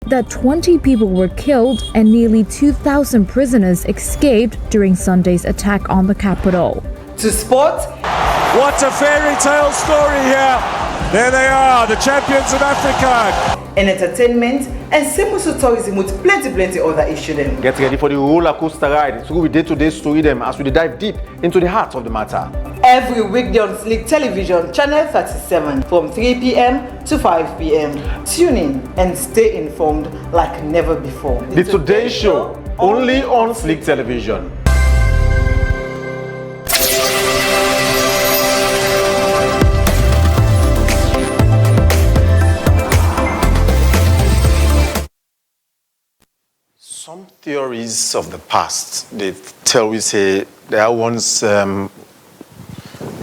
that 20 people were killed and nearly 2,000 prisoners escaped during Sunday's attack on the capital. To sport, what a fairy tale story here. There they are, the champions of Africa. In entertainment and simple tourism with plenty other issues. Get ready for the roller coaster ride. It's going to be day-to-day story them as we dive deep into the heart of the matter. Every weekday on Sleek Television, Channel 37 from 3 p.m. to 5 p.m. Tune in and stay informed like never before. The Today Show, only on Sleek Television. Some theories of the past, they tell we say there once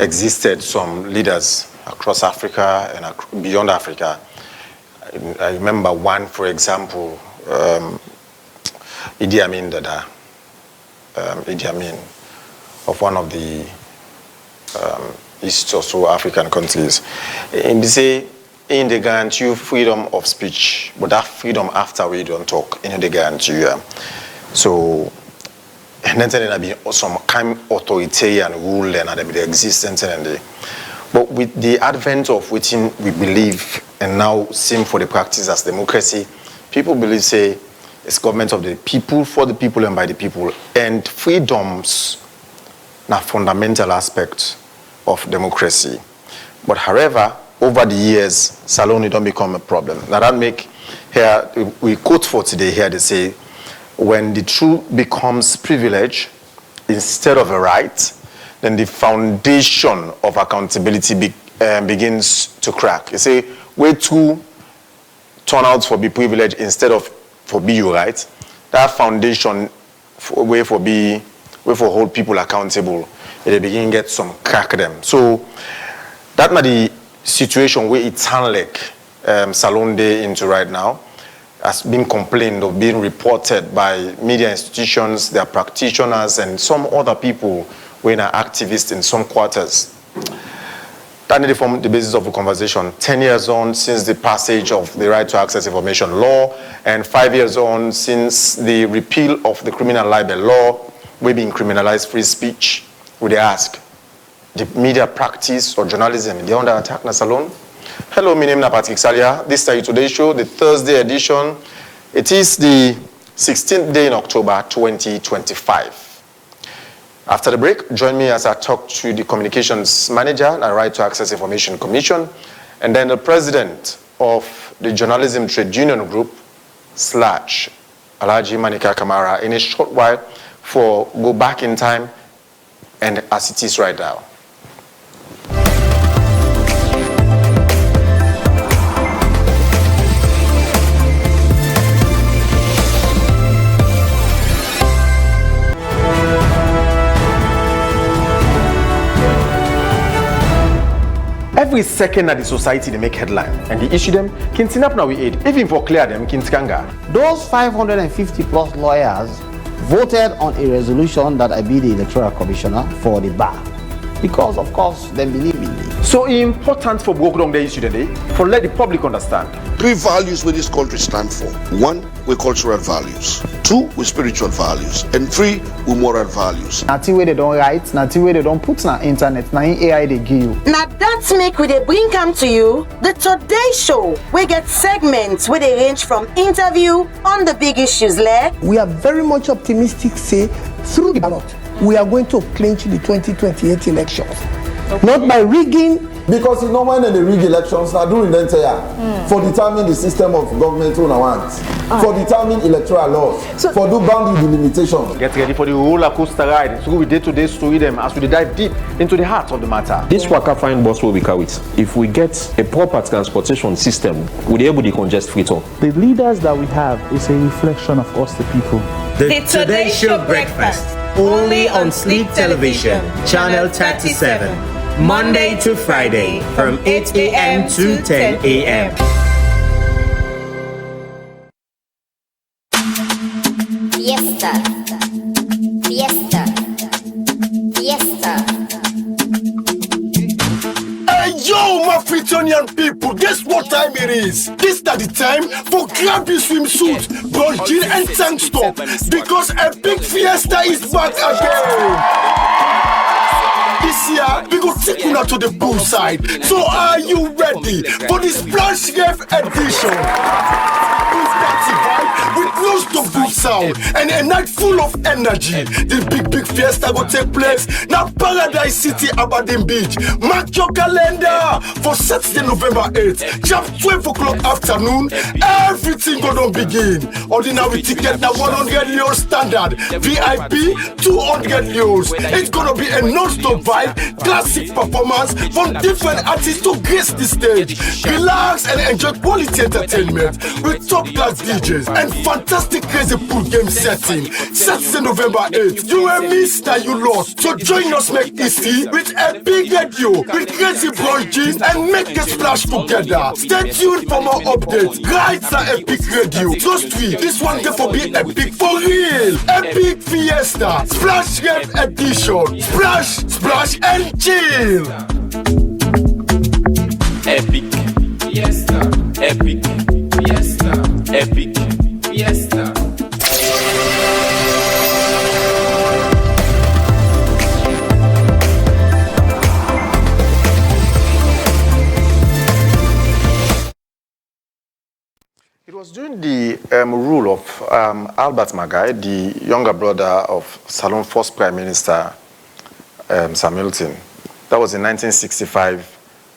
existed some leaders across Africa and beyond Africa. I remember one, for example, Idi Amin Dada, Idi Amin, of one of the East or so African countries. And they say, in the guarantee you freedom of speech, but that freedom after we don't talk, in the guarantee you. So, and then there be some kind of authoritarian rule and there existence and but with the advent of which we believe and now seem for the practice as democracy, people believe say it's government of the people, for the people and by the people, and freedoms are fundamental aspect of democracy. But however, over the years, Saloni don't become a problem. Now that make here, we quote for today here, they say, when the truth becomes privilege instead of a right, then the foundation of accountability begins to crack. You say, way to turn out for be privilege instead of for be your right, that foundation way for hold people accountable, they begin get some crack them. So that might the situation where it sounds like Salon Day into right now has been complained of, being reported by media institutions, their practitioners, and some other people who are activists in some quarters. That needed form the basis of a conversation. 10 years on since the passage of the Right to Access Information Law, and 5 years on since the repeal of the criminal libel law, we being criminalized free speech. Would they ask, the media practice or journalism, they're under attack na Salon? Hello, my name is Patrick Salia. This is Today Show, the Thursday edition. It is the 16th day in October 2025. After the break, join me as I talk to the communications manager at Right to Access Information Commission, and then the president of the Journalism Trade Union Group, Alhaji Manika Kamara, in a short while for Go Back in Time and As It Is Right Now. Every second that the society they make headline and they issue them, can up now we aid. Even for clear them, can skanga. Those 550 plus lawyers voted on a resolution that I be the electoral commissioner for the bar. Because of course they believe in me. So important for broke down the issue today, for let the public understand. 3 values where this country stand for. 1, we cultural values. 2, we spiritual values. And 3, we moral values. Nothing where they don't write, nothing where they don't put on internet, nothing AI they give you. Now that's make we they bring come to you the Today Show. We get segments where they range from interview on the big issues like. We are very much optimistic say through the ballot we are going to clinch the 2028 elections. Okay. Not by rigging. Because you know when they rig elections, now during the entire for determine the system of government on wants, for determine electoral laws, so, for do boundary delimitation. Get ready for the roller coaster ride. It's going to be day-to-day story them as we dive deep into the heart of the matter. This Waka Fine bus will be carried. If we get a proper transportation system, we'll be able to congest free talk. The leaders that we have is a reflection of us, the people. The Today Show Breakfast, only on Sleek Television, Channel 37. Monday to Friday from 8 a.m. to 10 a.m. Fiesta. Fiesta. Fiesta. Hey, yo, my free Etonian people, guess what time it is? This is the time for grab your swimsuit, brush jean and tank top, because a big fiesta is back again. This year, we go take you to the poolside. So are you ready for the Splash Ref edition? With close to good sound and a night full of energy. The big fiesta will take place now Paradise City, Aberdeen Beach. Mark your calendar for Saturday, November 8th. Jump 12 o'clock afternoon. Everything gonna begin. Ordinary ticket now 100 euros standard. VIP 200 euros. It's gonna be a non-stop vibe, classic performance from different artists to grace the stage. Relax and enjoy quality entertainment with top-class DJs and fantastic crazy pool game setting. Saturday, November 8th. You will miss that you lost. So join us, make history with a big radio, with crazy brunches and make a splash together. Stay tuned for more updates. Right at Epic Radio. Trust me, this one there for be epic for real. Epic Fiesta, Splash Ref edition. Splash and chill. Epic Fiesta, Epic Fiesta, Epic Fiesta. It was during the rule of Albert Magai, the younger brother of Salom's first Prime Minister, Sam Milton. That was in 1965,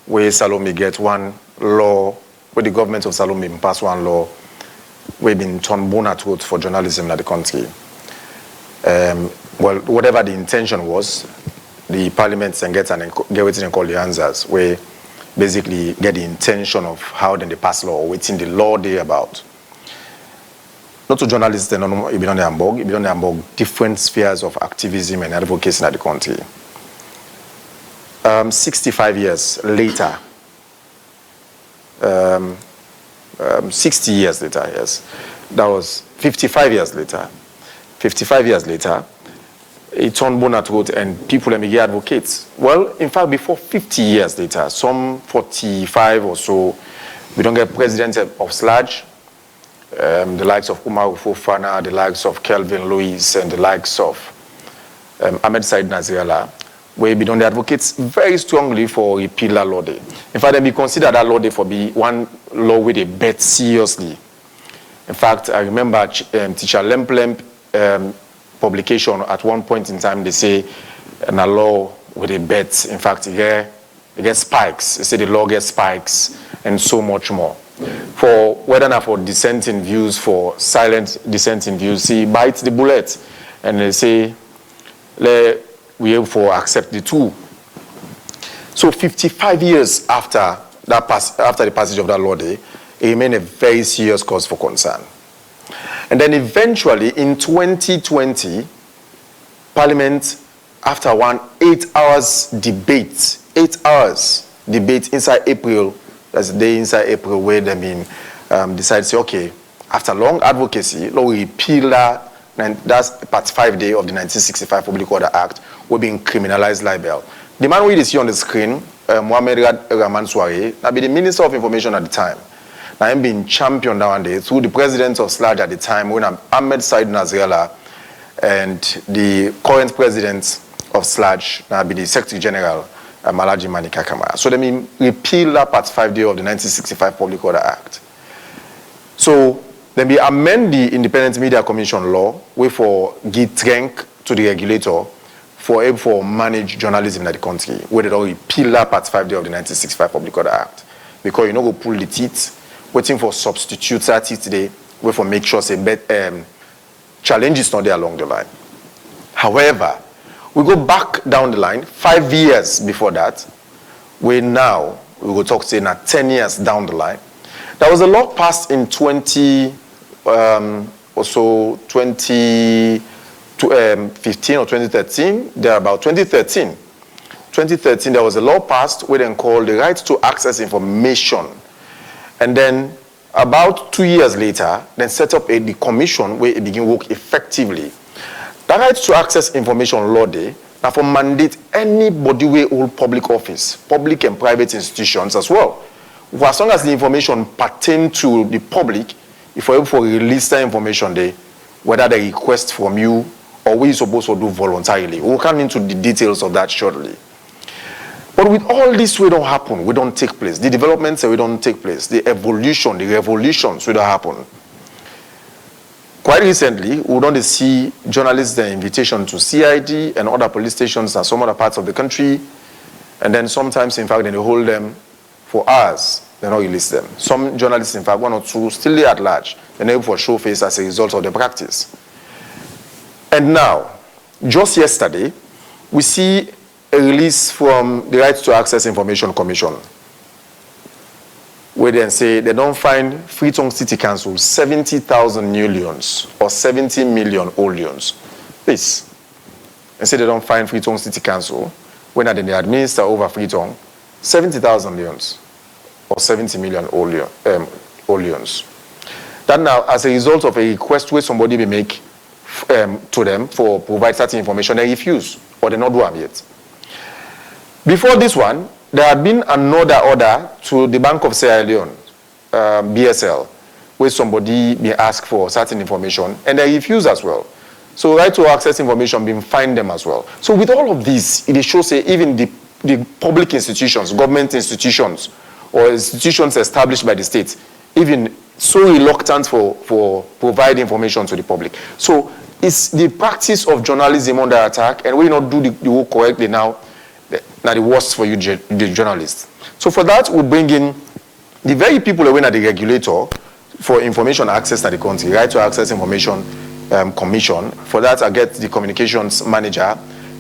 where Salome get one law, where the government of Salome passed one law, where been turned bonnet road for journalism in the country. Well, whatever the intention was, the parliament can get what they call the answers, where basically get the intention of how then they pass law, waiting the law day about. Not to journalists, they know it be on the Hamburg, different spheres of activism and advocacy in the country. 65 years later, 60 years later, yes, that was 55 years later. 55 years later, it turned bonnet road and people and began advocates. Well, in fact, before 50 years later, some 45 or so, we don't get president of Sludge, the likes of Umar Fofana, the likes of Kelvin Lewis, and the likes of Ahmed Said Nasrallah, where we don't advocates very strongly for repeal that law day. In fact, we consider that law day for be one law with a bet seriously. In fact, I remember Teacher Lemp publication at one point in time, they say a law with a bet. In fact, it gets spikes. They say the law gets spikes and so much more. For whether or not for dissenting views, for silent dissenting views, he bites the bullet and they say, we have for accept the two. So 55 years after after the passage of that law day, it remained a very serious cause for concern. And then eventually in 2020, Parliament, after 8 hours debate, 8 hours debate inside April, that's the day inside April where they decided to say, okay, after long advocacy, we repeal that, and that's part 5 day of the 1965 Public Order Act, we're being criminalized libel. The man we see on the screen, Mohamed Rahman Soare, that be the Minister of Information at the time. Now I'm being championed nowadays through the president of Sludge at the time, when Ahmed Said Nasrallah, and the current president of Sludge, now be the Secretary General, Malaji Manika Kamara. So they mean repeal that part 5 day of the 1965 Public Order Act. So then we amend the Independent Media Commission law, where for give strength to the regulator for able to manage journalism in the country, where they don't repeal that part 5 day of the 1965 Public Order Act. Because you know go pull the teeth, waiting for substitutes that today, where for make sure say challenges not there along the line. However, we go back down the line, 5 years before that, where now we will talk say now 10 years down the line. There was a law passed in 2015 or 2013, there about 2013. 2013, there was a law passed where they called the Right to Access Information. And then about 2 years later, then set up the commission where it began work effectively. That Right to Access Information law day Now, for mandate anybody will hold public office, public and private institutions as well. For as long as the information pertain to the public, if we're able to release that information there, whether they request from you or we supposed to do voluntarily. We'll come into the details of that shortly. But with all this, we don't happen, we don't take place. The developments, we don't take place. The evolution, the revolutions, we don't happen. Quite recently, we don't see journalists their invitation to CID and other police stations and some other parts of the country. And then sometimes, in fact, they hold them for hours. They don't release them. Some journalists, in fact, one or two, still there at large. They're able for show face as a result of the practice. And now, just yesterday, we see a release from the Right to Access Information Commission, where they say they don't find Freetown City Council 70,000 new loans or 70 million old loans. Please. They say they don't find Freetown City Council when they administer over Freetown 70,000 loans or 70 million old loans. That now, as a result of a request where somebody may make to them for provide certain information, they refuse or they not do them yet. Before this one, there had been another order to the Bank of Sierra Leone, BSL, where somebody may ask for certain information, and they refuse as well. So right to access information being find them as well. So with all of this, it shows even the public institutions, government institutions, or institutions established by the state, even so reluctant for providing information to the public. So it's the practice of journalism under attack, and we not do the work correctly now. Now the worst for you, the journalists. So for that, we bring in the very people who are the regulator for information access to the country, Right to Access Information Commission. For that, I get the communications manager,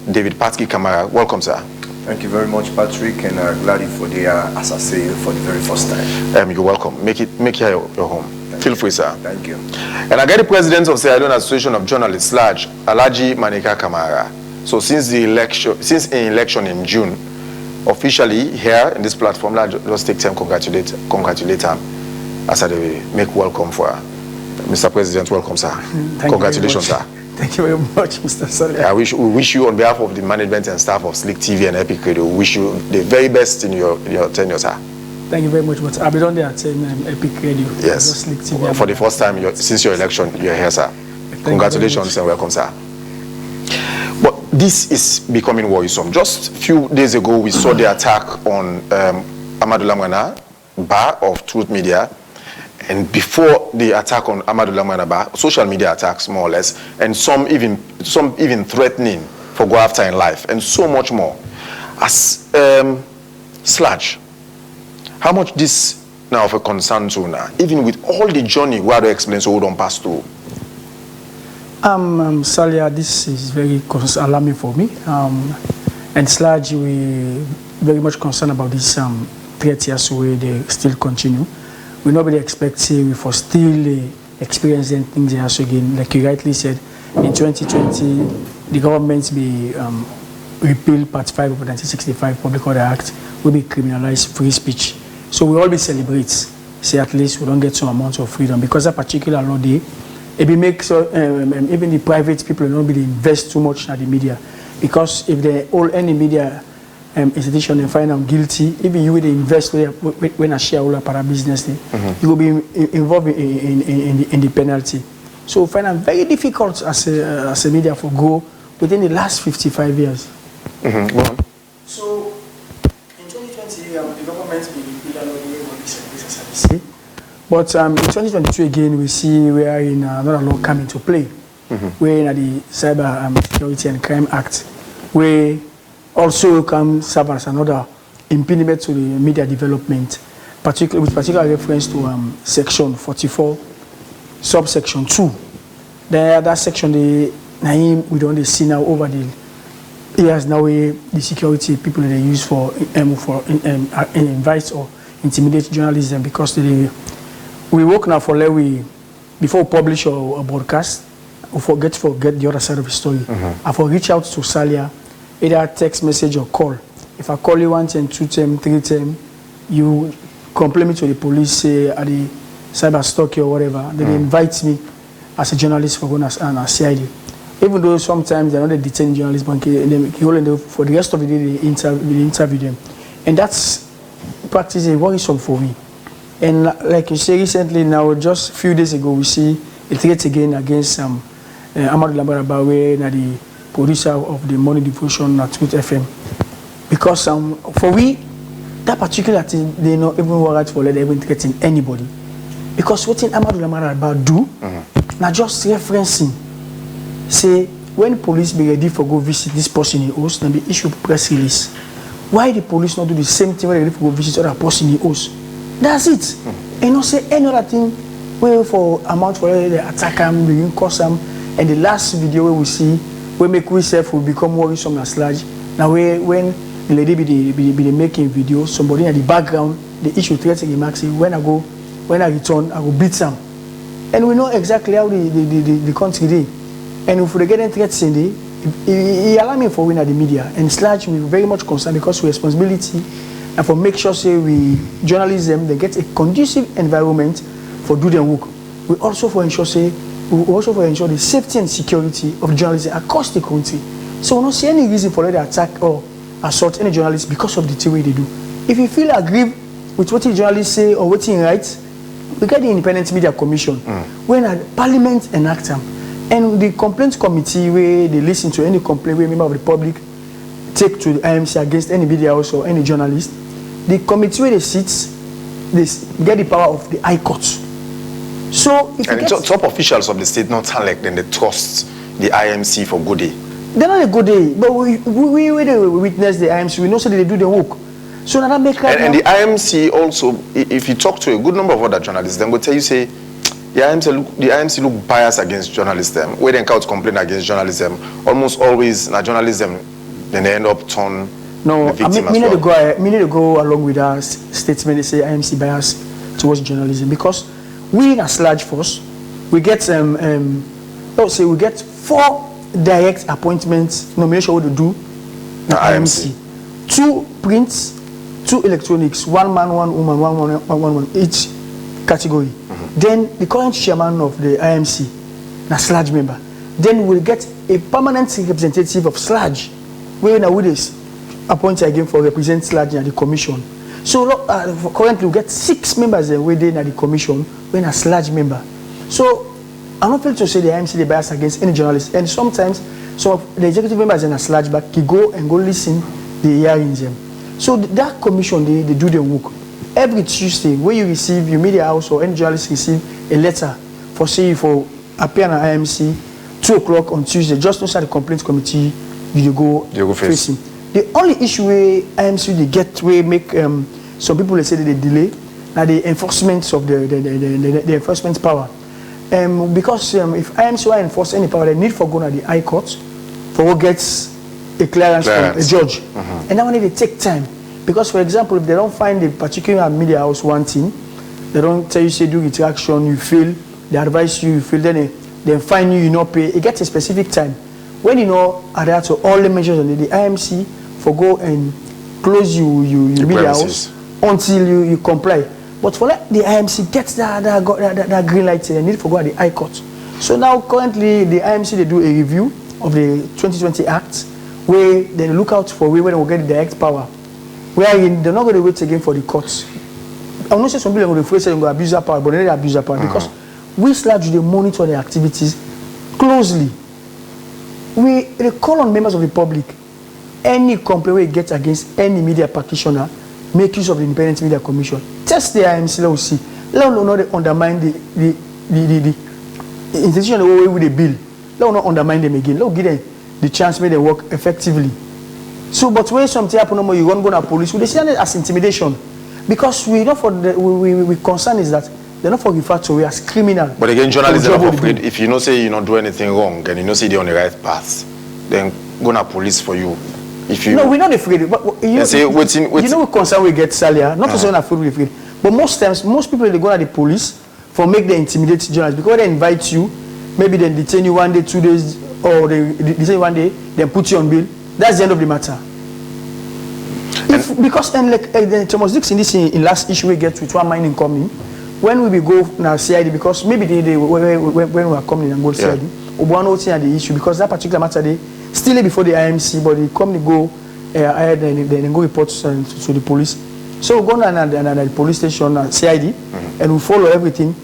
David Patsky Kamara. Welcome, sir. Thank you very much, Patrick, and glad for the as I say for the very first time. You're welcome. Make here your home. Feel free, sir. Thank you. And I get the president of Sierra Leone Association of Journalists, Alhaji Manika Kamara. So since the election in June, officially here in this platform, let's take time to congratulate him as I make welcome for Mr. President. Welcome, sir. Congratulations, sir. Thank you very much, Mr. Salia. We wish you, on behalf of the management and staff of Slick TV and Epic Radio, wish you the very best in your tenure, sir. Thank you very much. But I've been on there at Epic Radio. Yes. Slick TV for the first time since your election, you're here, sir. Congratulations and welcome, sir. But this is becoming worrisome. Just a few days ago, we saw the attack on Amadou Lamwana, Ba of Truth Media. And before the attack on Amadou Lamwana Ba, social media attacks, more or less, and some even threatening for go after in life, and so much more. As Sludge, how much this now of a concern to now, even with all the journey we have to explain so we don't pass through? Salia, this is very alarming for me. And Sludge, we very much concerned about this threat here, so they still continue. We nobody expects we for still experiencing things here so again. Like you rightly said, in 2020, the government be repeal Part 5 of the 1965 Public Order Act will be criminalized free speech. So we all be celebrate. Say at least we don't get some amount of freedom because that particular law day, it be make so even the private people don't really invest too much in the media because if they all any media institution and find them guilty, even you will invest when a shareholder para business, you will be involved in the penalty. So we find it very difficult as a media for go within the last 55 years. So in 2020, the government will but in 2022 again, we see we are in another law coming to play. We're in the Cyber Security and Crime Act, where also can serve as another impediment to the media development, with particular reference to section 44, subsection 2. That section, we don't see now over the years now the security people they use for invite or intimidate journalism because we work now for before we publish or broadcast, we forget the other side of the story. I for reach out to Salia, either text message or call. If I call you 1 time, 2 time, 3 time, you complain me to the police, say at the cyber stalker or whatever. They invite me as a journalist for going and a CID. even though sometimes they're not the detained journalists, but for the rest of the day they interview them. And that's practice is worrisome for me. And like you say, recently now, just a few days ago, we see a threat again against Amadou Labaraba, the producer of the morning devotion at Truth FM. Because for we, that particular thing, they not even warrant for letting even threaten anybody. Because what Amadou Labaraba do, now just referencing, say, when police be ready for go visit this person in host, then they issue press release. Why the police not do the same thing when they ready for go visit other person in host? That's it. And not say any other thing where for amount for the attack them, the cause them, and the last video where we see, we make ourselves will become worrisome and sludge. Now when the lady be making video, somebody in the background, they issue threats and remarks, say, when I return, I will beat them. And we know exactly how the country did. And if we get any threats in there, it alarming for we at the media. And sludge, we're very much concerned because we responsibility and for make sure say we journalism they get a conducive environment for do their work. We also for ensure the safety and security of journalism across the country. So we don't see any reason for the attack or assault any journalist because of the way they do. If you feel aggrieved with what the journalists say or what he writes, we get the Independent Media Commission when Parliament enact them. And the complaints committee where they listen to any complaint where member of the public take to the IMC against any media house or any journalist, the committee where they sit, they get the power of the High Court. So if and top officials of the state not elect, then they trust the IMC for good day. They're not a good day, but we witness the IMC, we know so that they do the work. So now that make and the IMC also, if you talk to a good number of other journalists, then will tell you say the IMC look biased against journalism. Where they can't complain against journalism, almost always na journalism, then they end up turn the victim as well. We need to go along with our statement. They say IMC bias towards journalism because we in a large force, we get we get 4 direct appointments nomination what to do na IMC. 2 prints, 2 electronics, 1 man, 1 woman, 1 each category. Then the current chairman of the IMC, na SLAJ member. Then we'll get a permanent representative of SLAJ, where now we is appointed again for represent SLAJ in the commission. So currently we get 6 members within the commission, when a SLAJ member. So I'm not able to say the IMC they bias against any journalist, and sometimes some of the executive members in a SLAJ back he go listen the hearings them. So that commission they do their work. Every Tuesday, when you receive your media house or any journalist receive a letter for say for appear on IMC 2 o'clock on Tuesday, just inside the complaints committee, you go facing. The only issue where IMC they get where make some people they say that they delay now the enforcement of the enforcement power. Because if IMC will enforce any power, they need for going to the High Court for what gets a clearance from a judge. And that one they take time. Because, for example, if they don't find a particular media house wanting, they don't tell you, say, do interaction, you fail, they advise you, you fail, then they fine you, you not pay. It gets a specific time. When you know adhere to all the measures on the IMC, for go and close your media house until you comply. But for that, the IMC gets that green light, they need to go to the High Court. So now, currently, the IMC, they do a review of the 2020 Act, where they look out for where they will get the direct power. Wherein they're not going to wait again for the courts. I'm not saying some people are going to say they're going to abuse that power, but they abuse that power because we SLAJ they monitor the activities closely. They call on members of the public. Any complaint we get against any media practitioner, make use of the Independent Media Commission. Test the IMC, let us see. Let us not undermine the institution the way with the bill. Let us not undermine them again. Let us give them the chance to make them work effectively. So, but when something happen, you won't go to police. We see that as intimidation, because we know for we concern is that they're not for referred to as criminal. But again, journalists are afraid. If you know say you not do anything wrong, and you know say they're on the right path, then go to police for you. If you no, we're not afraid. But you know, what concern we get earlier. Not to say we're afraid, but most times, most people they go to the police for make them intimidate journalists because they invite you, maybe they detain you 1 day, 2 days, or they detain you 1 day, then put you on bail. That's the end of the matter. Because like Thomas Dixon, this in last issue we get with one mining coming, when we go now CID, because maybe when we are coming and go to CID, Obuano thing at the issue, because that particular matter they still before the IMC, but they come, they go ahead and then go report to the police. So we go down the police station and CID, and we follow everything.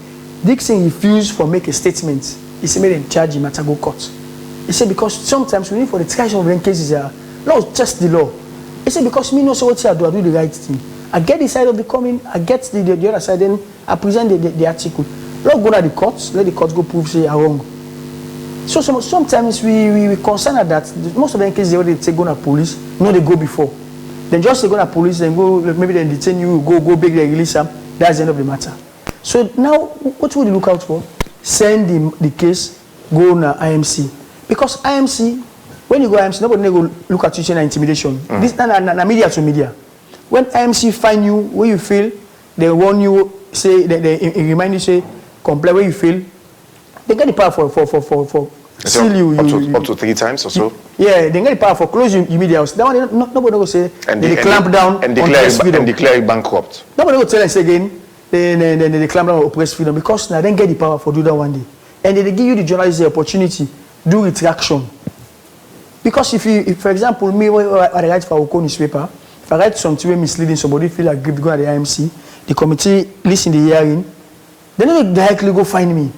Dixon refused for make a statement. He said, made him charge him at go court. He said, because sometimes we need for the trial of cases, law is just the law. He said, because me know so what I do the right thing. I get the side of the coming, I get the other side, then I present the article. Let's go to the courts, let the courts go prove say I'm wrong. So sometimes we concern at that. Most of the cases they take go to police, no they go before. Then just they go to police, then go maybe they detain you, go beg they release them. That's the end of the matter. So now what would you look out for? Send the case, go to IMC. Because IMC, when you go IMC, nobody go look at you saying intimidation. This is media to media. When IMC find you where you feel, they warn you, say they remind you, say comply where you feel. They get the power for seal you up to 3 times or so. Yeah, they get the power for close your media house. That one nobody go say they clamp down and declare bankrupt. Nobody go tell us again. They clamp down on press freedom because now they get the power for do that one day, and they give you the journalists the opportunity do retraction. Because if for example me when I write for our newspaper. If I write something misleading, somebody feel like go at the IMC, the committee listen the hearing, then they directly go find me.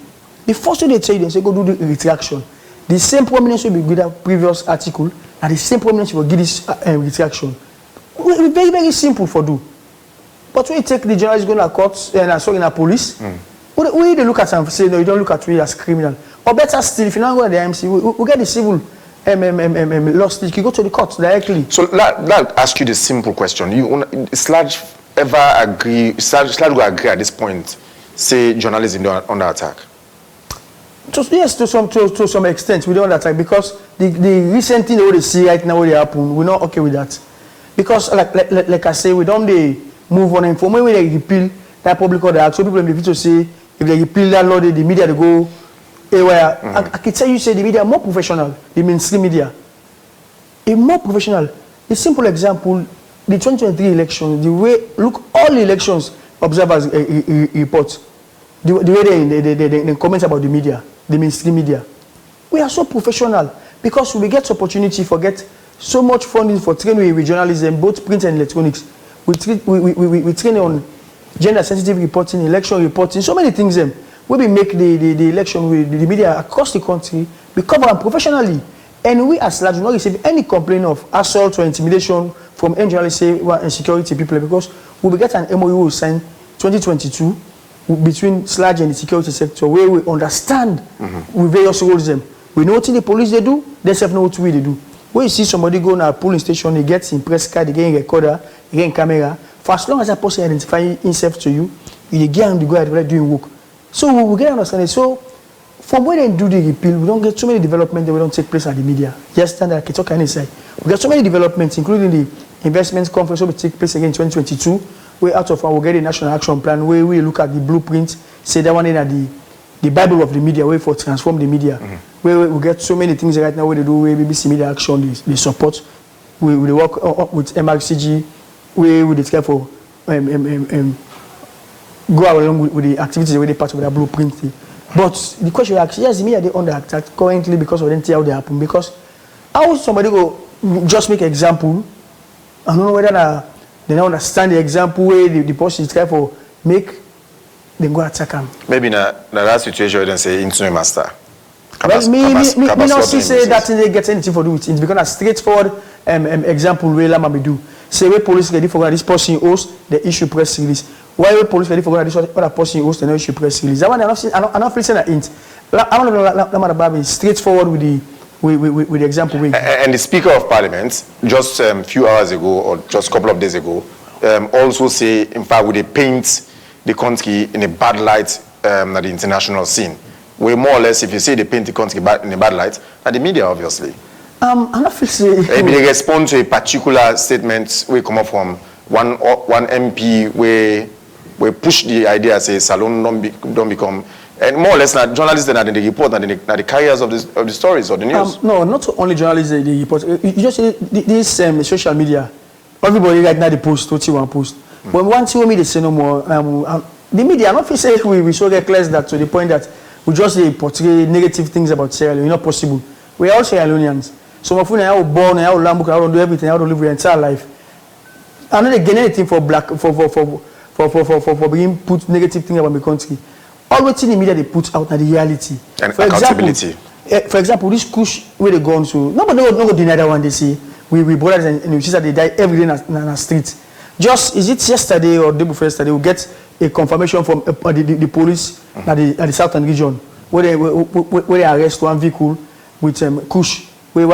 The first thing they tell you, they say go do the retraction. The same prominence will be with that previous article, and the same prominence will give this retraction. Very, very simple for do. But when you take the journalist going to court and sorry in a police, we they look at and say no, you don't look at me as criminal. Or better still, if you don't go to the IMC, we get the civil. Lost it, you go to the court directly. So let ask you the simple question. Sludge ever agree? Sludge will agree at this point. Say journalism under attack. Yes, to some extent we don't under attack because the recent thing that we see right now, what happen, we're not okay with that. Because like I say, we don't move on and from when they repeal that public order. So people in the video say if they repeal that law, the media they go. I can tell you, say the media are more professional, the mainstream media. It's more professional. A simple example, the 2023 election, the way, look, all the elections observers report, the way they comment about the media, the mainstream media. We are so professional because we get opportunity for get so much funding for training with journalism, both print and electronics. We train on gender sensitive reporting, election reporting, so many things. We make the election with the media across the country, we cover them professionally. And we as large do not receive any complaint of assault or intimidation from any journalists and security people because we will get an MOU signed 2022 between SLAG and the security sector where we understand with various roles them. We know what the police they do, they self know what we they do. When you see somebody go to a polling station, he gets in press card, he get in recorder, he get in camera. For as long as that person identify himself to you, you get him to go ahead doing work. So we get understanding. So from when they do the repeal, we don't get so many developments that we don't take place at the media. Just stand there, talk any side. We get so many developments, including the investment conference that will take place again in 2022. Where out of our we get a national action plan where we look at the blueprint, say that one in at the Bible of the media, way for transform the media. Where we get so many things right now where they do where BBC Media Action, they support. We work with MRCG, where we try for go along with the activities where they part of that blueprint. But the question is, yes, the media they under attack currently because of how they happen. Because how somebody go just make an example, I don't know whether they don't understand the example where the person is trying for make them go attack them. Maybe in that situation you don't say into master. Well, me not say that they get anything for do with it because a straightforward example where Lama do. Say where police ready for this person host, they issue press release. Why police ready for this other person host, they no issue press release. That one I'm not facing that hint. I'm not straightforward with the example. And the Speaker of Parliament, just a few hours ago or just a couple of days ago, also say, in fact, they paint the country in a bad light at the international scene. Where more or less, if you say they paint the country in a bad light, at the media, obviously. I'm not feeling. Maybe they respond to a particular statement where come up from one MP where push the idea, say Salone don't become. And more or less, not journalists that they report, and the carriers of the stories or the news. No, not only journalists they report. You just say this social media. Everybody right now they post what you want post. When one see me they say no more. the media, not to say we so reckless that to the point that we just portray negative things about Sierra Leone. It's not possible. We are all Sierra Leoneans. Some of us are born, are Lambo, are do everything, are live your entire life. I'm not again anything for black for being put negative things about the country. All what in the media they put out are the reality. And for accountability. For example, this push where they go on to nobody no deny that one. They say we brothers and sisters they die every day in the street. Just is it yesterday or day before yesterday we get a confirmation from the police at the southern region where they arrest one vehicle with Kush where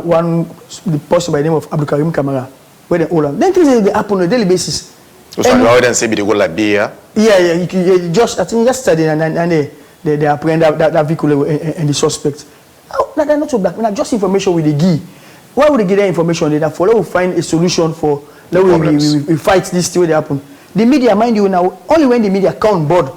one the person by the name of Abdul Karim Kamara where they hold on. Then things they happen on a daily basis. So I go and say they go like beer. Yeah. Just I think yesterday and they apprehend that vehicle and the suspect. They're not so black. Just information with the give. Why would they give that information? They follow will find a solution for. We fight this thing that happen. The media, mind you, now only when the media come on board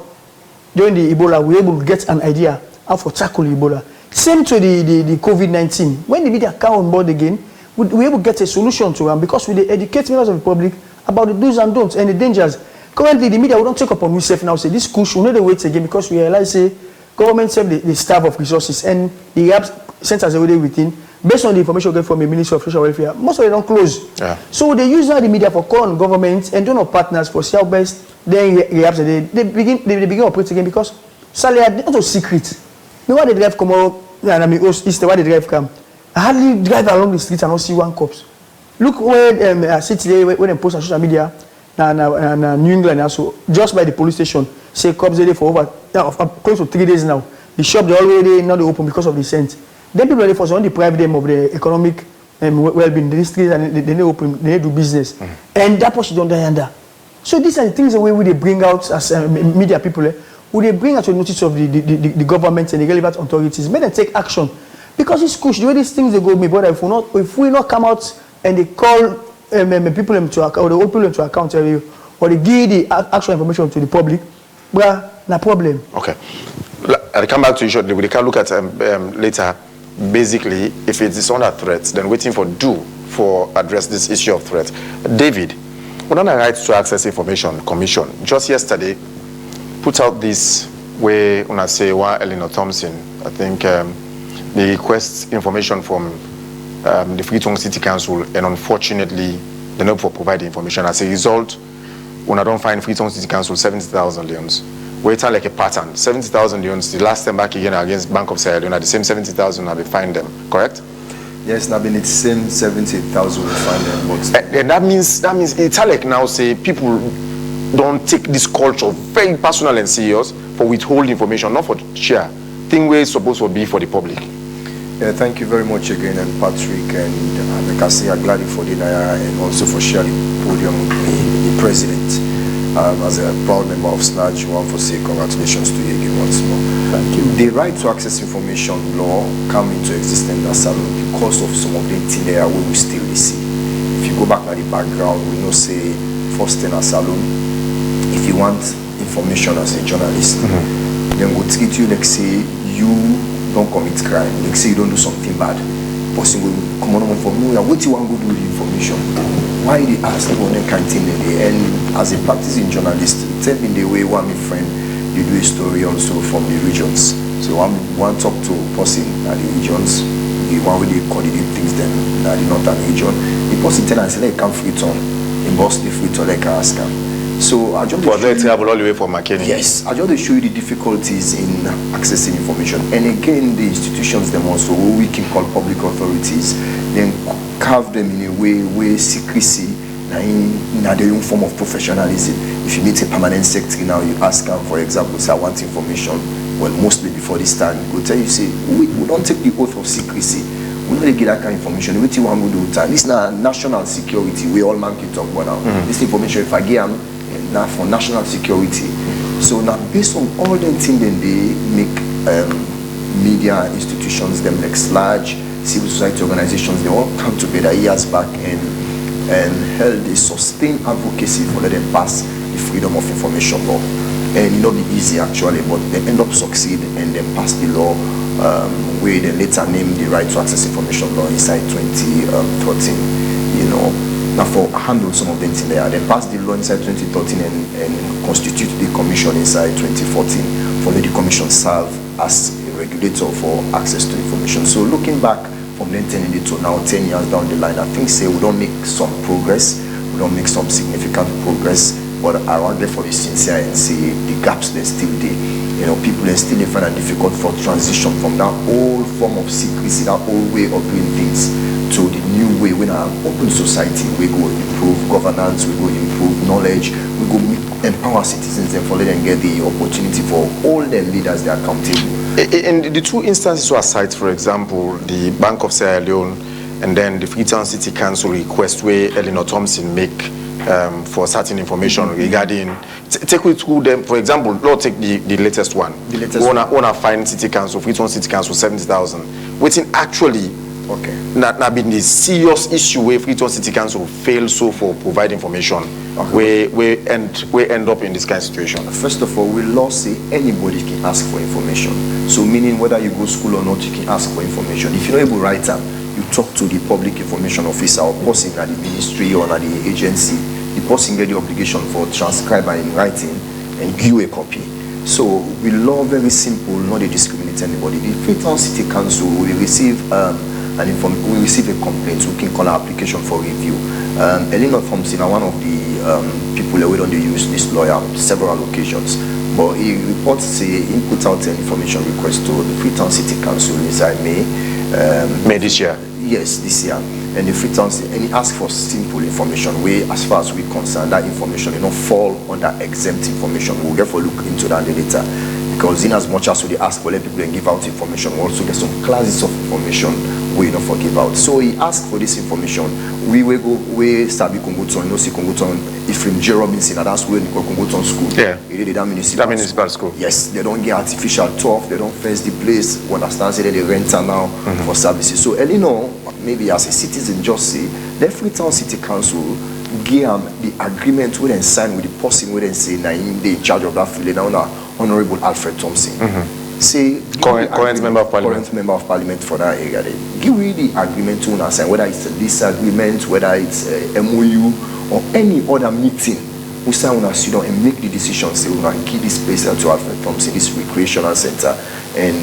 during the Ebola, we're able to get an idea how to tackle Ebola. Same to the COVID-19. When the media come on board again, we're able to get a solution to them because we educate members of the public about the do's and don'ts and the dangers. Currently, the media, we don't take up on ourselves now, say this push, we know the wait again because we realize, say, government serve the staff of resources and the rehab centers already within. Based on the information we get from the Ministry of Social Welfare, most of them don't close. Yeah. So they use now the media for call on government and donor partners for sell best. Then they begin operating again because Salia they're not a secret. Me why they drive come out and I mean east why they drive come. I hardly drive along the streets and not see one cops. Look where I see today when they post on social media na New England also just by the police station say cops are there for over close to 3 days now. The shop they already not open because of the scent. Then people are for someone deprive them of the economic well-being, the streets, and they open, they do business, and that person don't die under. So these are the things the way they bring out as media people. Who they bring out to the notice of the government and the relevant authorities, make them take action. Because it's push the way these things they go, my brother. If we not come out and they call people to account, or they open them to account, or they give the actual information to the public, well, no problem. Okay, I'll come back to you shortly. We can look at later. Basically, if it is under threat, then waiting for address this issue of threat. David, we don't have right to access information commission just yesterday put out this where when I say one Eleanor Thompson, I think they request information from the Freetown City Council, and unfortunately they're not for providing information. As a result, when I don't find Freetown City Council 70,000 leons. Wait like a pattern. 70,000 leons. The last time back again against Bank of Sierra Leone, the same 70,000 have been find them. Correct? Yes, now been it's same 70,000 we find them. But and that means it's like now say people don't take this culture very personal and serious for withhold information, not for share. Thing where it's supposed to be for the public. Yeah, thank you very much again, and Patrick, and like I say, I'm glad for the Naya and also for sharing the podium with the president. As a proud member of SNAJ, I want to say congratulations to you again once more. Thank you. The right to access information law came into existence in Salon because of some of the things there we still see. If you go back to the background, we know say first in a Salon, if you want information as a journalist, then we'll treat you like say you don't commit crime, like say you don't do something bad. Person will come on from you, what you want to do with the information? Why they ask about that kind of thing? And as a practicing journalist, tell me the way one my friend, you do a story also from the regions. So I want to talk to a person at the regions, the one where they coordinate things then at the northern region. The person tell us like come Freetown, in Boston Freetown like ask him. So I just travel all the way from McKinney. Yes, I just show you the difficulties in accessing information. And again, the institutions them also, what we can call public authorities, then carve them in a way where secrecy in their own form of professionalism. If you meet a permanent secretary now, you ask them, for example, say I want information. Well, mostly before this time, go tell you say we don't take the oath of secrecy. We don't get that kind of information. What you want to do time? This is not national security. We all man can talk about now. This information, if I get them, now for national security. So now based on all the things then they make media institutions, them like SLAJ, civil society organizations, they all come together years back and held a sustained advocacy for let them pass the Freedom of Information law. And not be easy actually, but they end up succeed and then pass the law where they later named the Right to Access Information Law inside 2013. You know, Now for handle some of them in there, then pass the law inside 2013 and constitute the commission inside 2014. For the commission serve as a regulator for access to information. So looking back from then 10 to now 10 years down the line, I think say we don't make some progress, we don't make some significant progress, but I want therefore be sincere and say the gaps they're still there. You know, people are still find it difficult for transition from that old form of secrecy, that old way of doing things, to the new way. When our open society, we go improve governance, we go improve knowledge, we go empower citizens and for let them get the opportunity for all their leaders they are accountable. In the two instances you cite, for example, the Bank of Sierra Leone and then the Freetown City Council request where Eleanor Thompson make for certain information regarding, take we through them. For example, let's take the latest one. The latest one. We want to find City Council, Freetown City Council, 70,000. Waiting actually, okay, now been the serious issue where Freetown City Council failed so for provide information. Okay. We end up in this kind of situation. First of all, we law say anybody can ask for information. So meaning whether you go to school or not, you can ask for information. If you're not able to write up, you talk to the public information officer or person at the ministry or at the agency. The person get the obligation for transcriber in writing and give you a copy. So we law very simple, not to discriminate anybody. The Freetown City Council will receive we receive a complaint, we can call our application for review. Eleanor Thompson, one of the people that we don't use this lawyer on several occasions, but he reports say he put out an information request to the Freetown City Council inside May this year. Yes, this year. And the Freetown and he asked for simple information where, as far as we're concerned, that information will not fall under exempt information. We'll get for look into that later. Because in as much as we ask for let people and give out information, we also get some classes of information we don't forgive out. So he asked for this information. We will go we Sabi Kunguton, no see Kunguton, Ephraim J. Robinson, and that's where we go Kunguton school. Yeah. He did that municipal school. Yes, they don't get artificial turf, they don't fence the place, we understand say they rent now for services. So Eleanor, maybe as a citizen, just say the Freetown City Council give the agreement we then sign with the person we then say now in charge of that field now Honorable Alfred Thompson. Say current member of parliament. Current member of parliament for that area. Give me the agreement to understand whether it's a lease agreement, whether it's a MOU or any other meeting. We say we sit down and make the decision. Say we want to give this place to Alfred Thompson, this recreational center, and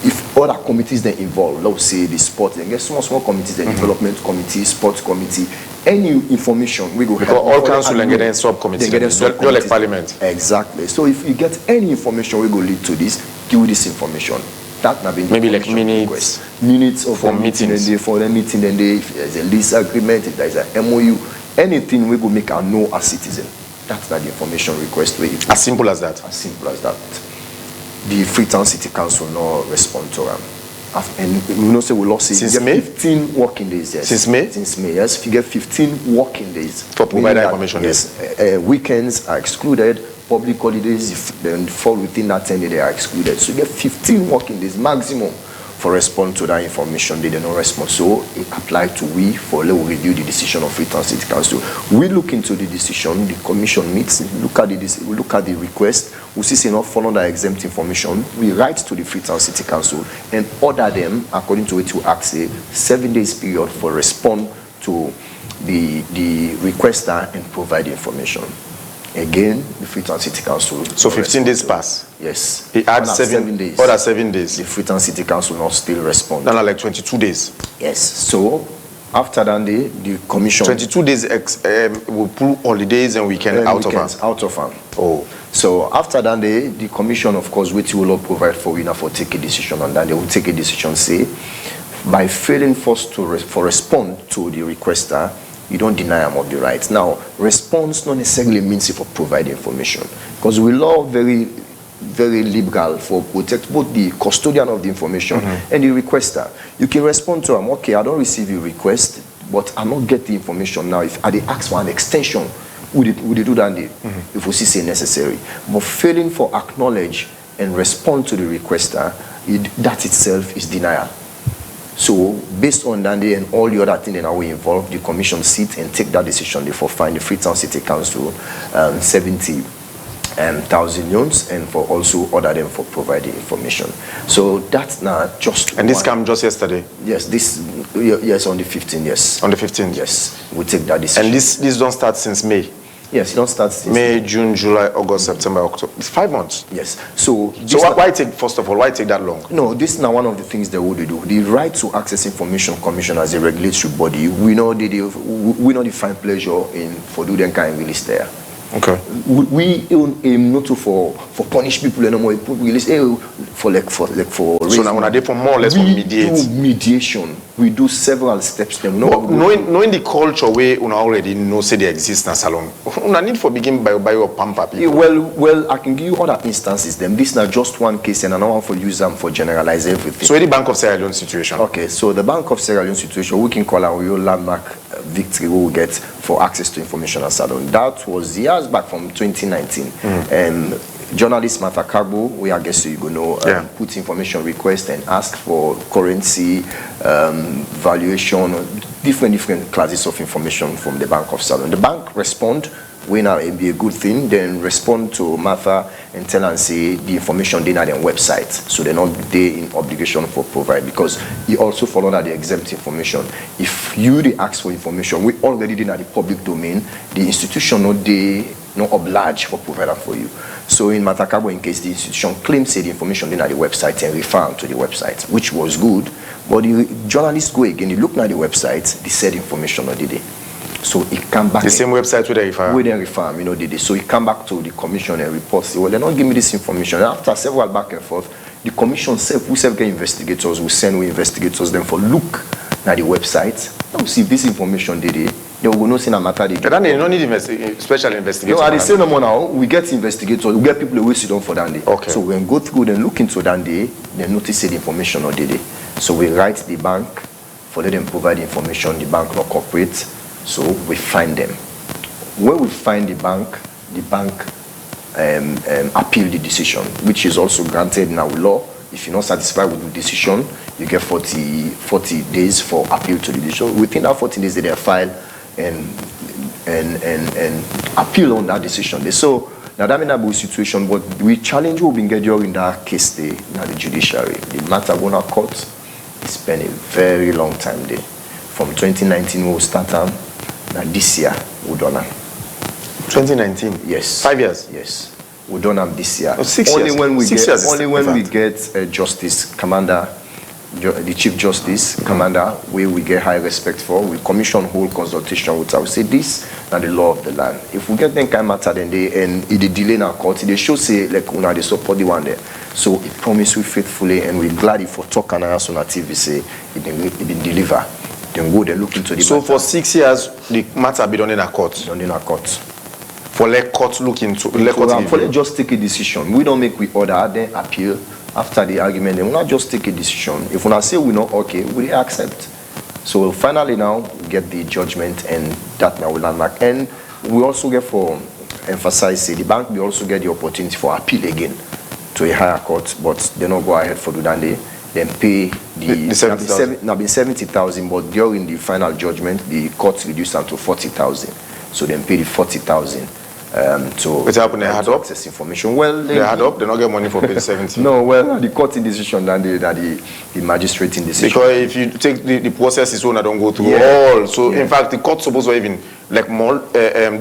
if other committees then involved, let's say the sport, then get small committees, the development committee, sports committee, any information we go because all council and get subcommittees, they like parliament. Exactly. So if you get any information we go lead to this, give this information. That may be maybe like minutes of a meeting and for the meeting and if there's a lease agreement, if there's a MOU, anything we go make a know as citizen. That's not the information request. As simple as that. As simple as that. The Freetown City Council no respond to them. And we know say we lost since May? 15 working days. Yes. Since May? Since May, yes. If you get 15 working days. For providing information. Yes. Weekends are excluded. Public holidays, if they fall within that 10 days, they are excluded. So you get 15 working days maximum for respond to that information. They don't respond. So it applied to we for let we review the decision of Freetown City Council. We look into the decision, the commission meets, we look at the request, we see not follow the exempt information, we write to the Freetown City Council and order them according to it to ask a 7 days period for respond to the requester and provide the information. Again, the Freetown City Council. So 15 days pass? Yes. He adds 7 days. Other 7 days. The Freetown City Council not still respond. No, like 22 days. Yes. So after that day, the commission. 22 days will pull holidays and weekend out of them. Oh. So after that day, the commission, of course, which will not provide for winner for take a decision on that. They will take a decision, say, by failing first to respond to the requester, you don't deny them of the rights. Now, response not necessarily means if you provide information. Because we law very, very liberal for protect both the custodian of the information and the requester. You can respond to them, okay, I don't receive your request, but I not get the information now. If I ask for an extension, would they do that if we see necessary? But failing for acknowledge and respond to the requester, that itself is denial. So based on that day and all the other things that are involved, the commission sit and take that decision. Therefore, find the Freetown City Council 70 thousand loans, and for also order them for providing information. So that's not just. And this came just yesterday. Yes, yes, on the 15th. Yes. On the 15th. Yes, we take that decision. And this don't start since May. Yes, it don't start since May, June, July, August, September, October. It's 5 months. Yes. So why take, first of all, why take that long? No, this is not one of the things that we do. The right to access information commission as a regulatory body, we know the find pleasure in for do them kind of release there. Okay. We aim not to for punish people anymore. Release for so now they for more or less mediation. We do several steps. Them knowing the culture where you already know say they exist in salon. You need for begin by your pamper people. Well, I can give you other instances. Them this is not just one case, and another one for use them for generalize everything. So the Bank of Sierra Leone situation. Okay, so the Bank of Sierra Leone situation, we can call our real landmark victory we will get for access to information and salon. That was years back from 2019. And journalist Martha Carbo, we I guess you know, put information request and ask for currency, valuation, different classes of information from the Bank of Sierra Leone. The bank respond, when it be a good thing, then respond to Martha and tell and say the information they on their website, so they're not in obligation for provide, because you also follow that the exempt information. If you they ask for information, we already did at the public domain, the institution not oblige for provider for you. So in Matakabo, in case the institution claims say the information in at the website and refer to the website, which was good, but the journalists go again, they look at the website, they said information or did they. So it come back. The same website where they refer? Where they refer, did they. So it come back to the commission and report, say, well, they're not giving me this information. And after several back and forth, the commission self, we self get investigators, we send we investigators them for look at the website. Now see if this information did it. They will not see a matter. But then they don't need special investigators. No, at the same no more now, we get investigators, we get people who sit down for that day. Okay. So when go through and look into that day, they notice the information or did it. So we write the bank for let them provide the information, the bank not cooperate. So we find them. When we find the bank appeal the decision, which is also granted in our law. If you're not satisfied with the decision, you get 40 days for appeal to the decision. Within that 40 days, they file and appeal on that decision. So now that means a situation, but we challenge what we get during that case day now the judiciary. The matter going to court. It's been a very long time there. From 2019 we will start now this year we done them. 2019? Yes. 5 years? Yes. We done them this year. Oh, 6 years. Only when we get a justice commander, the chief justice commander, where we get high respect for, we commission whole consultation with us. We say this now the law of the land. If we get them kind of matter, then it delay in our court, they should say like they support the one there. So it promise we faithfully, and we're glad if we talk and answer on TV say it didn't deliver. Then go and look into the so matter. For 6 years, the matter be done in a court? Done in a court. For let court look into for let just take a decision. We don't make we order, then appeal. After the argument, then we not just take a decision. If we not say we not okay, we accept. So finally now we get the judgment, and that now will landmark. And we also get for emphasize say the bank we also get the opportunity for appeal again to a higher court, but they don't go ahead for do that day. Then pay the 70,000. Now been 70,000, but during the final judgment, the court reduced them to 40,000. So then pay the 40,000. So what's happened? They had up access information. Well, they had up. They don't get money for paying 70. No, well, the court in decision than the magistrate in decision. Because if you take the process is one, I don't go through all. So in fact, the court supposed to even like more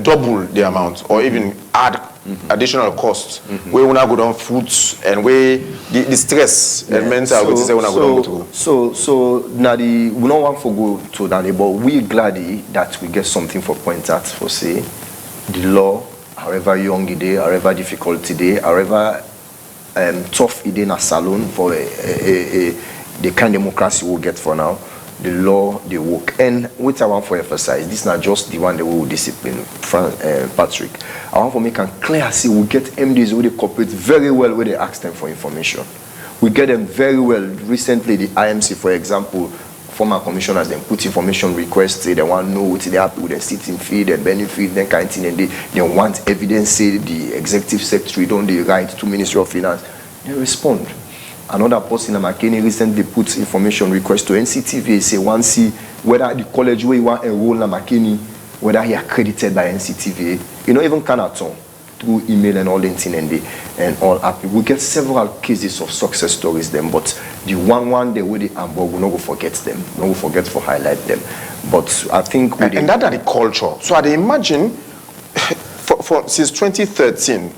double the amount, or even add additional costs. Where we now go down foods and where the stress and mental go through. So now we don't want to go to that, but we glad that we get something for point out for say the law. However young it is, however difficult it is, however tough it is in a salon for the kind of democracy we'll get for now, the law, the work. And what I want to emphasize, this is not just the one that we will discipline, Patrick. I want to make it clear, see, we get MDs who they cooperate very well when they ask them for information. We get them very well. Recently, the IMC, for example, former commissioners then put information requests, say they want to know what they happy with the sitting fee, the benefit, then kind of thing, and they want evidence, say the executive secretary don't they write to Ministry of Finance. They respond. Another person in McKinney recently put information request to NCTVA, say want to see whether the college where you want to enroll in McKinney, whether he accredited by NCTVA. You know, even Canaton, through email and all the thing and all happy. We get several cases of success stories them, but the one day with the Hamburg, we not go forget them. We not go forget to highlight them. But I think and that are the culture. So I imagine for since 2013,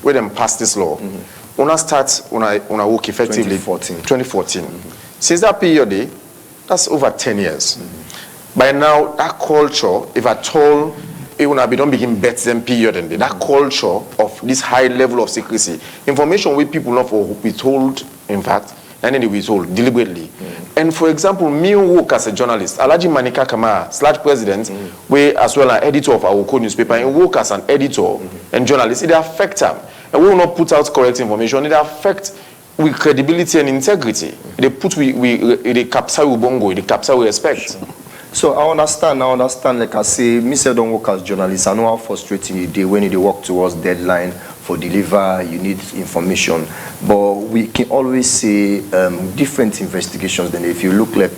when them passed this law, when I start when I work effectively 2014. Since that period, that's over 10 years. By now, that culture, if at all, even if we don't begin bet them period, and that culture of this high level of secrecy, information we people not for be told, in fact, and then we told deliberately. And for example, me work as a journalist, Alhaji Manika Kamara, / president, we as well an editor of our core newspaper, and work as an editor and journalist, it affect them. And we will not put out correct information, it affects with credibility and integrity. They put they capture Ubongo, they capture with respect. So I understand, like I say, me say don't work as journalist. I know how frustrating it is when you work towards deadline for deliver, you need information. But we can always say different investigations. Then if you look like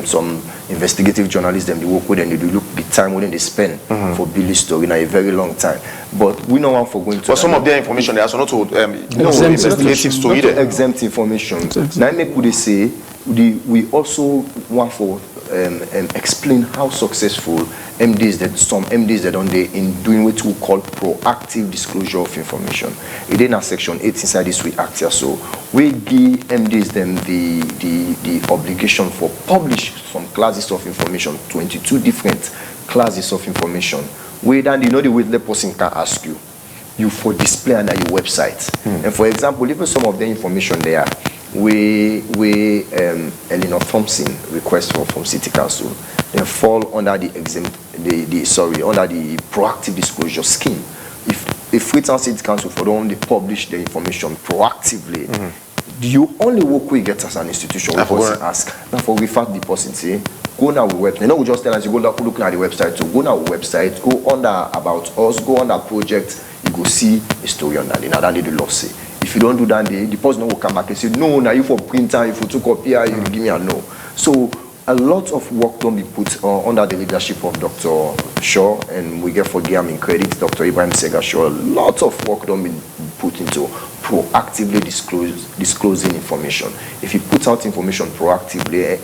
some investigative journalists, them they work with and they look the time when they spend for building story in a very long time. But we know one for going to. But some of their information they also not to investigative story. Not exempt information. Now I make what they say. We also want for explain how successful some MDs that on there in doing what we call proactive disclosure of information. It in section 8 inside this we act here. So we give MDs them the obligation for publish some classes of information, 22 different classes of information. Where then the way the person can ask you for display under your website. And for example, even some of the information there, we Eleanor Thompson request from City Council, they fall under the under the proactive disclosure scheme. If Freetown City Council for only publish the information proactively, you only work we get as an institution. We person ask now for refer the person say go on our website. No, we just tell us you go look at the website. So go on our website, go under about us, go on our project. You go see a story on that. Now that the law say. If you don't do that, the person will come back and say, no, now you for printer, if you took copier, you give me a no. So a lot of work don't be put under the leadership of Dr. Shaw, and we get for give him in credit, Dr. Ibrahim Sega Shaw. A lot of work don't be put into proactively disclosing information. If you put out information proactively,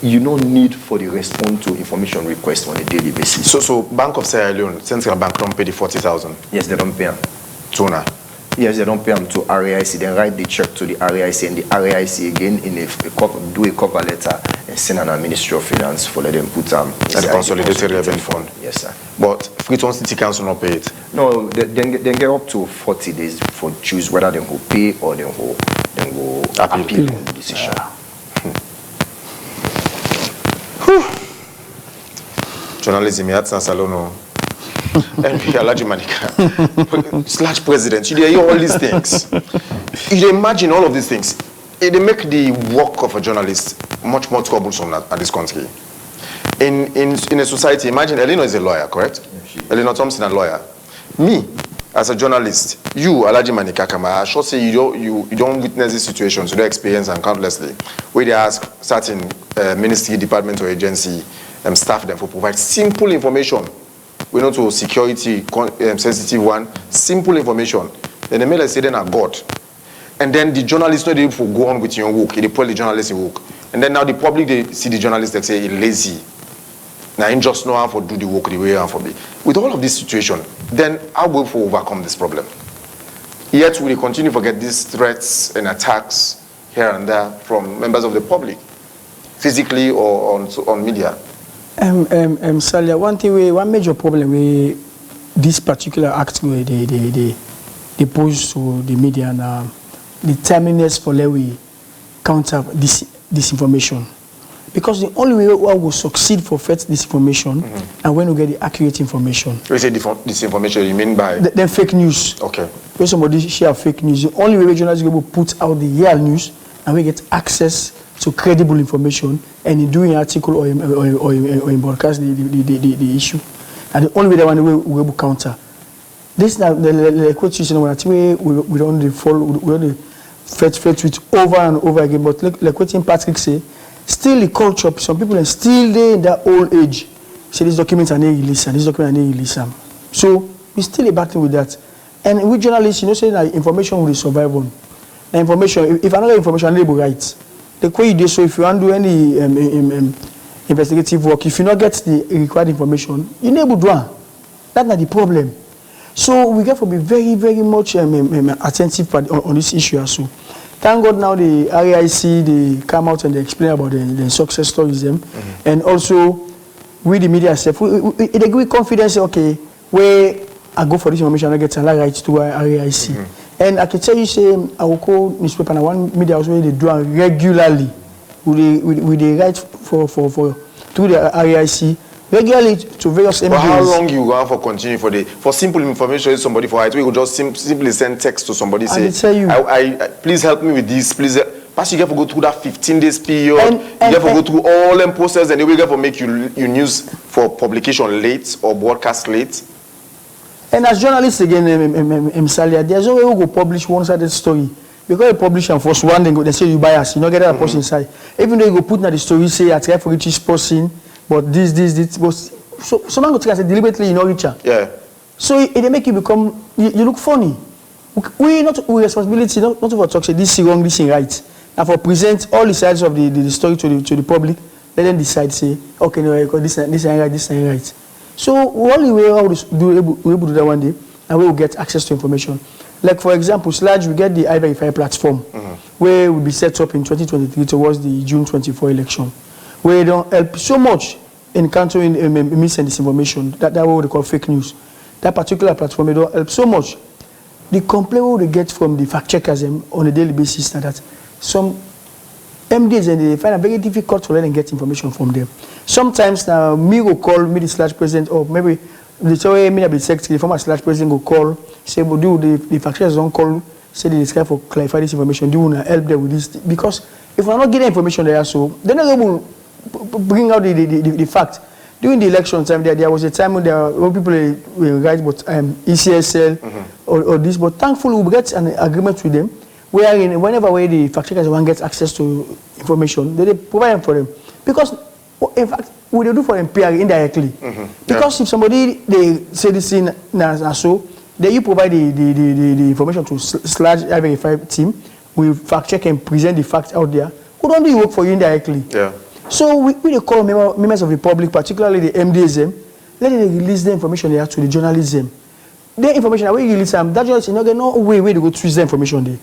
you don't need for the response to information requests on a daily basis. So Bank of Sierra Leone, Central Bank don't pay the 40,000? Yes, they don't pay them. Tuna? Yes, they don't pay them to RAIC. Then write the check to the RAIC, and the RAIC again do a cover letter and send an Ministry of Finance for let them put them at the Consolidated Revenue Fund. Yes, sir. But Freetown City Council not pay it? No, they get up to 40 days for choose whether they will pay or they will appeal on the decision. Journalism, that's not Salono. And Alhaji Manika, / president, you hear all these things. You imagine all of these things. They make the work of a journalist much more troublesome at this country. In a society, imagine Eleanor is a lawyer, correct? Eleanor Thompson, a lawyer. Me, as a journalist, you, Alhaji Manika Kamara, I should say you don't witness these situations, you don't experience them countlessly. Where they ask certain ministry, department, or agency staff them for provide simple information. We know to security sensitive one, simple information. Then the mail say then are God. And then the journalists not able to go on with your work. They put the journalists in work. And then now the public they see the journalists they say he's lazy. Now he just know how to do the work the way and for me. With all of this situation, then how will we overcome this problem? Yet we continue to get these threats and attacks here and there from members of the public, physically or on media. Salia, one major problem with this particular act they pose to the media and the timeliness for let we counter this disinformation. Because the only way we will succeed for fight disinformation and when we get the accurate information. When you say disinformation, you mean by? Then fake news. Okay. When somebody share fake news, the only way journalists will put out the real news and we get access to credible information and in doing an article or in broadcast the issue. And the only way that one way we will counter. This now the question we don't fall we don't fight with over and over again. But like what Patrick say, still the culture, some people are still there in that old age. Say these documents are not released and these documents are not released. So we still battling with that. And we journalists, you know, say that information will survive on. The information, if another information label right, the way you do so, if you want to do any investigative work, if you not get the required information, you're not able to do it. That's not the problem. So we have to be very, very much attentive on this issue as well. Thank God now the RAIC, they come out and they explain about the success stories them. And also, with the media self, we agree confidence, okay, where I go for this information, I get a right to RAIC. And I can tell you, say, I will call newspaper and one media also they do it regularly with the right for through the RAIC regularly to various MDs. But how long you go for continue for simple information? Somebody for it, we could just simply send text to somebody say, I please help me with this, please. But you have to go through that 15 days period. You have to go through all them process, and they will have to make you news for publication late or broadcast late. And as journalists again, there's no way we go publish one-sided story. Because you publish and first one, they say you bias, you don't get that person inside. Even though you go put in the story, say I try for reach this person, but this, but so someone go try and say deliberately you know reach her. Yeah. So it make you become you look funny. We responsibility not for talk say this is wrong, this is right. And for present all the sides of the story to the public, let them decide say okay no this is right, this is right. So only way we able to do that one day, and we will get access to information. Like for example, Sludge, we get the iVerify platform, where will be set up in 2023 towards the June 24 election, where they don't help so much in countering mis and disinformation. That what they call fake news. That particular platform, they don't help so much. The complaint we get from the fact checkers on a daily basis that some MDs and they find it very difficult to let them get information from them. Sometimes now me will call me the Sludge president, or maybe the story me the secretary, the former Sludge president will call, say, but do the fact checkers don't call, say they describe for clarify this information, do you want to help them with this? Because if we're not getting information there, so they're not able to bring out the fact. During the election time, there was a time when there were people were right, but ECSL or this, but thankfully we get an agreement with them, wherein whenever the fact checkers want to get access to information, they provide them for them. Because in fact, what they do for them PR indirectly. Because if somebody they say this thing so, then you provide the information to Sludge iVerify team, we fact check and present the facts out there. Who don't do work for you indirectly? Yeah. So we call members of the public, particularly the MDs, let them release the information there to the journalism. The information that we release them, that journalist is not get no way to go twist the information there.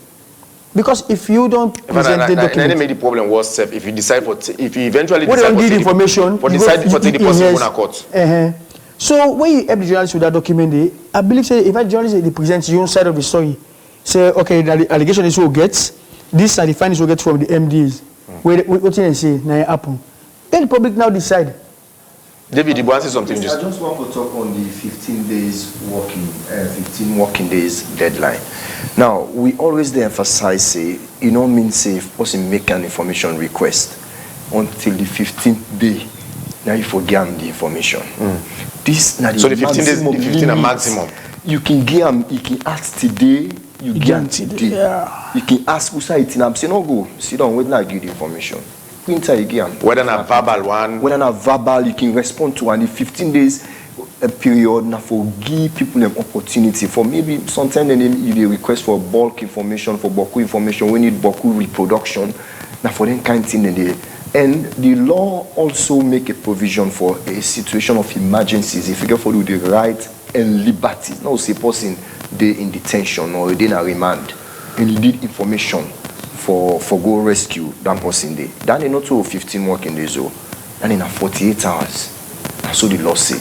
Because if you don't present the document, then make the problem worse. If you decide if you eventually decide for information, for decide for take the person to court. So when you help the journalist with that document, I believe say if a journalist they present your own side of the story, say okay, the allegation is who gets this and the findings will get from the MDs. What you say now happen? Then the public now decide. David, you want to say something? Yes, I just want to talk on the 15 working days deadline. Now, we always emphasize, say, you don't mean say if person make an information request until the 15th day, now you forget the information. This now so the 15 days, the 15 are maximum. You can get you can ask today, you get today. Yeah. You can ask who say it, and I'm saying, no go, sit down, wait now give the information. Whether not verbal one, whether not verbal, you can respond to, and the 15 days period now for give people an opportunity for maybe sometimes they request for bulk information, for bulk information, we need bulk reproduction, now for them kind of thing and the law also make a provision for a situation of emergencies if you get for the right and liberty. Now say person they in detention or they in a remand and you need information for go rescue that person day. Then they not to 15 working days or and in a 48 hours. That's what the law say.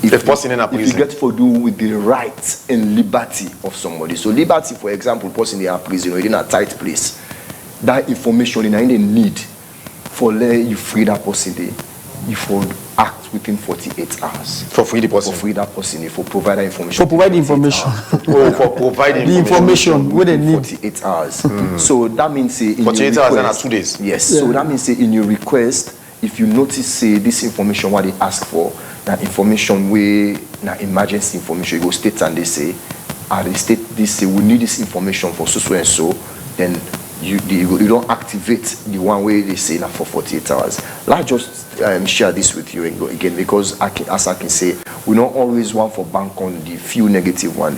If you get for do with the right and liberty of somebody. So liberty, for example, person in a prison or in a tight place, that information in the need for let you free that person day, you for act within 48 hours. For free the person. For free that person, for provide that information. For provide the information. For provide the information where they need 48 hours. So that means say in 48 hours and 2 days. Yes. Yeah. So that means say in your request, if you notice say this information what they ask for, that information where na emergency information, you go state and they say, they state this say we need this information for so and so, then you don't activate the one way they say now for 48 hours. Let's just share this with you again because as I can say, we don't always want for bank on the few negative one.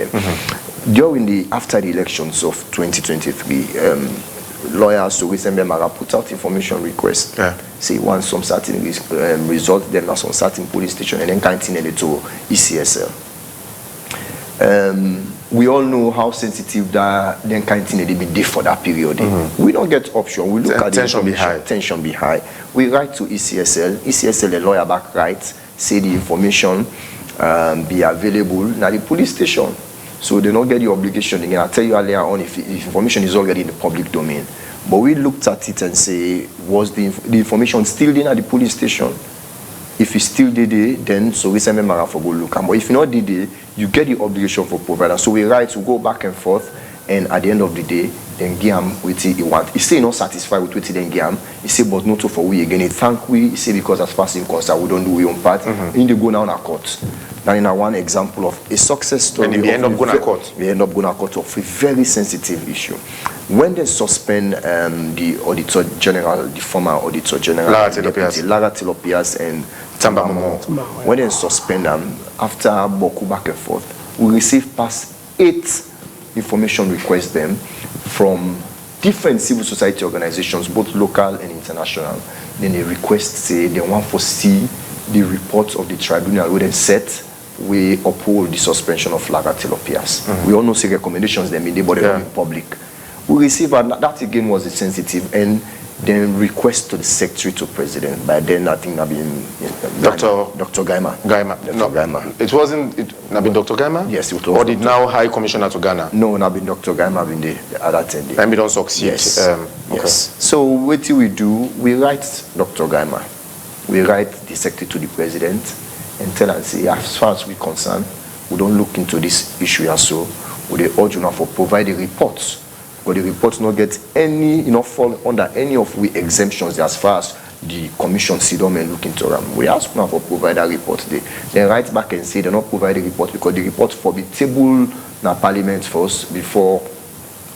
after the elections of 2023, lawyers to Wisembe Mara put out information request. Say want some certain result, then at some certain police station, and then continue to ECSL. We all know how sensitive that then continue to be for that period. We don't get option. We look at the tension be high. We write to ECSL. ECSL, the lawyer back writes, say the information be available now the police station. So they don't get the obligation again. I'll tell you earlier on if information is already in the public domain. But we looked at it and say, was the information still in at the police station? If you still did it, then so we send them around for go look. But if you not did it, you get the obligation for provider. So we write to go back and forth, and at the end of the day, then Giam with it he want. He say not satisfied with what he then Giam. He say but not for we again. He thank we. He say because as far as in concern we don't do we own part. In the go now in a court. Now in a one example of a success story. And we end up going to court. We end up going to court of a very sensitive issue. When they suspend the Auditor General, the former Auditor General, Lara Tilopias and Tamba Momo, when they suspend them, after Boku back and forth, we receive past 8 information requests them from different civil society organizations, both local and international. Then they request, say, they want to see the reports of the tribunal where they set, we uphold the suspension of Lara Tilopias. We all know the recommendations they made, but they're in public. We receive, and that again was sensitive, and then request to the Secretary to President. By then, I think I've been Dr. Gaima. Gaima. It wasn't not been Dr. Gaima? Yes, it was. Or did now High Commissioner to Ghana? No, not been Dr. Gaima been the other 10 days. And we don't succeed. Yes. Yes. So what do? We write Dr. Gaima. We write the Secretary to the President and tell and say, as far as we're concerned, we don't look into this issue as so. We urge you now for provide the reports. But the reports not get any, fall under any of we exemptions as far as the commission sit down and look into them. We ask now for provide a report. They write back and say they not provide a report because the report for the table na Parliament first before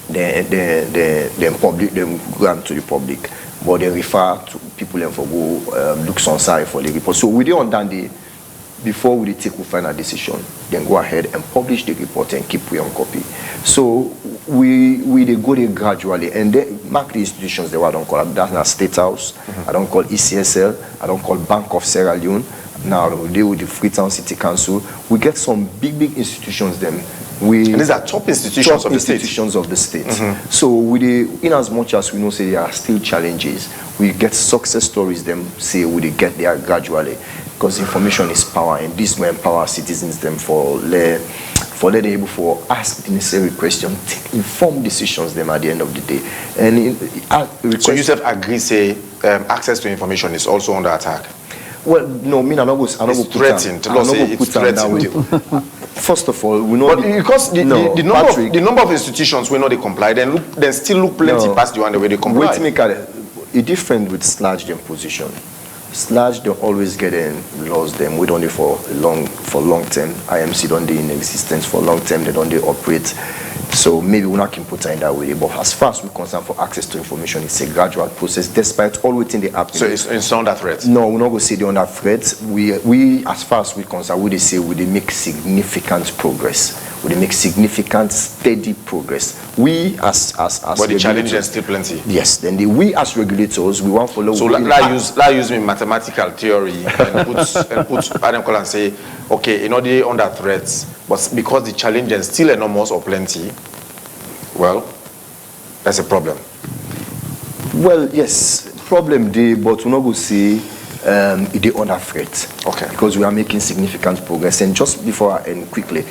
they public them grant to the public. But they refer to people and for go look on side for the report. So we don't understand before we take a final decision, then go ahead and publish the report and keep we on copy. So we they go there gradually and they mark the institutions that I don't call. That's not State House. I don't call ECSL. I don't call Bank of Sierra Leone. Now we deal with the Freetown City Council. We get some big institutions them. And these are top institutions of the state. So in as much as we know say there are still challenges, we get success stories them say we get there gradually. Because information is power, and this will empower citizens them for letting able for ask the necessary question, take informed decisions them at the end of the day. And so you said agree say access to information is also under attack. Well, no, I'm not going to threatened. First of all, we know because the number of institutions will not they comply, then still look plenty past the one the way they comply. Wait, make a different with sludge them position. Sludge don't always get in laws them. We don't do for long term. IMC don't do in existence for long term. They don't do operate. So maybe we're not can put in that way. But as far as we're concerned for access to information, it's a gradual process despite all within the app. So it's under threat? No, we're not going to say they're under threat. We as far as we're concerned, we say we make significant progress. We make significant, steady progress. We as but the challenge is still plenty. Yes. Then we as regulators, we want to follow. So use me mathematical theory and put and say, okay, they're under threats, but because the challenge is still enormous or plenty, well, that's a problem. Well, yes, problem there, but we're not going to say they're under threat. Okay. Because we are making significant progress. And just before I end quickly,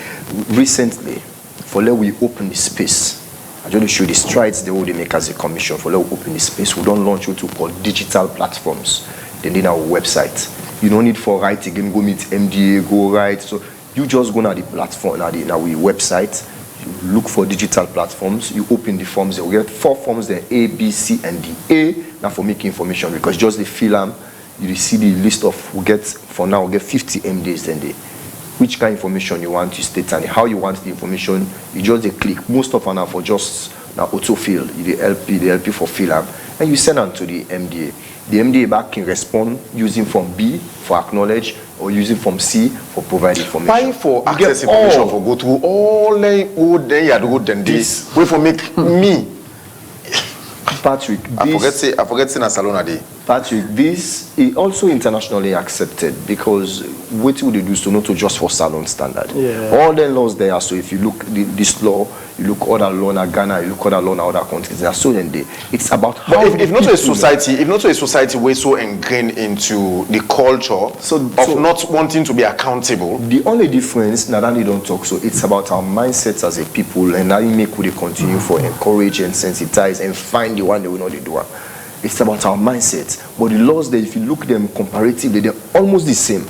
recently, for let we open the space, I just show the strides they already make as a commission. For let we open the space, we don't launch what we call digital platforms. They need our website. You don't need for write again, go meet MDA, go write. So you just go to the platform, our website, you look for digital platforms, you open the forms, you get 4 forms there, A, B, C, and D. A, now for making information, because just the film, you see the list of, we get 50 MDs then they. Which kind of information you want to state and how you want the information, you just click. Most of them are for just now autofill, the LP for fill up, and you send them to the MDA. The MDA back can respond using form B for acknowledge, or using Form C for provide information. Why for access information for go through all the old then you had to go then this way for make me Patrick, I forget saying a salon a day. Patrick, this is also internationally accepted because what would they do so not to just for salon standard. All the laws there are, so if you look this law, you look other law in Ghana, you look other law in other countries, they are so then they it's about how if not to a society we're so ingrained into the culture of not wanting to be accountable. The only difference now that they don't talk, so it's about our mindsets as a people and how you make we continue for encourage and sensitize and find the one that we know they do. It's about our mindset. But the laws there, if you look at them comparatively, they're almost the same.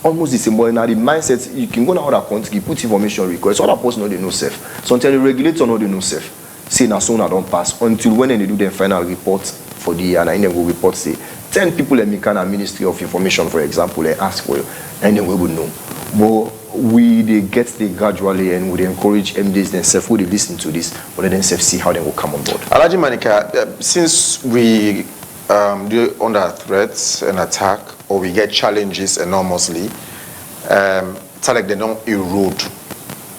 Almost the same. But now the mindset, you can go to other countries, you put information requests, other person know they know safe. So until the regulator know they know safe, say now soon I don't pass. Until when they do their final report for the year, and then go report say 10 people in the Ministry of Information, for example, they ask for you, and then we will know. But they get there gradually and we encourage MDs themselves, we listen to this, but then themselves see how they will come on board. Alhaji Manika, since we do under threats and attack, or we get challenges enormously, Talek they don't erode,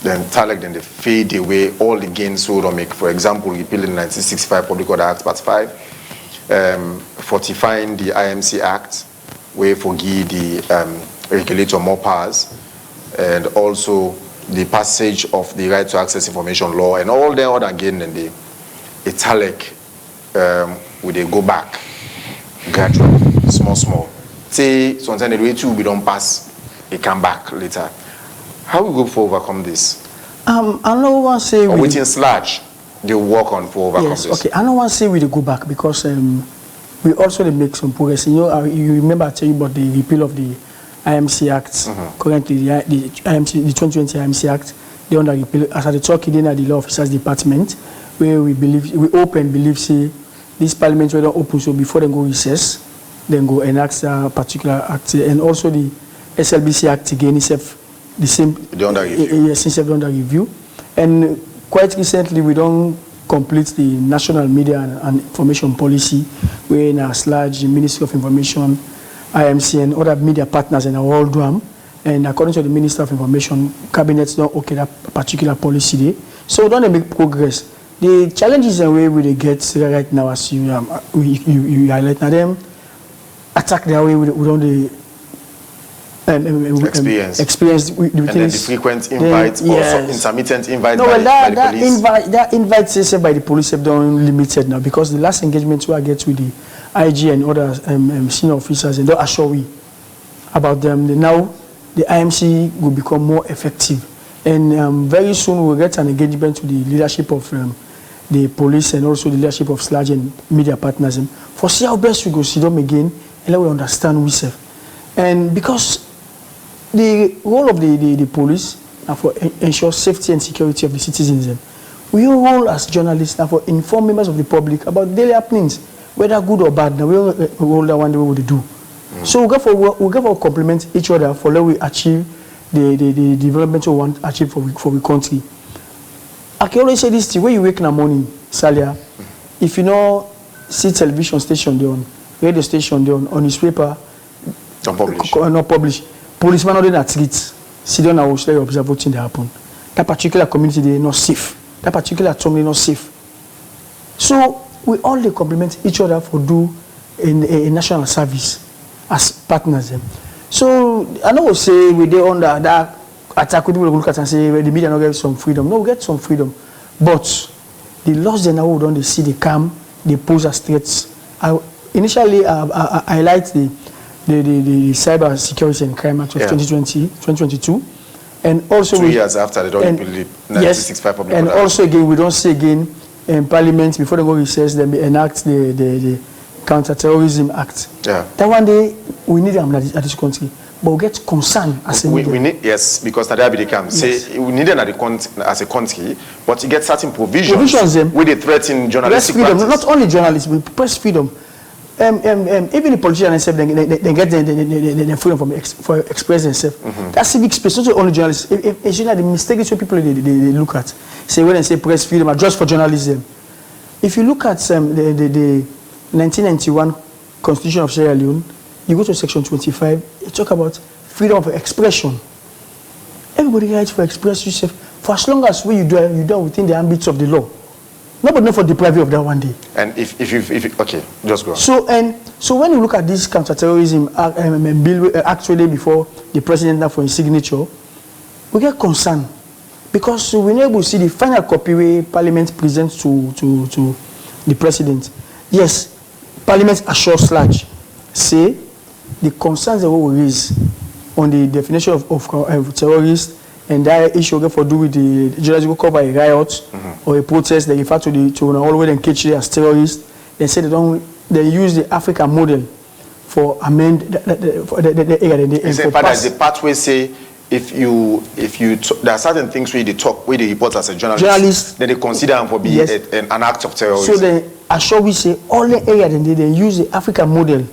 then Talek then they fade away all the gains we don't make. For example, repealing the 1965 Public Order Act Part 5, fortifying the IMC Act, where forgive the regulator more powers, and also the passage of the right to access information law and all the other again and the Talek will they go back gradually, small. Say sometimes the way too we don't pass, it come back later. How we go for overcome this? I don't want to say or waiting sludge they work on for overcome this. Okay, I don't want to say we go back because we also make some progress. You know, you remember I tell you about the repeal of the IMC Act. Currently, the 2020 IMC Act, they under repeal. As I talk, in the Law Officers Department, where we hope and believe, say, this Parliament will open, so before they go recess, then go enact a particular act, and also the SLBC Act again is the same. They under review. Yes, since under review, and quite recently we don't complete the National Media and Information Policy, where in our sludge, the Ministry of Information, IMC and other media partners in our world drum, and according to the Minister of Information, cabinets don't okay that particular policy there. So we don't make progress. The challenges and where we get right now, as you highlight now, them attack their way we don't experience and then the frequent invites or intermittent invites by the police. That invite said by the police have done limited now because the last engagement we get with the IG and other senior officers and don't assure we about them. Now the IMC will become more effective and very soon we'll get an engagement with the leadership of the police and also the leadership of SLAG and media partners for see how best we go see them again and let we understand we serve. And because the role of the police are for ensure safety and security of the citizens. We role as journalists are for inform members of the public about daily happenings, whether good or bad. Now we role that one day we do. So we go for complement each other for let we achieve the development we want to achieve for the country. I can always say this: when you wake in the morning, Salia, if you know see television station they on, radio station they on newspaper, don't publish. Not publish. Policemen are not treat. Sit down and watch them observe what thing happen. That particular community they not safe. That particular town they not safe. So we all they complement each other for do a national service as partners. So I know we say we they under that attack. We look at and say the media not get some freedom. No, we get some freedom, but the laws they now don't they see they come, they pose as threats. Initially, I highlight the Cyber Security and Crime Act of 2022, and also 2 years after they don't believe 1965 public and order. Also again we don't say again in Parliament before they go recess then they enact the Counter-Terrorism Act. Yeah. That one day we need them at this country, but we get concerned as a we need because that be come say we need them as a country, but you get certain provisions with the threaten journalistic press freedom, practice. not only journalists, but press freedom. Even the politicians themselves, they get the freedom for express themselves. That civic space, not only journalists. It's the mistake is what people they look at. Say when they say press freedom, just for journalism. If you look at the 1991 Constitution of Sierra Leone, you go to section 25, it talk about freedom of expression. Everybody rights for express yourself for as long as you do within the ambits of the law. Nobody know for deprive you of that one day. And if okay, just go on. So when you look at this counterterrorism bill actually before the president now for his signature, we get concerned because we know able to see the final copy where Parliament presents to the president. Yes, Parliament assures Sludge say the concerns that we raise on the definition of terrorist and that issue for do with the journalists who cover a riot or a protest, they refer to all the way and catch it as terrorists. They say they use the African model for amend the area. There's a pathway say if you there are certain things where they talk where they report as a journalist then they consider them for being an act of terrorism. So they assure we say all the area they use the African model.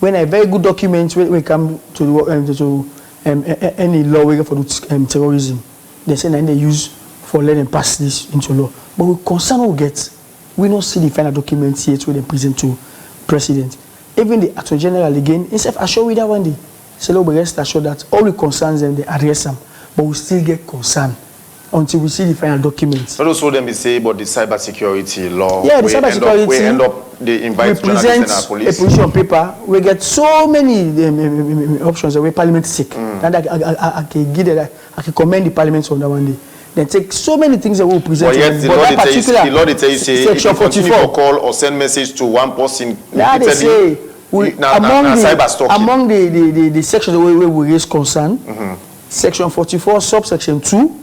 When a very good document when we come to any law for terrorism, they say that they use for letting pass this into law. But we concern we get, we don't see the final documents yet where they present to president. Even the Attorney General again, instead of assure we that one day, say we rest assured that all the concerns them they address them, but we still get concerned until we see the final documents. Not also them say about the cybersecurity law. Yeah, the cybersecurity. We end up they invite journalists and police. A position on paper. We get so many options that we Parliament seek. And I can give it. I can commend the Parliament on that one day. They take so many things that we present. But yet the law they tell you say if you continue to call or send message to one person. Now they say among the sections where we raise concern, section 44, subsection 2.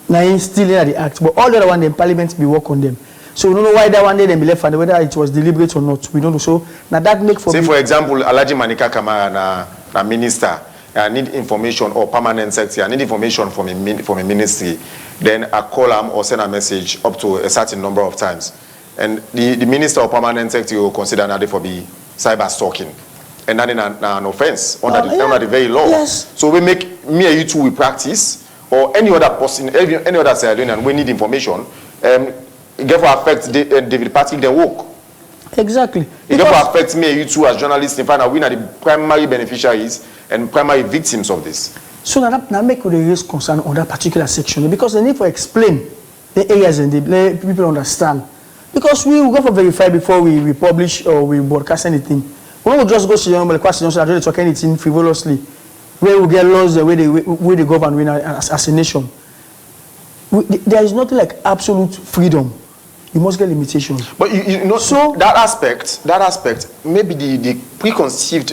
Now still in the act, but all the other one, the Parliament be work on them. So we don't know why that one day they be left and whether it was deliberate or not. We don't know. So now that make for. Say for example, Alhaji Manika Kamara, na minister, I need information or permanent secretary. I need information from a ministry. Then I call them or send a message up to a certain number of times, and the minister or permanent secretary will consider that for be cyber stalking, and that is an offence under the very law. Yes. So we make me and you two we practice. Or any other person, any other civilian, and we need information, it can affect David Patrick their work. Exactly. It can affect me and you two as journalists in fact that we are the primary beneficiaries and primary victims of this. So now make we raise concern on that particular section because they need to explain the areas and the people understand. Because we will go for verify before we publish or we broadcast anything. We don't just go to the question so I don't talk anything frivolously. Where we get lost the way they govern as a nation. There is nothing like absolute freedom. You must get limitations. But you know, so that aspect, maybe the preconceived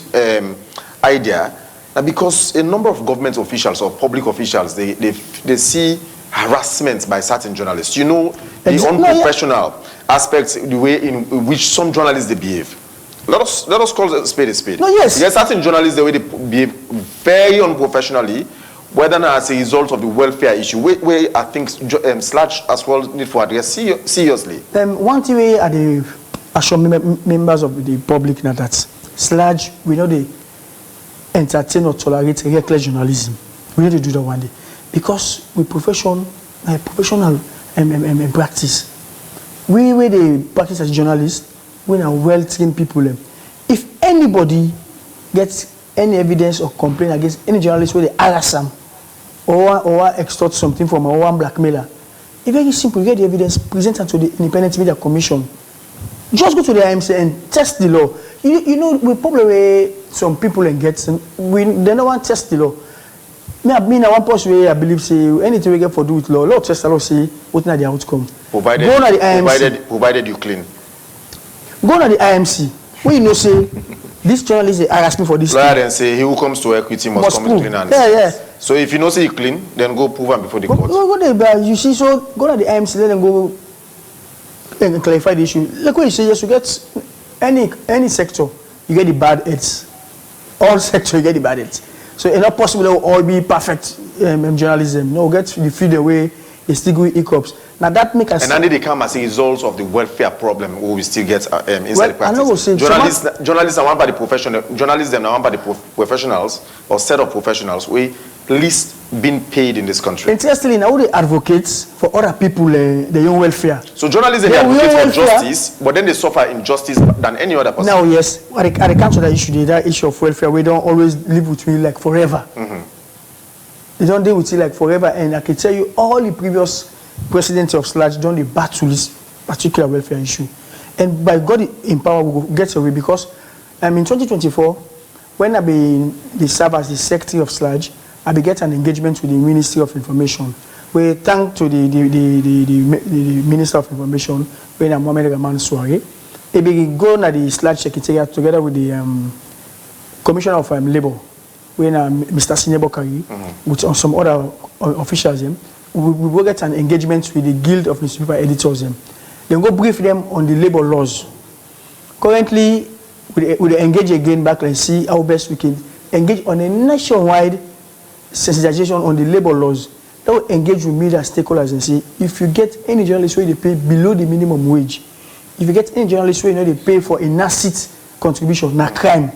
idea that because a number of government officials or public officials they see harassment by certain journalists. You know, the unprofessional aspects, the way in which some journalists they behave. Let us call a spade a spade. No, yes. There are certain journalists the way they behave very unprofessionally, whether not as a result of the welfare issue, where I think Sludge as well need to address seriously. One thing we are the assure members of the public now that Sludge we know they entertain or tolerate reckless journalism. We need to do that one day because we professional practice. We the practice as journalists. We are well-trained people. If anybody gets any evidence or complaint against any journalist where they harass them or extort something from one blackmailer, it's very simple. You get the evidence, present it to the Independent Media Commission. Just go to the IMC and test the law. You know, we probably some people and get they don't want to test the law. Me na one person where I believe say anything we get for do with law test the law say what na the outcome. Provided you clean. Go to the IMC. When you know say this journalist they harass me for this. Lawyer then say he who comes to equity must come clean hands. Yeah. So if you know say you clean, then go prove him before the court. Go there, you see. So go to the IMC, let them go and clarify the issue. Like what you say, yes, you get any sector, you get the bad heads. All sector you get the bad heads. So it's not possible to all be perfect journalism. No, get the feed away. They still go hiccups. Now that make us. And then they come as a result of the welfare problem we still get inside the practice. Journalists are one by the professional. Journalists them are one by the professionals or set of professionals. least being paid in this country. Interestingly, now they advocate for other people, their own welfare. So journalists they advocate for justice, but then they suffer injustice than any other person. Now, yes, I can't answer that issue. That issue of welfare, we don't always live with me like forever. They don't deal with it like forever, and I can tell you, all the previous presidents of SLAJ don't they battle this particular welfare issue. And by God in power, we will get away because in 2024, when I be the serve as the secretary of SLAJ, I be get an engagement with the Ministry of Information. We thank to the Minister of Information, when I'm Mohamed Rahman Soare. He be go na the SLAJ secretariat together with the Commissioner of Labour, when Mr. Sinyebo Kari, with some other officials. We will get an engagement with the Guild of Newspaper Editors. Then go brief them on the labour laws. Currently, we engage again back and see how best we can engage on a nationwide sensitization on the labour laws. That will engage with media stakeholders and say, if you get any journalist where they pay below the minimum wage, if you get any journalist where they pay for a NACIT contribution, na crime.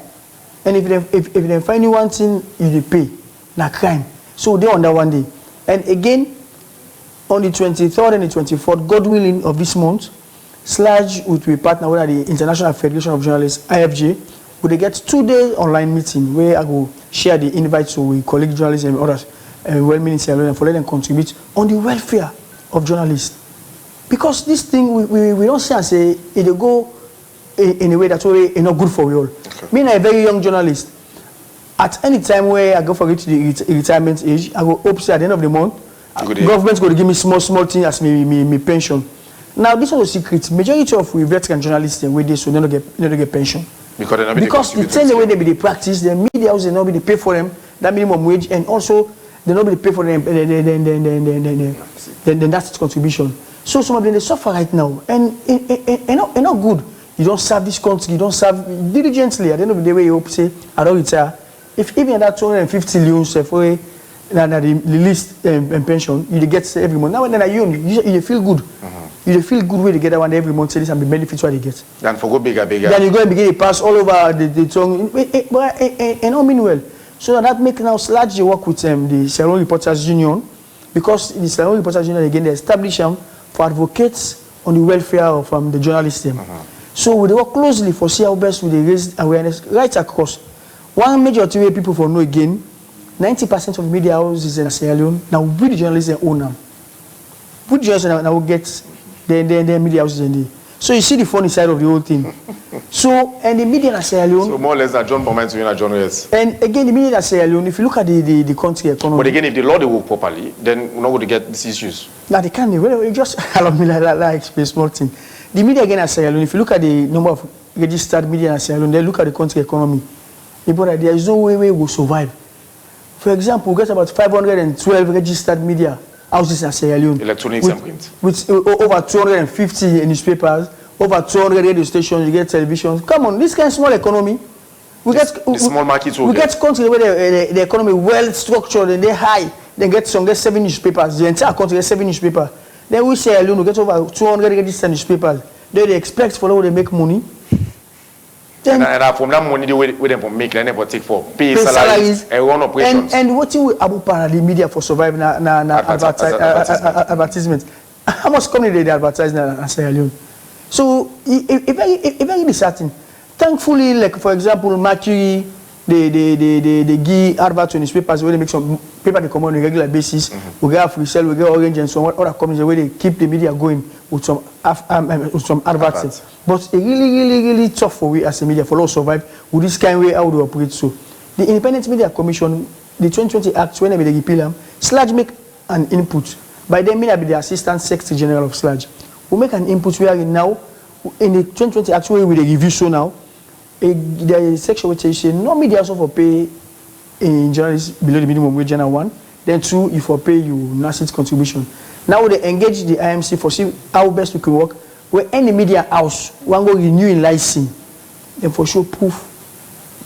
And if they find you one thing, you they pay, na crime. So they on that one day. And again, on the 23rd and the 24th, God willing, of this month, SLAJ will be partner with the International Federation of Journalists, IFJ, will they get 2-day online meeting where I will share the invite to we colleague journalists and others, well-meaning and for let them contribute on the welfare of journalists. Because this thing, we don't say and say, it'll go in a way that's really not good for we all. Okay. Me, I'm a very young journalist. At any time where I go for the retirement age, I will hope say at the end of the month, government's going to give me small thing as me pension. Now, this is a secret. Majority of we veteran journalists and with this, so they don't get pension. Because the same way they practice, the media houses not be pay for them that minimum wage, and also they not be pay for them then that's its contribution. So some of them they suffer right now, and not good. You don't serve this country, you don't serve diligently. At the end of the day, where you hope say I don't retire. If even that 250 loans for the least pension, you get every month. Now when you feel good. You feel good way to get that one every month, say this and the benefits what you get. Then for go bigger. Then you go and begin to pass all over the tongue. And all mean well. So that make now SLAJ work with the Sierra Leone Reporters Union, because the Sierra Leone Reporters Union again they establish them for advocates on the welfare of the journalists. So we work closely for see how best we raise awareness right across. One major thing where people for know again, 90% of media houses in Sierra Leone now we the journalists own them. We journalists now get the media houses in there. So you see the funny side of the whole thing. So, and the media in Sierra Leone. So more or less that John Bomans to John Reyes. And again, the media in Sierra Leone, if you look at the country economy. But again, if the law they work properly, then we're not going to get these issues. Now they can't. Well, just allow me like explain small thing. The media again in Sierra Leone, if you look at the number of registered media in Sierra Leone, then look at the country economy. There is no way we will survive. For example, we get about 512 registered media houses in Sierra Leone. Electronics and print. With over 250 newspapers, over 200 radio stations, you get television. Come on, this kind of small economy. We get small markets. We get countries where the economy well structured and they're high. They get 7 newspapers. The entire country gets 7 newspapers. Then we say alone we get over 200 registered newspapers. They expect for how they make money. And from that money, they will make, they never take for pay salaries and run operations. And what you will Abu the media for surviving advertisements. How much company they advertise in Sierra Leone? So it's very disheartening. Thankfully, like for example, Mercury, they give advert to newspapers where they make some paper they come on a regular basis. We get Free we get Orange and some other companies where they keep the media going with some adverts. But it's really tough for we as a media for us to survive with this kind of way how they operate. So the Independent Media Commission, the 2020 Act, when they repeal them, SLAJ make an input. By then, me I be the Assistant Secretary General of SLAJ. We make an input where now, in the 2020 Act, where we review so now, there is a section which says no media also for pay in journalists below the minimum wage, General 1. Then 2, you for pay you NACIT contribution. Now they engage the IMC for see how best we can work. Where any media house one go renew in license, then for sure proof,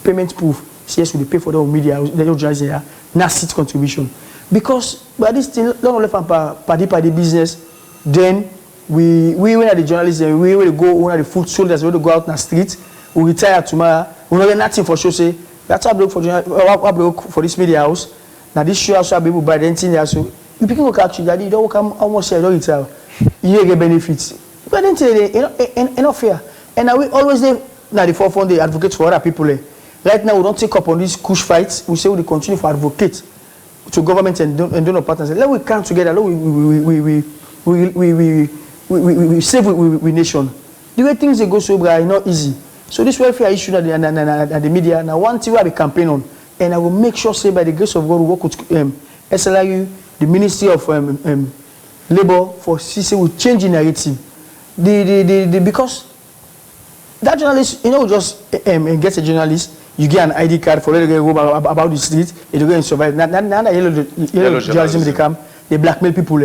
payment proof. Yes, we pay for the media house, the journalists here, NACIT contribution. Because by this thing, not only from party business, then we when are the journalists, we will go when are the foot soldiers, we will go out in the street. We retire tomorrow. We don't get nothing for sure. Say that's our block for this media house. Now this show also people buy the thing there, so you people go catch you, daddy, you don't come almost say, don't retire. You get benefits. But then enough fair. And now we always there now the forefront they advocate for other people. Right now we don't take up on these kush fights. We say we continue to advocate to government and donor partners. Let we come together. Let we save we nation. The way things they go so are not easy. So this welfare issue at the media now one thing we have a campaign on, and I will make sure say by the grace of God we work with SLRU, the Ministry of Labor for CC will change the narrative. Because that journalist, you know, just gets a journalist, you get an ID card for let go about the street, you go and survive. Now yellow journalism they come, they blackmail people.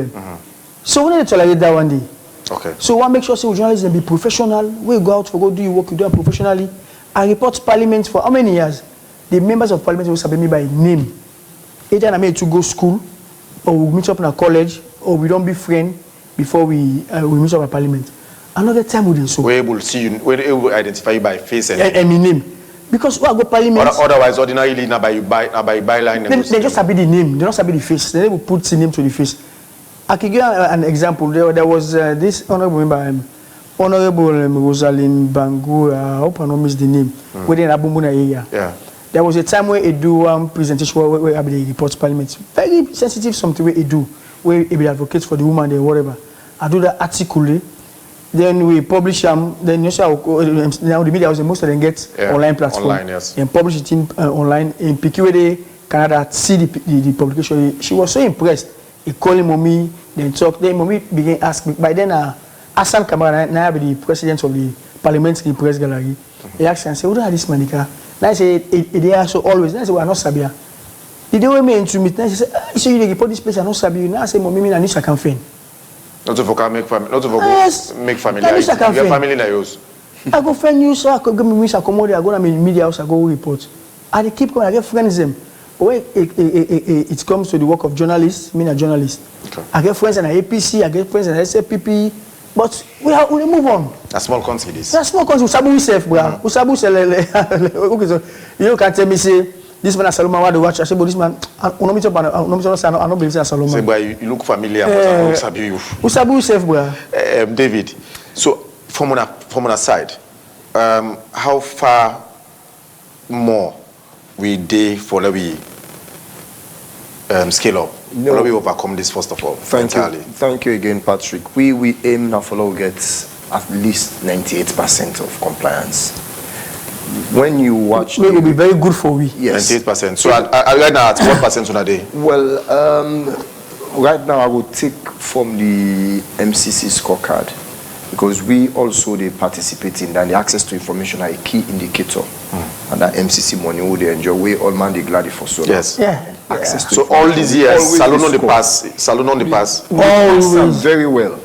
So we need to tolerate that one day. Okay. So one make sure say journalism be professional. We go out for go do your work, you do it professionally. I report parliament for how many years? The members of parliament will submit me by name. Either I made to go school, or we meet up in a college, or we don't be friends before we meet up at parliament. Another time we do so. We're able to see you, we're able to identify you by face and name. Because we go parliament. Otherwise, ordinarily, not by byline. They just have the name, they don't have the face. They will put the name to the face. I can give an example. There was this honorable member, Honorable Rosalind Bangu, I hope I don't miss the name, within Abumbuna area. Yeah. There was a time where he do presentation where the reports parliament. Very sensitive something where he do, where he be advocates for the woman and whatever. I do that article. Then we publish them. Then you say now the media was the most of them get online platform. Online, yes. And publish it in online in PQA Canada. See the publication. She was so impressed. He called mommy. Then talk. Then mommy began ask me. By then, Hassan Kamara, now be the president of the parliamentary press gallery. He asked and said, "What are this manica?" Now I say, "They are so always." Now I say, "We are not Sabia." The day we meet to meet, now she said, "You say you report this place, I not Sabia." Now I say, "Mommy, I need to campaign." Not to make family. Not to make family. You have family in yours. I go friend you, so I go give me accommodate. I go to media house, I go report. I keep going. I get friends them. But when it comes to the work of journalists, me a journalist. Okay. I get friends in the APC. I get friends in the SFPP. But we move on. A small country, this. A small country. Usabu yourself, bro. Usabu okay, so you can tell me say this man is Saloma. What do watch? I say, but this man, I don't believe it's Saloma. Say, boy, you look familiar, but I don't sabi you. Usabu yourself, bro. David. So from on side, how far more we day for we scale up? No. How we overcome this first of all? Thank you again, Patrick. We aim now for get at least 98% of compliance. When you watch, it will be very good for we. Yes, 98%. So right now at what percent on a day? Well, right now I will take from the MCC scorecard because we also they participate in that. The access to information are a key indicator, and that MCC money will they enjoy. We all man they glad for so long. Yes. Yeah. Access to so all these years, Salon on the pass. Always very well.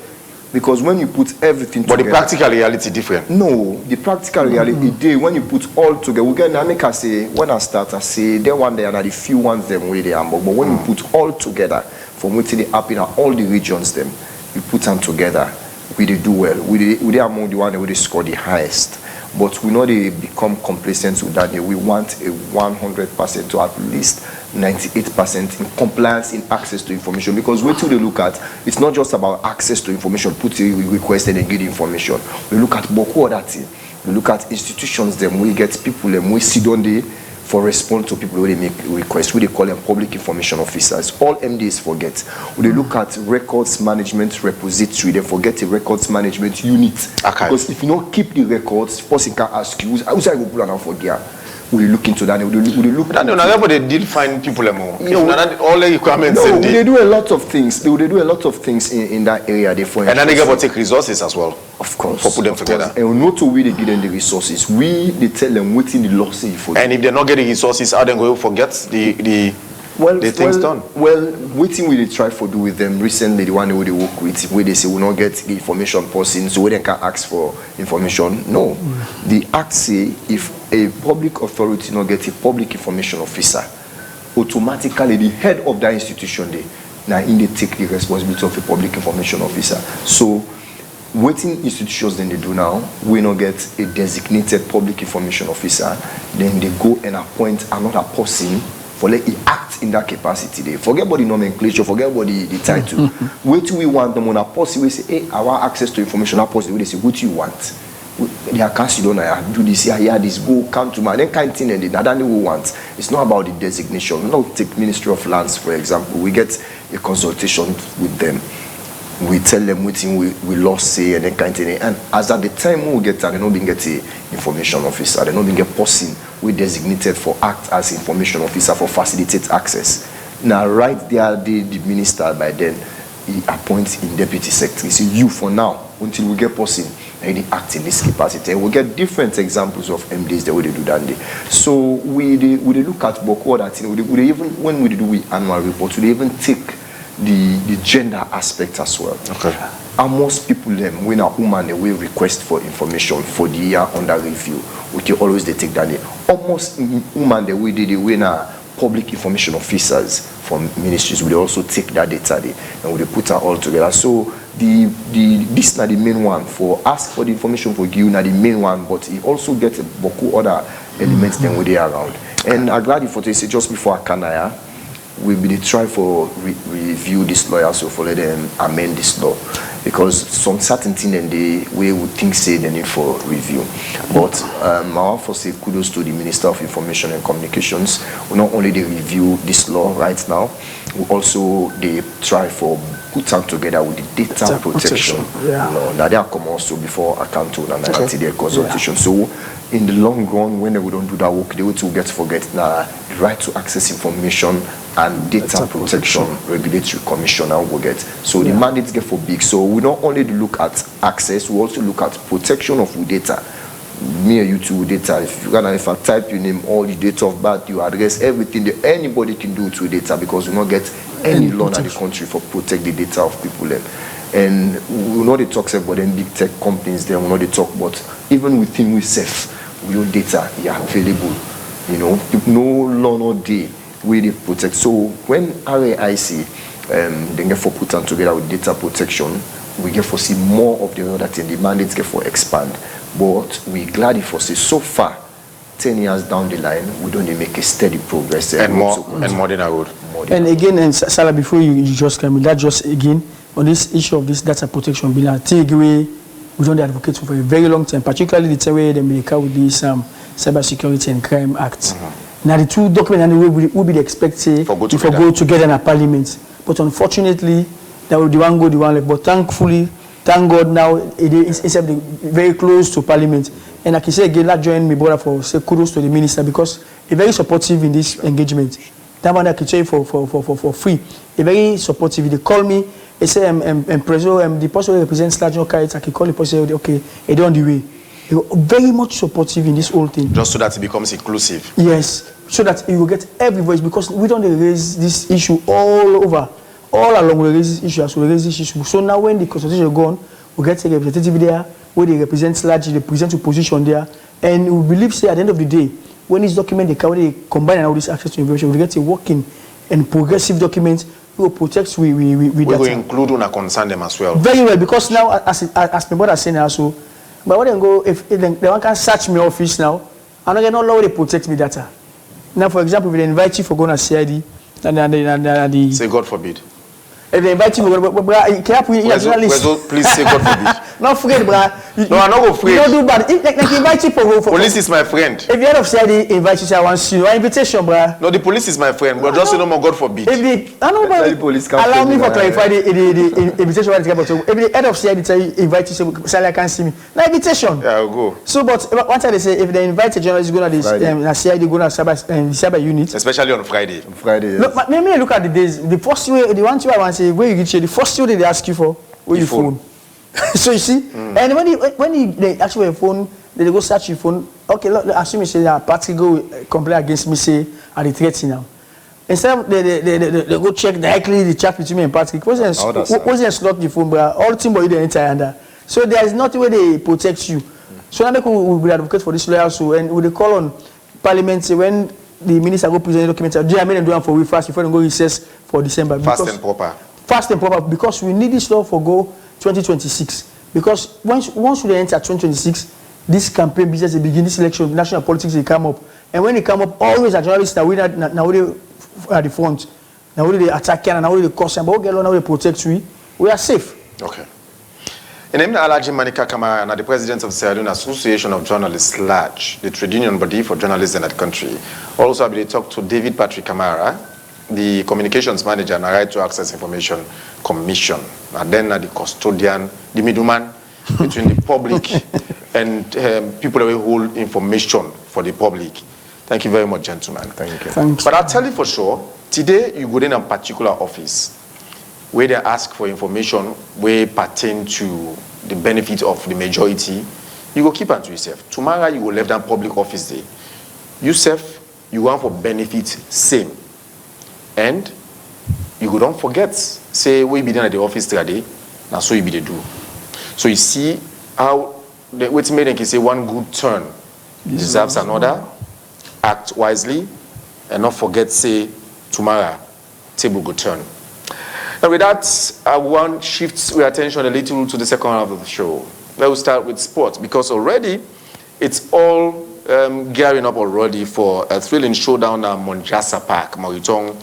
Because when you put everything together... But the practical reality different. No, the practical reality, when you put all together, we can make us say, when I start, I say, there one day and the few ones them where they are, but when you put all together, from what's happening in all the regions them, you put them together, we they do well. We they among the one where they score the highest. But we know they become complacent with that. We want a 100% to at least 98% in compliance in access to information. Because what they look at, it's not just about access to information, put a request and get information. We look at Boku other thing. We look at institutions them, we get people them, we sit on there for response to people who they make requests, we they call them public information officers. All MDs forget. We they look at records management repository, they forget the records management unit. Okay. Because if you don't keep the records, person can ask you, who's I go pull an for there? We look into that. We look. No, they did find people more. All the requirements. No, they do a lot of things. They do a lot of things in that area. They find. And then they get to take resources as well. Of course. For put them together. And not to we they give them the resources. They tell them what's in the losses for. And if they're not getting resources, how they going to forget the things done? Well, waiting we try for do with them recently. The one who they work with, where they say we not get the information person, so they can ask for information. No, the act say if a public authority not get a public information officer, automatically the head of that institution they take the responsibility of a public information officer. So waiting institutions then they do now, we not get a designated public information officer, then they go and appoint another person for let he act in that capacity there. Forget about the nomenclature, forget about the title. Wait till we want them on a post, we say, hey, I want access to information, I post, they say, what do you want? They are canceled, I do this, I this, go, come to my, then kind of thing, and that's what we want. It's not about the designation. Now take Ministry of Lands, for example, we get a consultation with them. We tell them what we lost say and then kind of thing. And as at the time we get there, they don't get an information officer, they don't get a person we designated for act as information officer for facilitate access. Now right there, the minister by then, he appoints in deputy secretary. So you for now, until we get person, they act in this capacity. And we get different examples of MDs the way they do that day. So we look at Boko that thing, we even when we do we annual report, we even take the gender aspect as well. Okay. And most people them when a woman they will request for information for the year under review, we can always they take that day. Almost woman the way they when a public information officers from ministries will also take that data day and we put it all together. So this not the main one for ask for the information for you not the main one, but it also gets a boku other elements than where they are around. And I'm glad for to say just before Akanaya, we be try for review this law also for let them amend this law because some certain thing in the way we think say they need for review. But I want to say kudos to the Minister of Information and Communications. We not only they review this law right now, we also they try for put them together with the data protection law. Now they are come also before account to and their consultation. So in the long run, when we don't do that work, they will get to forget now the right to access information and data protection regulatory commission and we'll get. So the mandates get for big. So we not only look at access, we also look at protection of the data. Me and you too data. If I type your name, all the date of birth, your address, everything that anybody can do to data because we not get any law in the country for protect the data of people there. And we know they talk about them big tech companies there, we know they talk about even within we safe, your data is available. You know, no law no day where they protect. So when RAIC they get for put them together with data protection, we get for see more of the other thing. The mandates get for expand. But we glad if for see so far 10 years down the line, we don't make a steady progress and more than I would. And again, and Salah, before you just come in, that just again on this issue of this data protection bill, I think we don't advocate for a very long time, particularly the way they make out with this Cyber Security and Crime Act. Now the two documents and will be expected for go together in a parliament. But unfortunately, that will the one go the one left. But thankfully, thank God now it is very close to parliament. And I can say again, that join me brother for say kudos to the minister because he's very supportive in this engagement. That one I can say for free. He's very supportive. They call me, they say the person who represents Slajo Kites, I can call the person, okay, he's on the way. Very much supportive in this whole thing. Just so that it becomes inclusive. Yes, so that you will get every voice because we don't raise this issue all over. All along we raise this issue as we raise this issue. So now when the consultation is gone, we get a representative there where they represent Slajo, they present a position there. And we believe say at the end of the day, when this document they combine all this access to information, we get a working and progressive document we will protect we will include and concern them as well. Very well, because now as my brother saying also, but when they go if they one can search my office now, I'm not gonna allow they protect me data. Now for example, if they invite you for going to CID and say God forbid. If they invite you, please say God forbid. Not afraid, brah. No, I'm not afraid. You don't do bad. Like invite you for police is my friend. If the head of CID invite you, say I want to see you. Invitation, brah. No, the police is my friend, but just say no more God forbid. If the I know, but allow me for clarify the invitation. If the head of CID tell you invite you, say I can't see me. No invitation. Yeah, I'll go. So, but one time they say if they invite a journalist going to this CID going to cyber unit, especially on Friday. On Friday. Look, but maybe look at the days. The first way, the one I want to say where you reach here, the first thing they ask you for where you phone. So you see, and when they ask you for your phone, they go search your phone. Okay, look, assume you say that party go complain against me, say are they threatening now? Instead of they go check directly the chat between me and Patrick. Wasn't slot the phone, but all team boy they enter under. So there is nothing where they protect you. So now we will advocate for this lawyer also, and we call on Parliament when the minister go present the document. Do I mean them do for we fast before they go recess for December? Fast and proper. Fast and proper, because we need this law for go 2026. Because once we enter 2026, this campaign business they begin, this election, national politics they come up, and when they come up, always a journalist that we now they at the front. Now we the attack and now we the caution, but we get now we protect we are safe. Okay. In name Alaji Manika Kamara and the president of Sierra Leone Association of Journalists Large, the trade union body for journalists in that country. Also, I will talk to David Patrick Kamara, the communications manager and Right to Access Information Commission, and then the custodian, the middleman between the public and people that will hold information for the public. Thank you very much, gentlemen. Thank you. Thanks. But I'll tell you for sure, today you go in a particular office where they ask for information where pertain to the benefit of the majority, you go keep it to yourself. Tomorrow you go left down public office day. Yourself, you want for benefit same. And you go don't forget, say we be done at the office today, now so you be the do. So you see how the wait made can say one good turn deserves another, act wisely, and not forget say tomorrow table go turn. And with that, I want to shift our attention a little to the second half of the show. Let's start with sports, because already it's all gearing up already for a thrilling showdown at Monjasa Park, Maritong,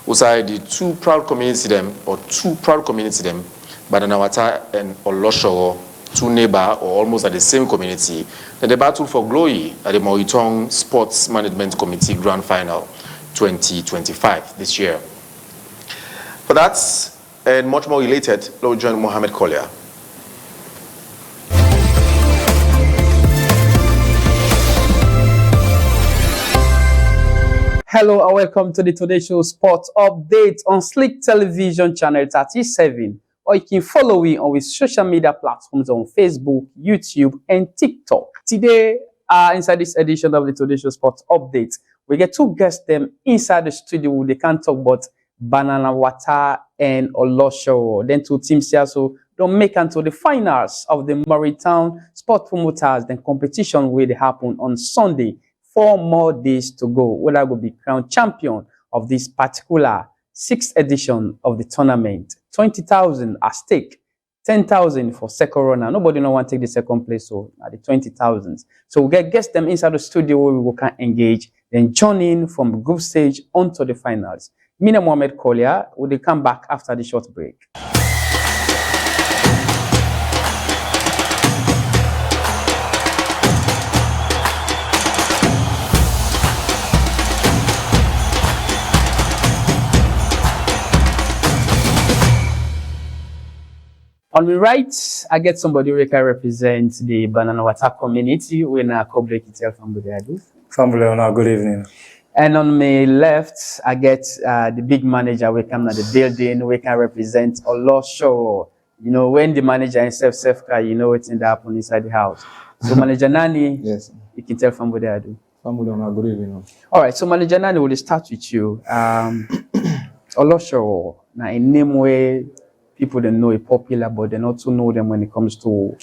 outside the two proud communities, Bananawata and Oloshoro, two neighbor or almost at the same community. Then the battle for glory at the Maritong Sports Management Committee Grand Final 2025 this year. For that and much more related, let's join Mohammed Collier. Hello and welcome to the Today Show Sports Update on Slick Television Channel 37. Or you can follow me on with social media platforms on Facebook, YouTube, and TikTok. Today, inside this edition of the Today Show Sports Update, we get two guests them inside the studio. They can't talk about Bananawata and Oloshoro. Then two teams here so don't make until the finals of the Maritime Sport Promoters then competition will happen on Sunday. 4 more days to go. Whether I will be crowned champion of this particular 6th edition of the tournament. 20,000 at stake. 10,000 for second runner. Nobody no want to take the second place, so at the 20,000s. So we get guests them inside the studio where we can engage, then join in from the group stage onto the finals. Mina Mohammed Collier will come back after the short break. On the right, I get somebody who can represent the Bananawata community when I cover itself from Budeadu. Family, good evening. And on my left, I get the big manager who come to the building, we can represent Oloshoro. You know, when the manager himself, you know what's in the happen inside the house. So Manager Nani, yes, you can tell from Budeadu. Family, good evening. All right, so Manager Nani, we'll start with you. Oloshoro, now in name way, people don't know it popular, but they also know them when it comes to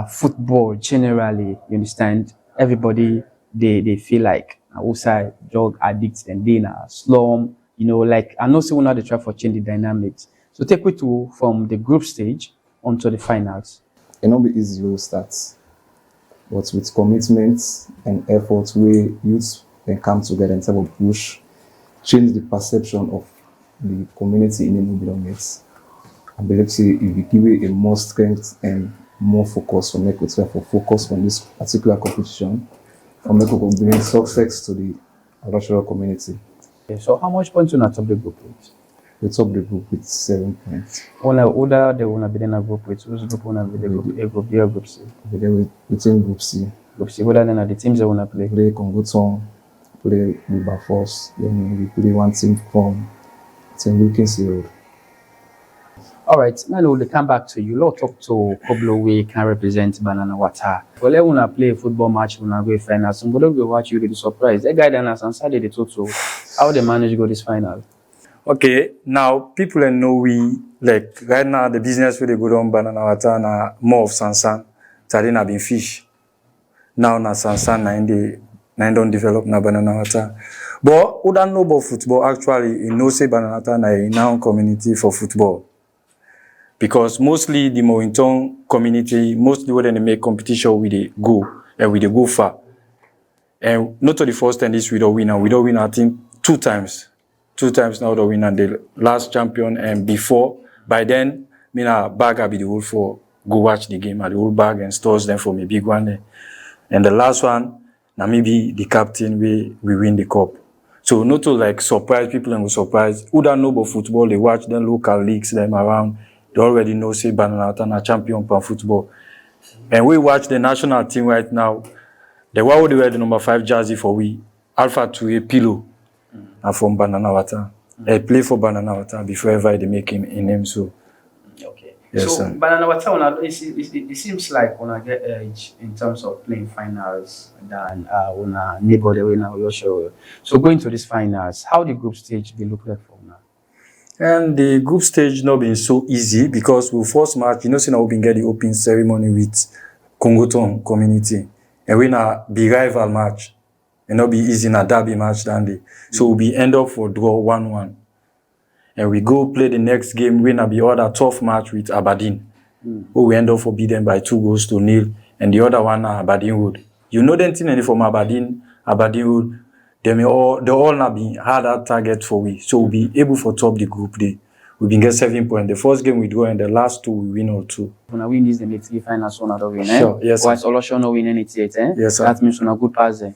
football generally. You understand? Everybody, they feel like outside drug addicts and dinner, slum, you know, like I know someone they try for change the dynamics. So take me to from the group stage onto the finals. It not be easy to start, but with commitment and effort, we youths can come together and type of push, change the perception of the community in the belongings. I believe if we give it a more strength and more focus, for make it for focus on this particular competition, for make it bring success to the Oloshoro community. Okay, so how much points you top the group with? We top the group with 7 points. Order they wanna be in a group with whose group wanna be the group A, group B, or group C? Within group C. Group C, what are the teams they wanna play? Play Congoton, play Wilberforce, then we play one team from St. Wilkins Road. All right, now we'll come back to you. Let's talk to Koblo we can represent Bananawata. Well, they wanna play a football match, wanna go final. Somebody will watch you to the surprise. They guide us on Saturday the total. How they manage to go this final? Okay, now people know we like right now the business where they go on Bananawata na more of Sansan. Tadi na been fish. Now na Sansan na don't develop na Bananawata. But who don't know about football actually, you know say Bananawata na in our community for football. Because mostly the Morinton community, mostly when they make competition with the go and with the go far. And not to the first time this we don't win, I think 2 times. 2 times now the winner, the last champion, and before, by then, me na bag I be the whole for go watch the game at the whole bag and stores them for me big one there. And the last one, now maybe the captain we win the cup. So not to like surprise people and go surprise. Who don't know about football, they watch them local leagues, them around. They already know say Bananawata na champion for football. And we watch the national team right now. The one who wear the number 5 jersey for we, Alpha to a pillow, and from Bananawata. I play for Bananawata before ever they make him in name. So okay. Yes, so Bananawata, it seems like when I get edge in terms of playing finals than when I neighbor the winner will show. So going to these finals, how the group stage they look like for now? And the group stage not been so easy because we first match, you know, see now we been get the opening ceremony with Congoton community. And we na be rival match. And not be easy na derby match than day. So we'll be end up for draw 1-1. And we go play the next game, we na be other tough match with Aberdeen. Who we end up for beaten by 2-0. And the other one Aberdeen Wood. You know them thing any from Aberdeen Wood. They all not be harder target for we. So we'll be able for top the group day. We been get 7 points. The first game we draw and the last 2 we win all 2. When I win this, the next 3 finals, one out of win. Sure, yes. Whilst Olosho no win any 8, Yes, sir. That means we a good pass there.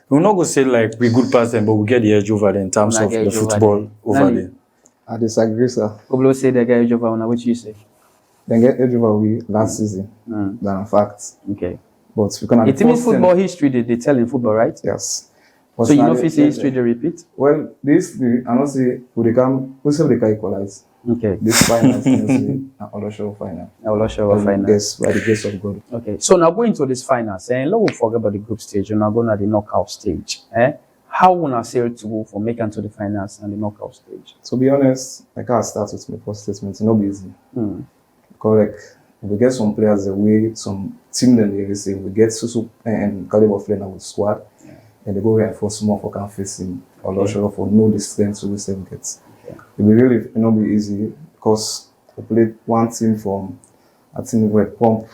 We're not going to say like we good pass them, but we get the edge over there in terms of the football over there. I disagree, sir. People say they get edge over on what you say. They get edge over we last season. Than in fact. Okay. But we can. It's in football history they tell in football, right? Yes. So you know if it's history they repeat? Well, this I not say we can equalize. Okay. This final is Olosho final. Olosho final. Yes, by the grace of God. Okay. So now going to this finals, and let us forget about the group stage. You're now going to the knockout stage. How will I say to go for making to the finals and the knockout stage? To be honest, I can't start with my first statement. It's not easy. Correct. We get some players the way some team then they say we get so and caliber of player with squad, and they go reinforce more for can facing Olosho for know the strength to the get. It will really not be easy because we played one team from I think we pump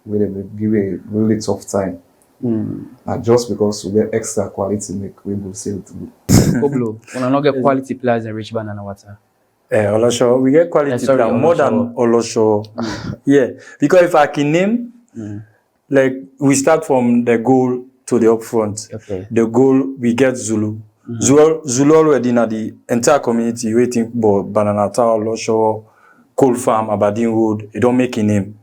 where they will give a really tough time. And just because we get extra quality make we will sail through. Koblo, when I not get quality players in Rich Bananawata. Olosho, we get quality players more than Olosho. Yeah, because if I can name, like we start from the goal to the up front. Okay. The goal we get Zulu. Zulu already in the entire community waiting for Bananawata, Olosho, Coal Farm, Aberdeen Wood. It don't make a name.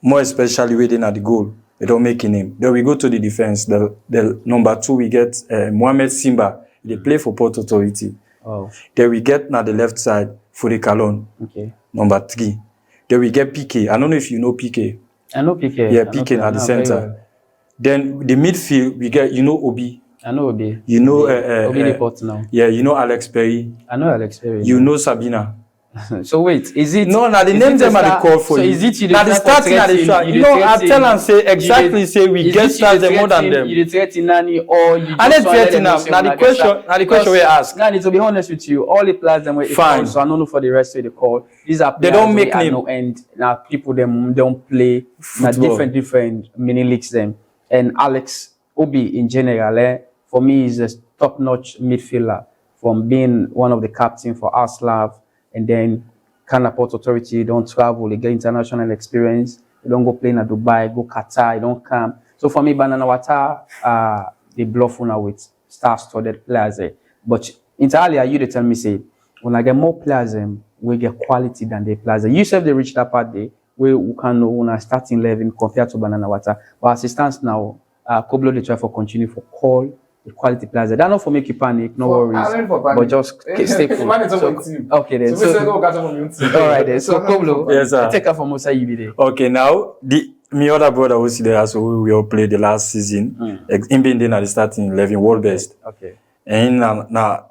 More especially waiting at the goal. It don't make a name. Then we go to the defense. The number 2 we get Mohamed Simba. They play for Port Authority. Oh. Then we get now the left side Fode Kalon. Okay. Number 3. Then we get PK. I don't know if you know PK. I know PK. Yeah, PK at the center. Well. Then the midfield we get Obi. I know Obi. You know Obi Report now. Yeah, you know Alex Perry. I know Alex Perry. You know Sabina. So wait, is it? No, now the name them are the call for so you. Is it you? Now the starting at the shot. You know, I tell and say exactly say we get stars more than them. You threaten Nani or you? I didn't threaten them. Now the question we ask. Nani, to be honest with you, all the players them were fine. So I don't know for the rest of the call. These are players they don't make name. No end. Now people them don't play. Now different mini leagues them. And Alex Obi in general, for me is a top-notch midfielder from being one of the captain for Aslav and then. Kana Port Authority, don't travel, they get international experience, they don't go play in Dubai, go Qatar, they don't come. So for me, Bananawata, they bluff una with star-studded players. But entirely, you they tell me, say, when I get more players, we get quality than the players. You said they reach that part there, where we can know when I starting 11 compared to Bananawata. But as it stands now, Koblo, they try for continue for call the quality players. That's not for make you panic, no worries. But just stay cool. Okay then. All right then. So Koblo, yes, sir. Take her from Musa Ibide. Okay, now my other brother was there, so we all played the last season. In being there at the starting 11, world best. Okay. And now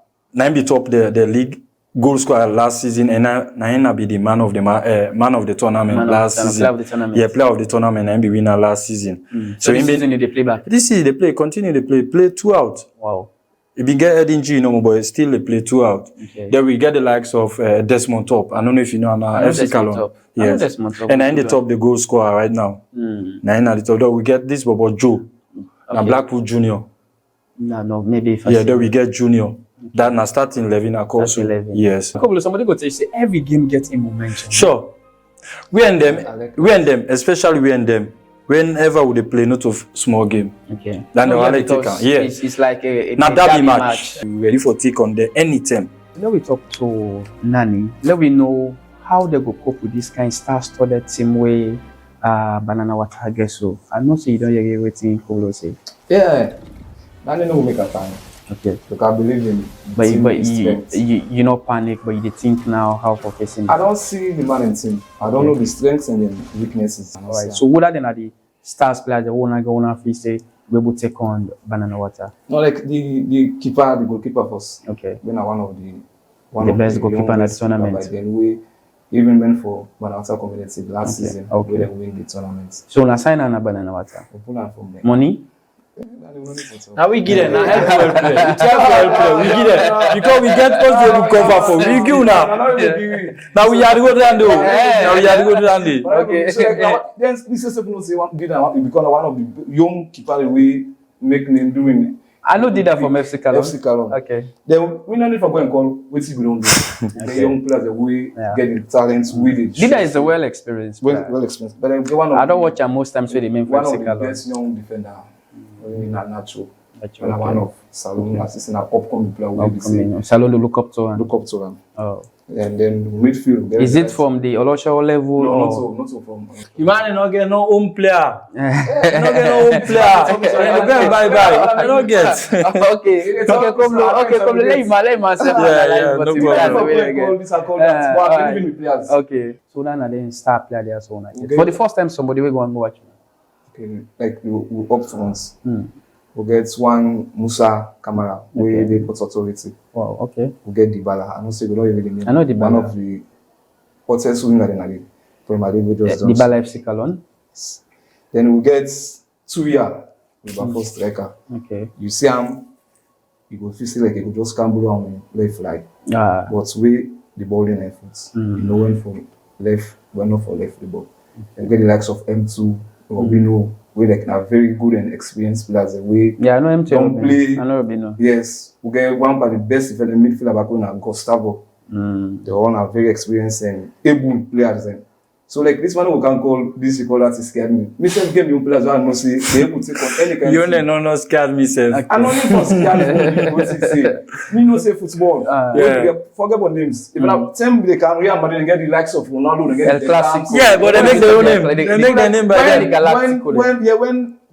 be top the league goal scorer last season, and now be the man of the tournament last season. Player of the tournament. Yeah, player of the tournament and be winner last season. So this season they play back. This season they play, continue to play 2 out. Wow. If you get head injury, but still they play 2 out. Okay. Then we get the likes of Desmond Top. I don't know if you know FC Kalon. Yes. And in the top the goal scorer right now. Now in the top, we get this Bobo Joe, and Blackpool Junior. No, maybe if Yeah, then we get junior. That now starting 11 across. 11. Yes. Somebody go tell you say every game gets a momentum. Sure. We and them, especially we and them. Whenever we play, not of small game. Okay. Then No, the because it's like a now derby match. We ready for take on the anytime. Let me talk to Nani. Let me know how they go cope with this kind of star-studded team way Banana Water gets so. I know say you don't hear everything Kolo say. Yeah. Nani no make a time. Okay. Because I believe in But you not panic, but you think now how for facing. I don't see the man in team. I don't know the strengths and the weaknesses. Alright. So what are the stars players the wanna feel say we will take on Banana Water? No, like the keeper, the goalkeeper first. Okay. When I one The of best goalkeeper in the youngest keeper tournament. by then we even went for Banana Water community last Okay. season. Okay. We then win the tournament. So na sign on a Banana Water. We pull am from there. Money? Now we get it now. Help well play. We try to help play. We get it because we get us to cover for. We give now. Now we are to go down though. Now we are to go down there. Okay. So like, then this is something say one did become one of the young keeper we make name doing. I know did that from FC Calon. FC Calon. Okay. Then we no need for go and call what we don't do. The young players that we get the talents with it. Dida is a well experienced. Well experienced. But then one of I don't watch him most times with the main for one FC of the Calon. best young defender. Not natural. Okay. And one of Salon assistant upcoming player we say Salon to look up to him. look up to him. Oh. And then midfield. Is it from the Olosho level? No, or? not so from. You man not get no home player. You not get no home player. You go bye. You not get. Okay, come let him myself. Yeah, no problem. Okay, so now then star player there so now. For the first time somebody will go and watch. Okay, like we up front. We get one Musa Kamara, where they put authority. Wow, okay. We get Dybala. I don't say we don't even name. I know Dybala. One of the hottest winger in the Premier League. Dybala FC Calon. Then we get Tuya, the first striker. Okay. You see him, you go feel like he could just scramble around left flag. But we the ball in left foot. You know when from left, when not for left the ball. You get the likes of M2 or we know. We like are very good and experienced players. We I know him too. Don't play. I know Robino. Yes, we get one of the best defender midfielder back when Gustavo. They all are very experienced and able players. And so like this one we can call this you call that scared me. Me self game young players and mostly they able to take on any kind. You no scared me self. I don't need for scared me. What you say? Me no say football. Forget about names. If I tell they can Real Madrid and get the likes of Ronaldo and get El Clasico. Yeah, but they make their own name. They make their name by them.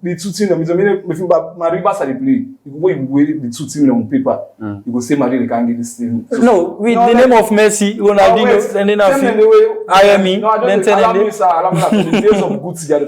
When the two teams, me feel bad. Madrid Barca they play. You go wait the two teams on paper. You go say Madrid they can't get this team. No, with the name of Messi, Ronaldinho, and then IME, then tell them the days of good together.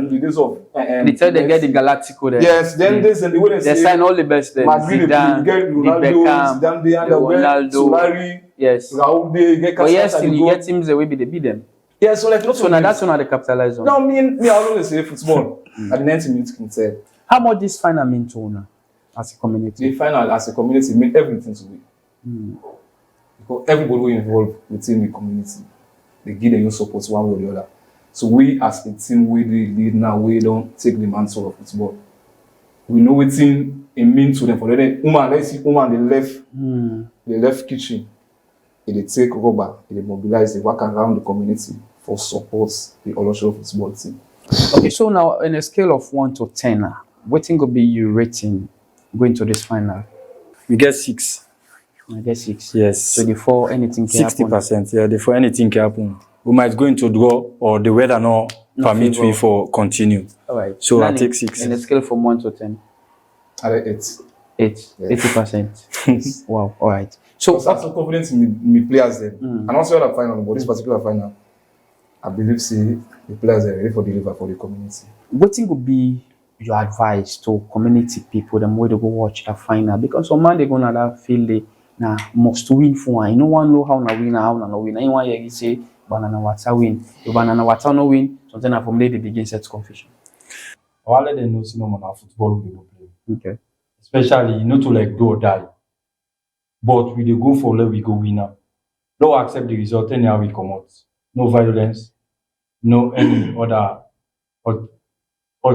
The days of they tell they get the Galactico there. Yes, then this and the way they sign all the best there. Madrid they get Ronaldo, Zidane, Ronaldo, Solari, yes. Raúl, they get. But yes, still you get teams the way they beat them. Yeah, so like so now that's one of the capitalize on. No, me I always say football. At the 90 minutes can tell. How much this final mean to owner as a community? The final as a community mean everything to me. Because everybody who involved within the community, they give them your support one way or the other. So we as a team, we lead now, we don't take the mantle of football. We know what team it means to them. For the woman, let's see woman the left kitchen. They take rubber, they mobilize, they work around the community for support the Olosho football team. Okay, so now in a scale of 1 to 10, what thing will be your rating going to this final? We get 6. I get 6. Yes. So before anything can happen. 60%. Yeah, before anything can happen, we might go into draw or the weather no permit we for continue. All right. So I take 6. In a scale from 1 to 10. I like 8. 8. Yes. 80%. Wow. All right. So that's so confidence in me players then. And also the final, but this particular final, I believe see the players are ready for deliver for the community. What thing would be your advice to community people, them way to go watch the final? Because some man they gonna that feel they must win for one. You no one know how na win, how na no win. Anyone here you say Banana Water win. If Banana Water no win, something from there they begin set confusion. All let them know see no more football we go play. Okay. Especially not to like do or die. But we dey go for love, we go winner. Don't accept the result, anyhow we come out. No violence, no any other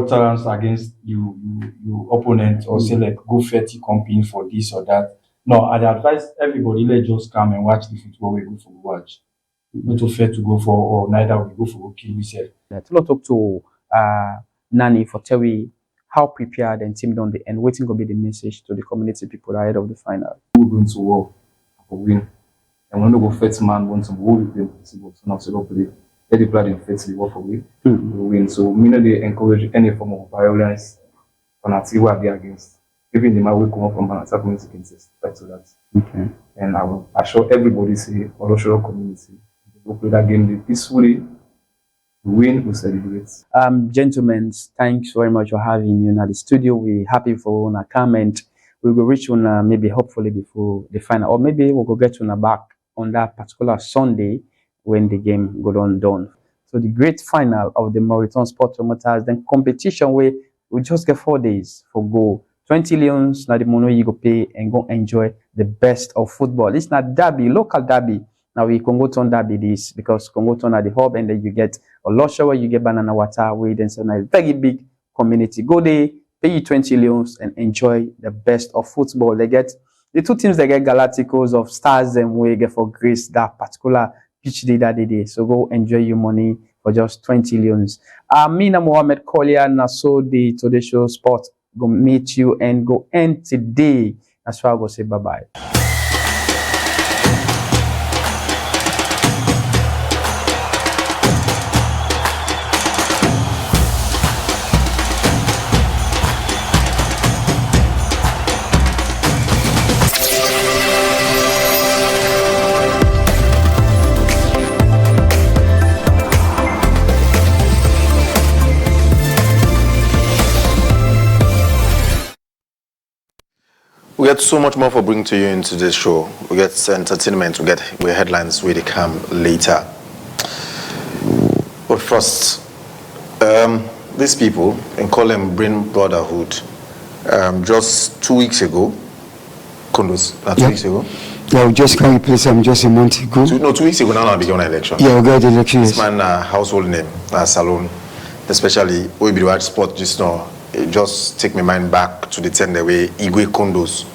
tolerance against you opponent or say like go 30 company for this or that. No, I'd advise everybody let just come and watch the football we go for watch. Not too fair to go for or neither we go for okay, we said. Let's talk to Nani for tell we how prepared and team done the end. Waiting will be the message to the community people ahead of the final. We're going to war for win. And when we go first man want to war with them possible. So now so hopefully let the blood infect the war for win. We win. So we know they encourage any form of violence and I see what they against. Even the man will come up from an community can testify to that. Okay. And I will assure everybody say Oloshoro community we play that game peacefully. We win, we celebrate. Gentlemen, thanks very much for having you in the studio. We're happy for una comment. We will reach una maybe hopefully before the final, or maybe we will get una back on that particular Sunday when the game go on done. So the great final of the Moriton Sport Promoters, then competition where we just get 4 days for go. 20 millions, now the money you go pay and go enjoy the best of football. It's not derby, local derby. Now we Congoton derby this because Congoton are the hub, and then you get Olosho, you get Banana Water, where then so now a very big community. Go there, pay you 20 millions and enjoy the best of football. They get the two teams, they get Galacticos of Stars and we get for Greece that particular pitch day that they did. So go enjoy your money for just 20 millions. Mina Mohammed Collier, Naso the Today Show Sport. Go meet you and go end today. That's why I go say bye-bye. We get so much more for bringing to you into this show. We get entertainment, we get headlines where they come later. But first, these people, and call them Brain Brotherhood, just 2 weeks ago, Kunduz, 2 weeks ago? Yeah, we just can't replace him just a month ago. 2 weeks ago, now I began an election. Yeah, we got the election. This man, household name, Salon, especially, we be the right spot just now. It just take my mind back to the time that where Igwe Kondos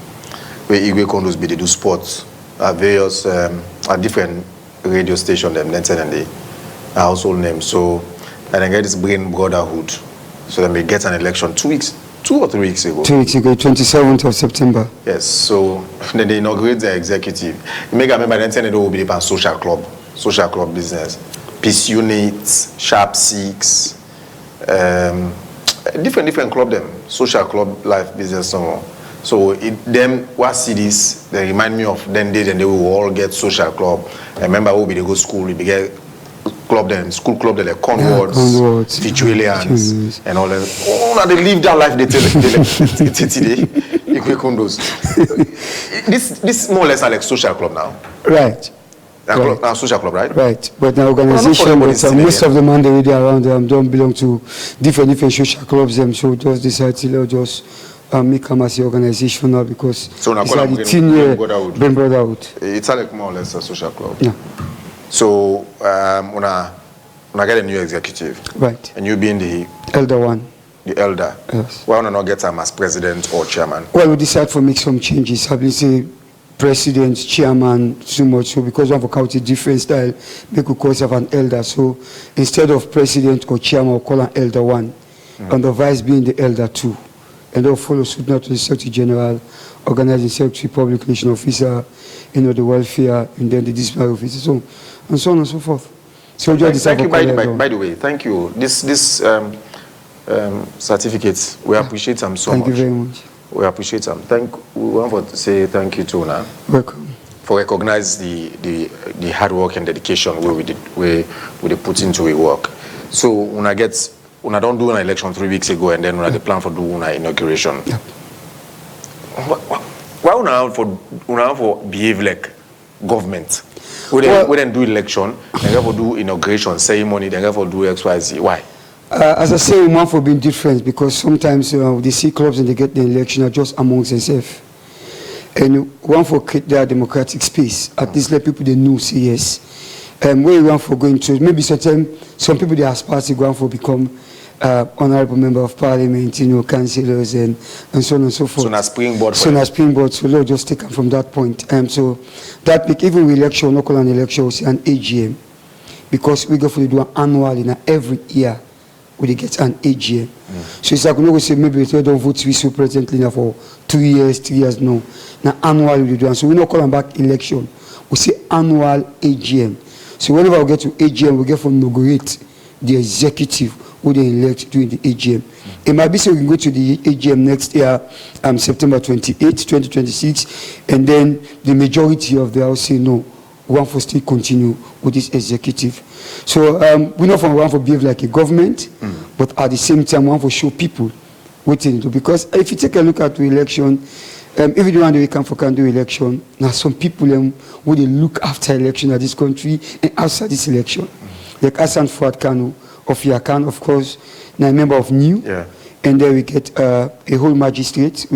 be they do sports at various at different radio stations them then and the household name. So and I get this Brain Brotherhood. So then we get an election 2 or 3 weeks ago. 2 weeks ago, 27th of September. Yes, so then they inaugurate the executive. You make a member then it will be the social club business. Peace Unit, Sharp 6, different club them, social club, life, business, so them what cities they remind me of then they will all get social club. I remember we go school, we get club then, school club they like Conwards, Fitzwilliams and all that. Oh, now they live that life they today. This more or less are like social club now. Right. Right. Social club, right? Right, but the organization, most of the man they already around them don't belong to different social clubs. Them so just decide to just make them as an organization now because so it's like the 10-year Brain Brotherhood. It's like more or less a social club. Yeah. So when I get a new executive, right, and you being the elder one. The elder. Yes. Why not get him as president or chairman? Well, we decided to make some changes. Having say president, chairman, so much so because one for county different style, we could call have an elder. So instead of president or chairman, we'll call an elder one, and the vice being the elder two, and they'll follow suit not to the secretary general, organizing secretary, public relation officer, the welfare, and then the disciplinary officer, so and so on and so forth. So thank you. By the way, thank you. This certificates, we appreciate them so much. Thank you very much. We appreciate them. We want to say thank you to Una. Welcome. For recognize the hard work and dedication we put into a work. So Una don't do an election 3 weeks ago and then Una the plan for do Una inauguration. Yep. Why Una for behave like government? We then do election, then have to do inauguration ceremony, then have to do XYZ. Why? As I say, we want for being different because sometimes they see clubs and they get the election are just amongst themselves. And we want for create their democratic space. At least let people they know say yes. Where we want for going to maybe some people they aspire to go for become honorable member of parliament, councillors and so on and so forth. So na springboard. So let's just take them from that point. So that make even with election, local and election, we see an AGM, because we go for the do an annual in every year. We get an AGM. So it's like we say maybe we don't vote we so presently now for 2 years, 3 years, no. Now annual we do, and so we not call them back election. We say annual AGM. So whenever we get to AGM, we get to inaugurate the executive who they elect during the AGM. It might be so we can go to the AGM next year, September 28, 2026, and then the majority of the House say no, we want to still continue with this executive. So we not want to behave like a government, but at the same time we want to show people what they do. Because if you take a look at the election, if you do want to do election, now some people who they look after election at this country and outside this election, like Hassan Fuad Kanu of Yakan, of course, now a member of NEW, and then we get a whole magistrate,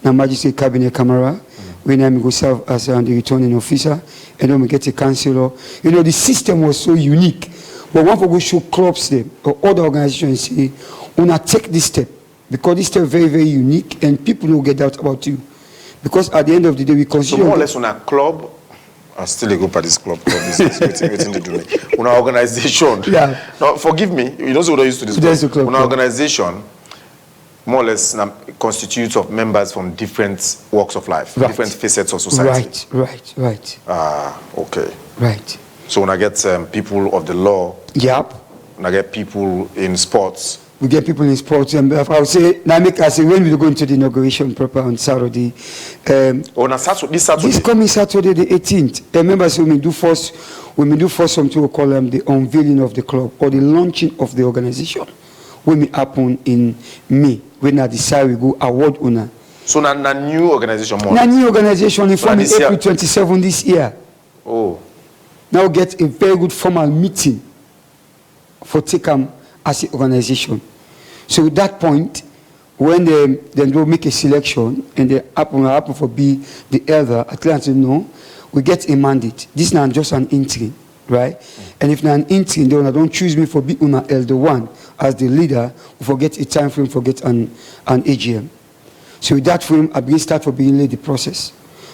magistrate cabinet camera, we now go serve as the returning officer, and then we get a councillor. The system was so unique, but one for go show clubs them or other organizations say, we not take this step, because this step is very, very unique, and people don't get out about you. Because at the end of the day, we consider... So more or less on a club, I still a go for this club business, waiting to do me. On our organization, now forgive me, you don't know what I used to this club. On our organization, more or less constitutes of members from different walks of life, different facets of society. Right. Okay. Right. So when I get people of the law, when I get people in sports, we get people in sports, and I would say, when we go into the inauguration proper on Saturday. This coming Saturday, the 18th. Remember, so we do first something we call the unveiling of the club or the launching of the organization. When it happen in May, when I decide we go award owner. So na new organization more. Na new organization in from April 27 this year. Oh. Now get a very good formal meeting for Tekam as an organization. So at that point, when they will make a selection and they happen for be the elder, at least no, we get a mandate. This is not just an interim, right? And if not an interim, they don't choose me for be una elder one as the leader, we forget a time frame, forget an AGM. So with that frame, I begin start for being led the process.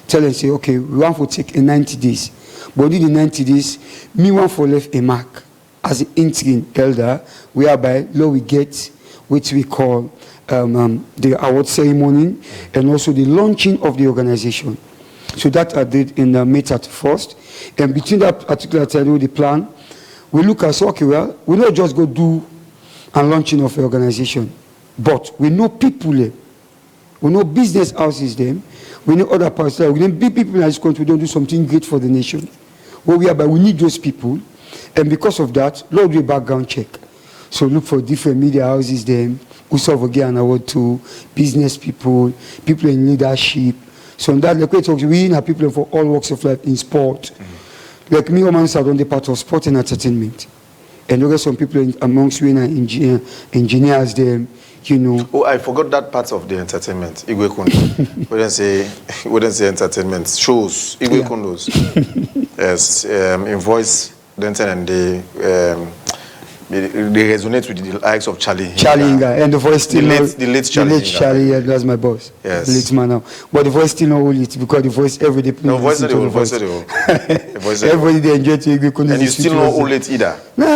Tell them, say, okay, we want to take a 90 days. But in the 90 days, me want for left a mark as an interim elder, whereby law we get, which we call the award ceremony, and also the launching of the organization. So that I did in May 31st. And between that particular time with the plan, we look at, okay, well, we not just go do a launching of the organization, but we know people there. We know business houses them. We know other parts there. We know big people in this country don't do something great for the nation. Well, we need those people. And because of that, Lord, do a background check. So look for different media houses them, who serve again an award to business people, people in leadership. So on that, like we talk, we have people for all walks of life in sport. Like me, I'm on the part of sport and entertainment. And there are some people amongst we engineers them, Oh, I forgot that part of the entertainment. Igwe Kundo. we don't say entertainment. Shows. Igwe Kundos. Yes, in voice, and they resonate with the likes of Charlie Hinga. And the voice still the late Charlie, that's my boss. Yes. The late man now. But the voice still not hold it because the voice every day. No, voice not the voice. Everybody they enjoy to Igwe Kundo. And you still not hold it either? No.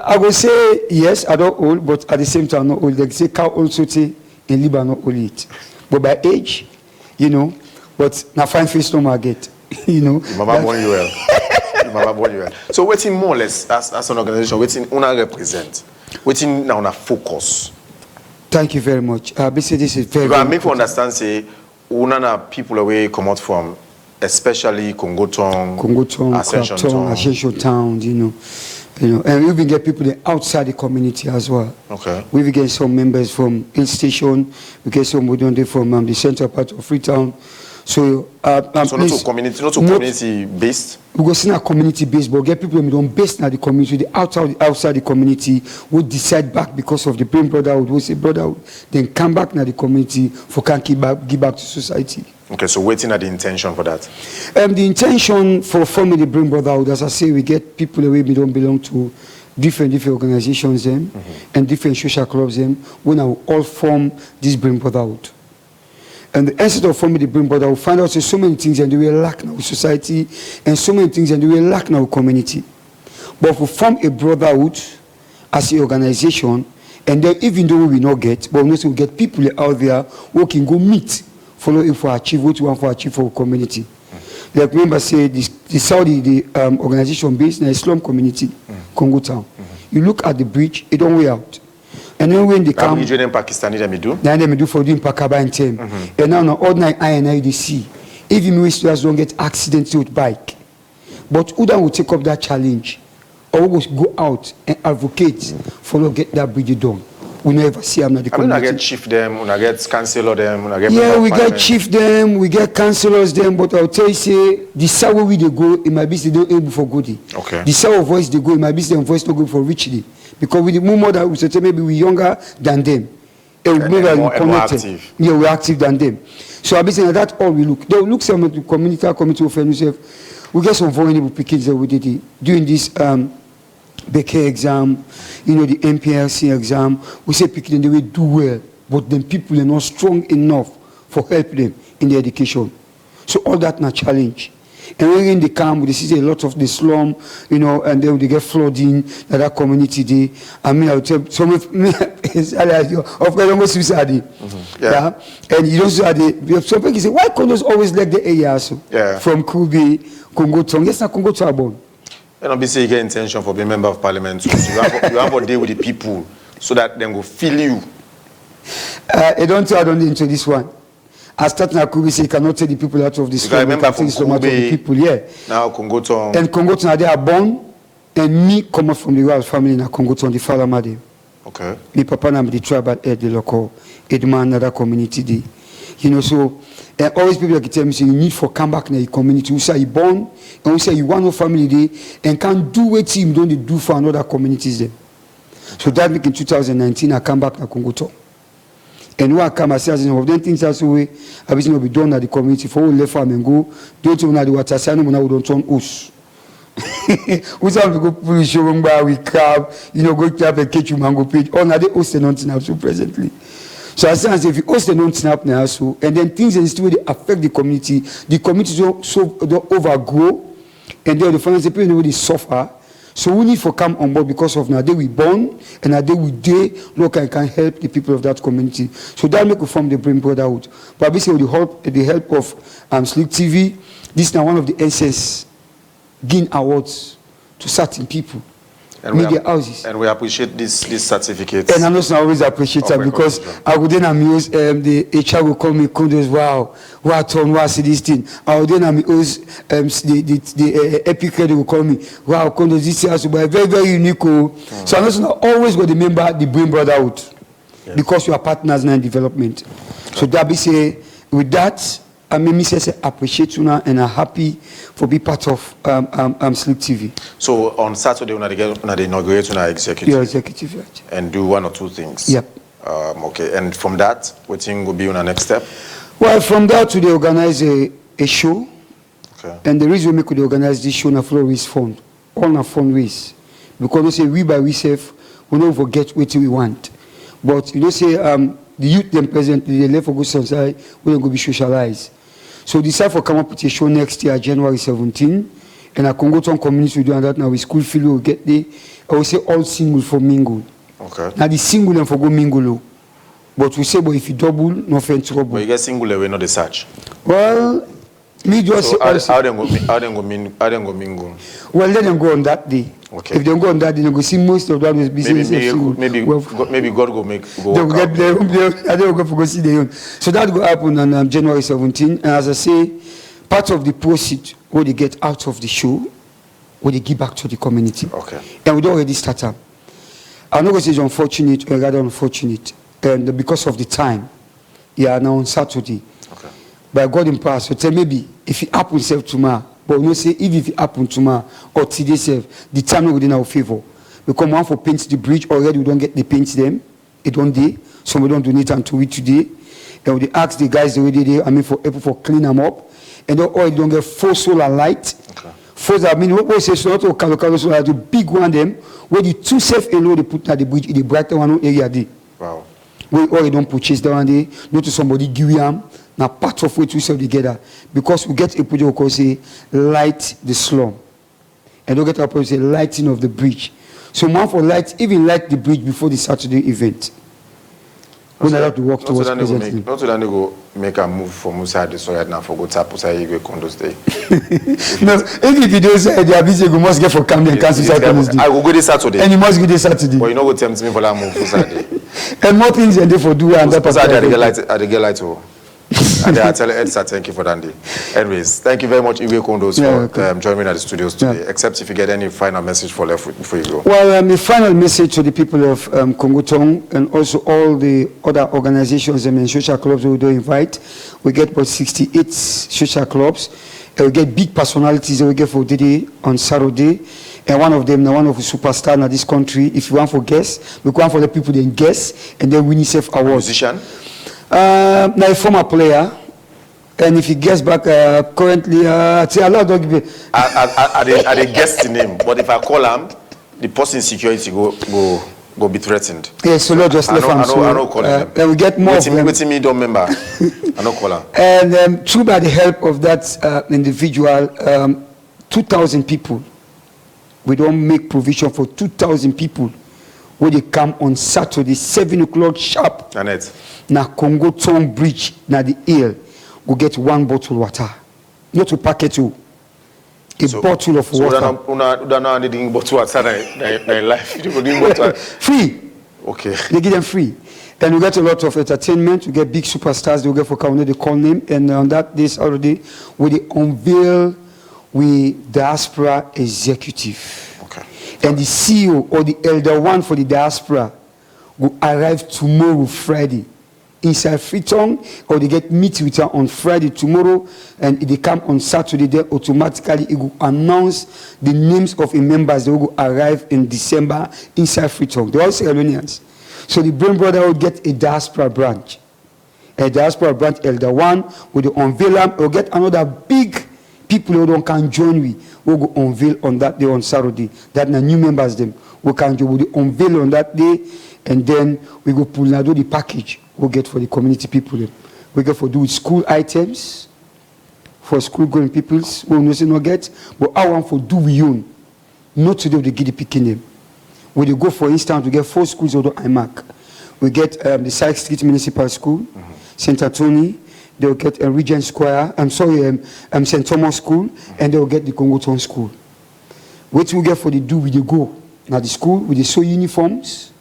I will say yes, I don't hold, but at the same time not hold. They say cow also say in Liba not hold it. But by age, but now fine face no more get. Your mama born you well. So waiting more or less as an organization, waiting una represent, waiting now una focus. Thank you very much. Basically this is very. Because I make you understand say una na people away come out from, especially Congo Town, Ascension Town, and we even get people outside the community as well. Okay. We even get some members from Hill Station. We get some from the central part of Freetown. So, not community based. We go see a community based, but get people who don't based in the community, the outside the community would decide back because of the Brain Brotherhood, we say brotherhood, then come back in the community for can give back to society. Okay, so waiting at the intention for that. The intention for forming the Brain Brotherhood, as I say, we get people away we don't belong to different organizations them, and different social clubs them, when I will all form this Brain Brotherhood. And instead of forming the Brain Brotherhood, we find out so many things and we lack in our society, and so many things and we lack in our community. But if we form a brotherhood as an organization, and then even though we not get, but we know we get people out there who can go meet, follow if we achieve what we want to achieve for our community. Like remember say the Saudi organization based in the Islam community, Congo Town. You look at the bridge, it don't weigh out. And then when they come, you Pakistani them do. Then they do for doing Pakaba and Tem. And now all night I and I they see. Even we students don't get accidents with bike. But Uda will take up that challenge. Always go out and advocate for not get that bridge done. We never see them at the community. I mean, I get chief them, I get councillor them, I get we get chief them, we get councillors them, but I'll tell you, say, the sour way they go, it might be they don't able for goodie. Okay. The sour voice they go, it might be their voice not good for richly. Because with the more that we say, maybe we're younger than them. And maybe we're connected. Yeah, we're active than them. So I'll be saying that all we look. They'll look some of the community of friends. We get some vulnerable kids that we did doing this Becker exam, the MPLC exam. We say picking they will do well, but then people are not strong enough for help them in their education. So all that na challenge. And when they come, they see a lot of the slum, and then they get flooding that community day. I mean, I would tell some of me, of course, I'm going suicide. Yeah. And you don't say, some people say, why Condos always like the area from Kubi, Congo Tong? Yes, not Congo Tabon. And obviously, you get intention for being member of parliament. So you have a day with the people so that they will feel you. I don't into this one. I start now Kubi say you cannot take the people out of this slum. Remember from the people, now Congo Town. And Congo Town, they are born, and me come up from the royal family in Congo Town, the father Made. Okay. Me papa na the tribal head, the local headman, another community day. So always people like tell me say you need for come back in the community. We say you born, and we say you want no family day, and can't do what team don't they do for another communities there. So that week in 2019, I come back to Congo Town. And when I come, I say, of them things that's the way everything will be done at the community. For we left farm and go, don't you know the water, say, no, we don't turn us. We have to go pull showroom bar, we crab, go to a catch you mango page. All now they host and non so presently. So I say, if you host and non snap now, so, and then things in this way they affect the community don't overgrow, and then the finance people they suffer. So we need to come on board because of now day we born and now day we day look and can help the people of that community. So that make we form the Brain Brotherhood. But basically with the help of Slick TV, this is now one of the SS gain awards to certain people. And media houses. And we appreciate this certificate. And I know I always appreciate that because I would then amuse the HR will call me Condos, wow, what see this thing. I would then amuse the Epic Credit will call me, wow, Condos, this is very, very unique. So I know always got to remember the Brain Brotherhood because you are partners now in development. So that be say, with that, I mean, me say appreciate you now and I'm happy for be part of Slick TV. So on Saturday, when they inaugurate our executive. Your executive, right. And do one or two things. Yep. Okay. And from that, what thing will be on our next step? Well, from that to they organize a show. Okay. And the reason we could organize this show na Flores Fund, all na fundraise, because we say we by ourselves we don't forget what we want. But say the youth them presently they left for good society, we don't go be socialized. So decide for come up with a show next year, January 17, and I can go to community to do that now with school feel will get there. I will say all single for mingle. Okay. Now the single and for go mingle. But we say, but if you double, no friend trouble. But you get single away, not the search. Well, me just so say how them go mingle? Well, let them go on that day. Okay. If they go on that day, they go see most of that business. Maybe God go make go. They will get there. I don't go for go see the own. So that will happen on January 17. And as I say, part of the proceeds what they get out of the show, what they give back to the community. Okay. And we don't already start up. I'm not going to say it's unfortunate or rather unfortunate, and because of the time, now on Saturday. Okay. But God in past, so tell maybe if it happens tomorrow. But we say if it happen tomorrow or today the time not within our favor. Because one for paint the bridge already we don't get the paint them. It don't day. So we don't donate until we today. And we ask the guys already there, for clean them up. And then all don't get 4 solar light First, I mean, what we say, so not to Kalo, so the big one, them, where the two safe alone they put at the bridge, the brighter one area there. Wow. We already don't purchase that one day, not to somebody give them, now part of what we sell together. Because we get a project called say, light the slum. And don't get a project say, lighting of the bridge. So man for light, even light the bridge before the Saturday event. We not have to work towards presently. Not to then go make a move from inside the soil now for go tap inside Igwe Kondo's day. No, if you don't say they are busy, you must get for Camden Council Day. I will go this Saturday. And you must go this Saturday. But you know what tempt me for that move for Saturday. And more things than they for do and that. I get light too. And I tell Edsa, thank you for that day. Anyways, thank you very much, Igwe Kondos, for joining me at the studios today. Except if you get any final message for left before you go. Well, the final message to the people of Congo Tong and also all the other organizations and social clubs we do invite. We get about 68 social clubs. And we get big personalities that we get for today on Saturday. And one of them, one of the superstars in this country. If you want for guests, we want for the people then guests and then win yourself awards. Musician? Now a former player, and if he gets back currently, say a lot of I guess the name, but if I call him, the person security go be threatened. Yes, so not just left him. I know call him. And we get more. Waiting me don't remember. I know call him. And through by the help of that individual, 2,000 people. We don't make provision for 2,000 people where they come on Saturday 7 o'clock sharp. Annette. Na Congo Tong Bridge, na the hill, go get one bottle water. Not to packet you. Bottle of water. So una needing bottle water in life. Free. Okay. They give them free. And we get a lot of entertainment. We get big superstars. They get for Kaune, they call name. And on that day already, we unveil diaspora executive. Okay. And the CEO or the elder one for the diaspora will arrive tomorrow, Friday. Inside Freetown, or they get meet with her on Friday tomorrow, and if they come on Saturday, then automatically it will announce the names of the members that will arrive in December inside Freetown. They're all Sierra Leoneans. So the Brain Brother will get a diaspora branch. A diaspora branch, Elder One, will unveil them, will get another big people who can join we will go unveil on that day on Saturday. That the new members them we can do will unveil on that day, and then we go pull now do the package we get for the community people. We get for do with school items for school going peoples we no say no get, but I want for do we own. Not today we get the picking them. We go for instance we get 4 schools out of IMAC. We get the Sykes Street Municipal School, St. Anthony. They will get a Regent Square, St. Thomas School, and they will get the Congo Town School. What we get for the do with the go. Now the school, with the sew uniforms,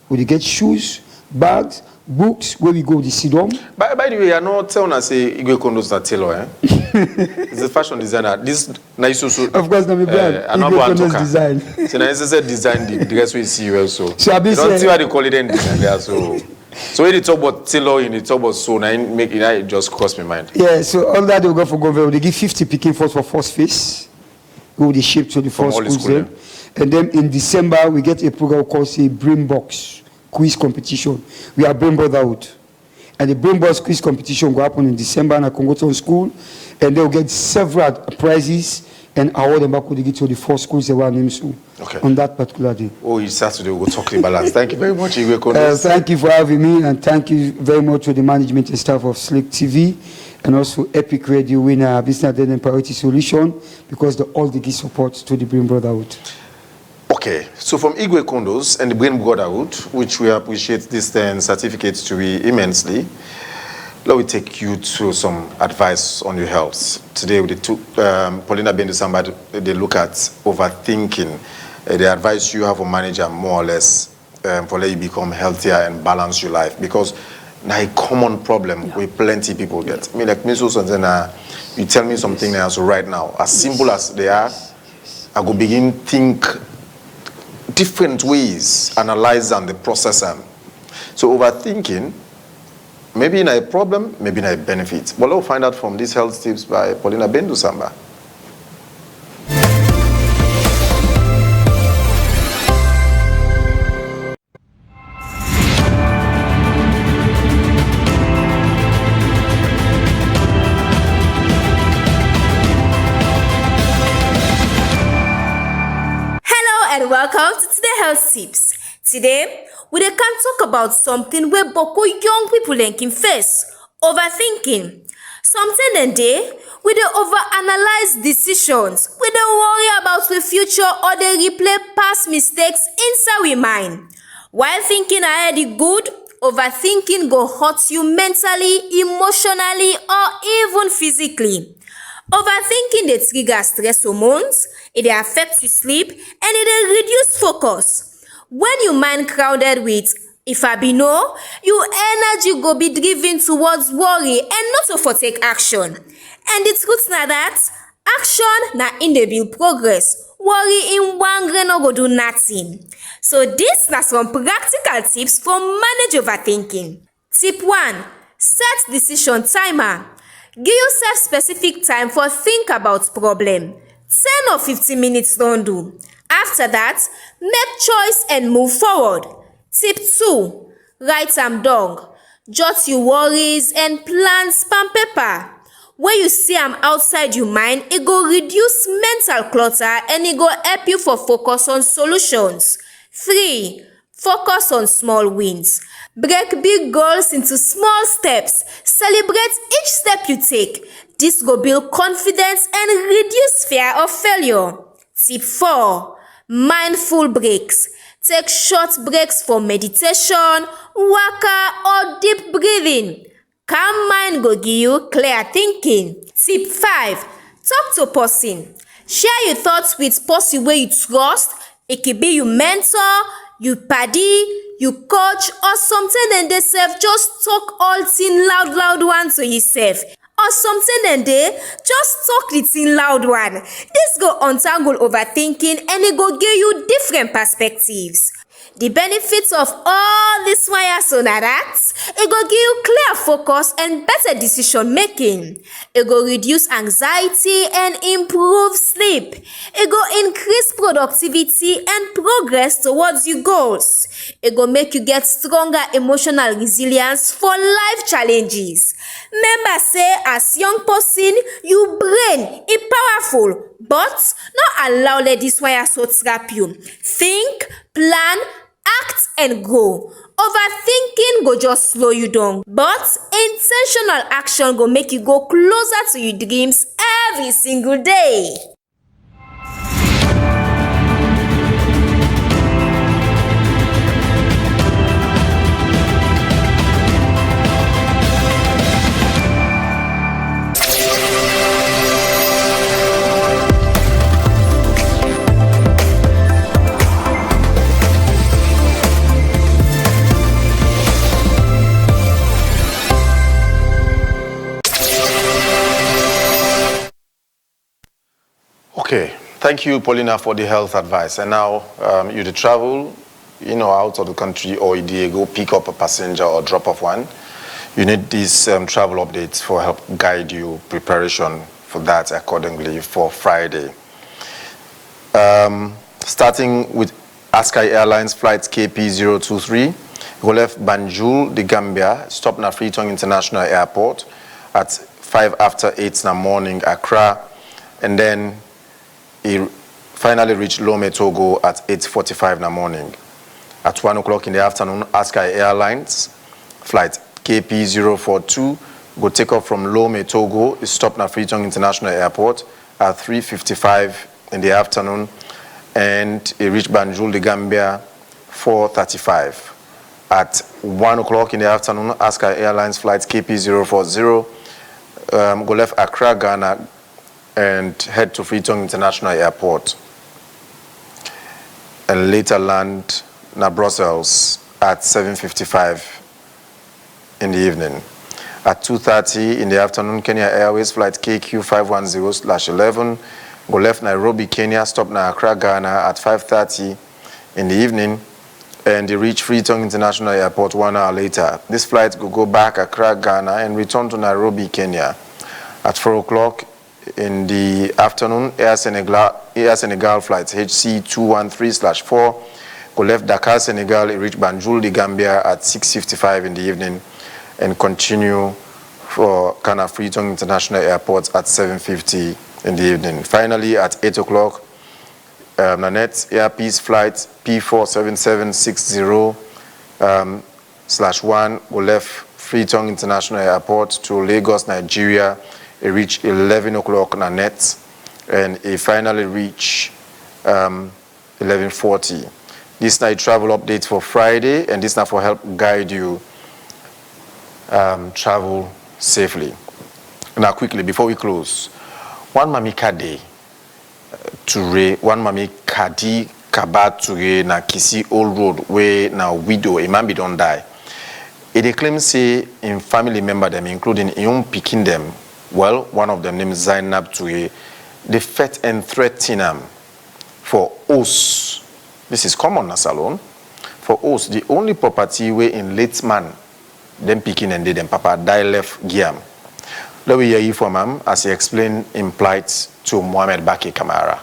we they get shoes, bags, books, where we go, the sit down. By the way, I know telling us say Igwe Kondo's not tailor, eh? It's a fashion designer. This nice so. Of course, not me brand. Igwe Kondo's design. So now it's a design the dress we see you also. So I be don't see why they call it in design there, so. So when you talk about tailor, in the talk about sew, now it just crossed my mind. Yeah, so all that they go for government, they give 50 picking for first phase. Go the ship to the first schools there. And then in December, we get a program called a Brain Box quiz competition. We are Brain Brotherhood. And the Brain Box quiz competition will happen in December in a Congo Town School. And they'll get several prizes and award them back to the 4 schools they were named on that particular day. Oh, it's Saturday, we'll go talk the balance. Thank you very much, Igwe Kondos. Thank you for having me, and thank you very much to the management and staff of Slick TV and also Epic Radio winner, Business and Priority Solution, because they all give support to the Brain Brotherhood. Okay, so from Igwe Kondos and the Brain Brotherhood, which we appreciate this certificates to be immensely, let me take you to some advice on your health. Today, we took Paulina Bendu-Samba, they look at overthinking. The advice you have for manager, more or less, for let you become healthier and balance your life. Because now a common problem with plenty people get. I mean, like me, so something, you tell me something now, so right now, as simple as they are, I go begin think different ways, analyze and the process them. So overthinking, maybe in a problem, maybe in a benefit. But we'll find out from these health tips by Paulina Bendu-Samba. Welcome to Today Health Tips. Today, we can talk about something where Boko young people can face: overthinking. Something and day, we dey overanalyze decisions, we dey worry about the future or dey replay past mistakes inside we mind. While thinking ahead is good, overthinking go hurt you mentally, emotionally, or even physically. Overthinking dey trigger stress hormones, it dey affect your sleep, and it dey reduce focus. When your mind crowded with "if I be no," your energy go be driven towards worry and not to for take action. And the truth na that action na in dey build progress. Worry in one grain no go do nothing. So this na some practical tips for manage overthinking. Tip 1. Set decision timer. Give yourself specific time for think about problem. 10 or 15 minutes don't do. After that, make choice and move forward. Tip 2. Write am down. Jot your worries and plans on paper. When you see am outside your mind, it go reduce mental clutter and it go help you for focus on solutions. 3. Focus on small wins. Break big goals into small steps. Celebrate each step you take. This go build confidence and reduce fear of failure. Tip 4. Mindful breaks. Take short breaks for meditation, waka, or deep breathing. Calm mind go give you clear thinking. Tip 5. Talk to person. Share your thoughts with person wey you trust. It could be your mentor, your paddy, your coach, or something and they self just talk all thing loud one to yourself. Or something and they just talk the thing loud one. This go untangle overthinking and it go give you different perspectives. The benefits of all this wire so that it go give you clear focus and better decision making. It go reduce anxiety and improve sleep. It go increase productivity and progress towards your goals. It go make you get stronger emotional resilience for life challenges. Remember say as young person, your brain is powerful, but not allow let this wire so trap you. Think, plan, act and go. Overthinking go just slow you down, but intentional action go make you go closer to your dreams every single day. Okay, thank you, Paulina, for the health advice. And now you to travel, out of the country, or you go pick up a passenger or drop off one. You need these travel updates for help guide you preparation for that accordingly for Friday. Starting with Askai Airlines flight KP023, go left Banjul, the Gambia, stop na Freetown International Airport at 5 after 8 in the morning, Accra, and then he finally reached Lome, Togo at 8:45 in the morning. At 1 o'clock in the afternoon, Askai Airlines flight KP042 go take off from Lome, Togo, is stopped at Freetown International Airport at 3:55 in the afternoon, and he reached Banjul, the Gambia, 4:35. At 1 o'clock in the afternoon, Askai Airlines flight KP040 go left Accra, Ghana, and head to Freetown International Airport, and later land na Brussels at 7:55 in the evening. At 2:30 in the afternoon, Kenya Airways flight KQ510/11 go left Nairobi, Kenya, stop na Accra, Ghana at 5:30 in the evening, and they reach Freetown International Airport 1 hour later. This flight will go back Accra, Ghana, and return to Nairobi, Kenya. At 4 o'clock in the afternoon, Air Senegal flight HC213/4 go left Dakar, Senegal, it reached Banjul, the Gambia at 6:55 in the evening, and continue for Ghana Freetown International Airport at 7:50 in the evening. Finally, at 8 o'clock, Nanette Airpeace flight P47760/1 will left Freetown International Airport to Lagos, Nigeria. It reached 11 o'clock Nanette, and it finally reached 11:40. This night travel update for Friday, and this now for help guide you travel safely. Now quickly before we close, one Mami Kade Toure, one Mami Kadi Kabat Toure na Kisi Old Road where now widow a man be don't die. It claims say in family member them, including young picking them. Well, one of them named Zainab Toure, they fed and threatened him for us. This is common na salon. For us, the only property where in late man them picking and them papa die left Giam. Let me hear you from him as he explained in plight to Mohamed Baki Kamara.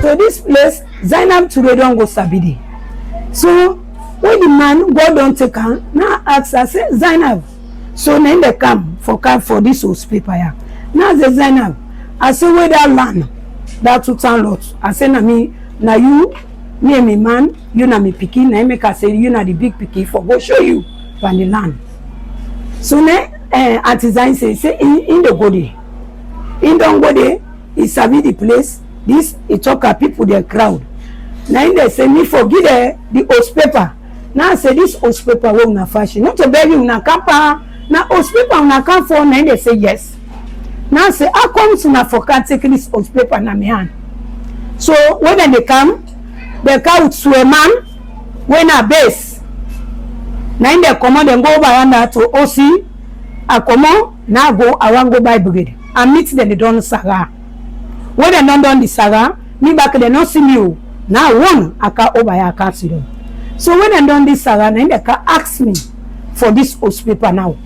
So this place, Zainab Toure don't go Sabidi. So when the man go down take her, now ask her, say Zainab. So then they come for this house paper here. Now say Zainab, I say where that land, that 2 town lot. I say na me, na you, me and me man, you na me picky, na make I say you na the big picky for go show you from the land. So then artisan say in the go there. In don't go there, he sabi the place. This he talk at people the crowd. Now they say me forget the house paper. Now I say this house paper will una fashion. Not to beg you una campa. Now house paper una come for. Now they say yes. Now I say how come una for can take this house paper na me hand. So when they come to a man when a base. Now they come on them go by under to OC. I come on now go I want go by brigade. I meet them they don't saga. When they don't done the saga, me back they not see me. Now one I can over I can't see them. So when they done this saga, then they can ask me for this house paper now.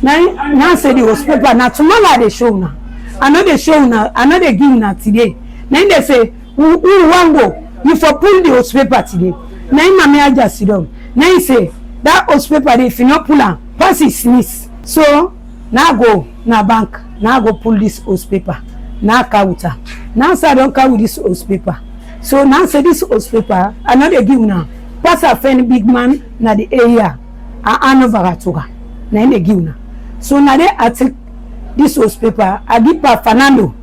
Now say the house paper now tomorrow they show now. I know they show now. I know they give now today. Then they say who want go? You for pull the house paper today. Now mommy I just sit down. Now he say that house paper if you not pull am pass it sneeze. So now go na bank. Now go pull this house paper. Now counter. Now say I don't carry this house paper. So now say this house paper, I know they give now. Pass a friend big man na the area. I know Varatuga. Now they give now. So now they I take this house paper. I give pa Fernando.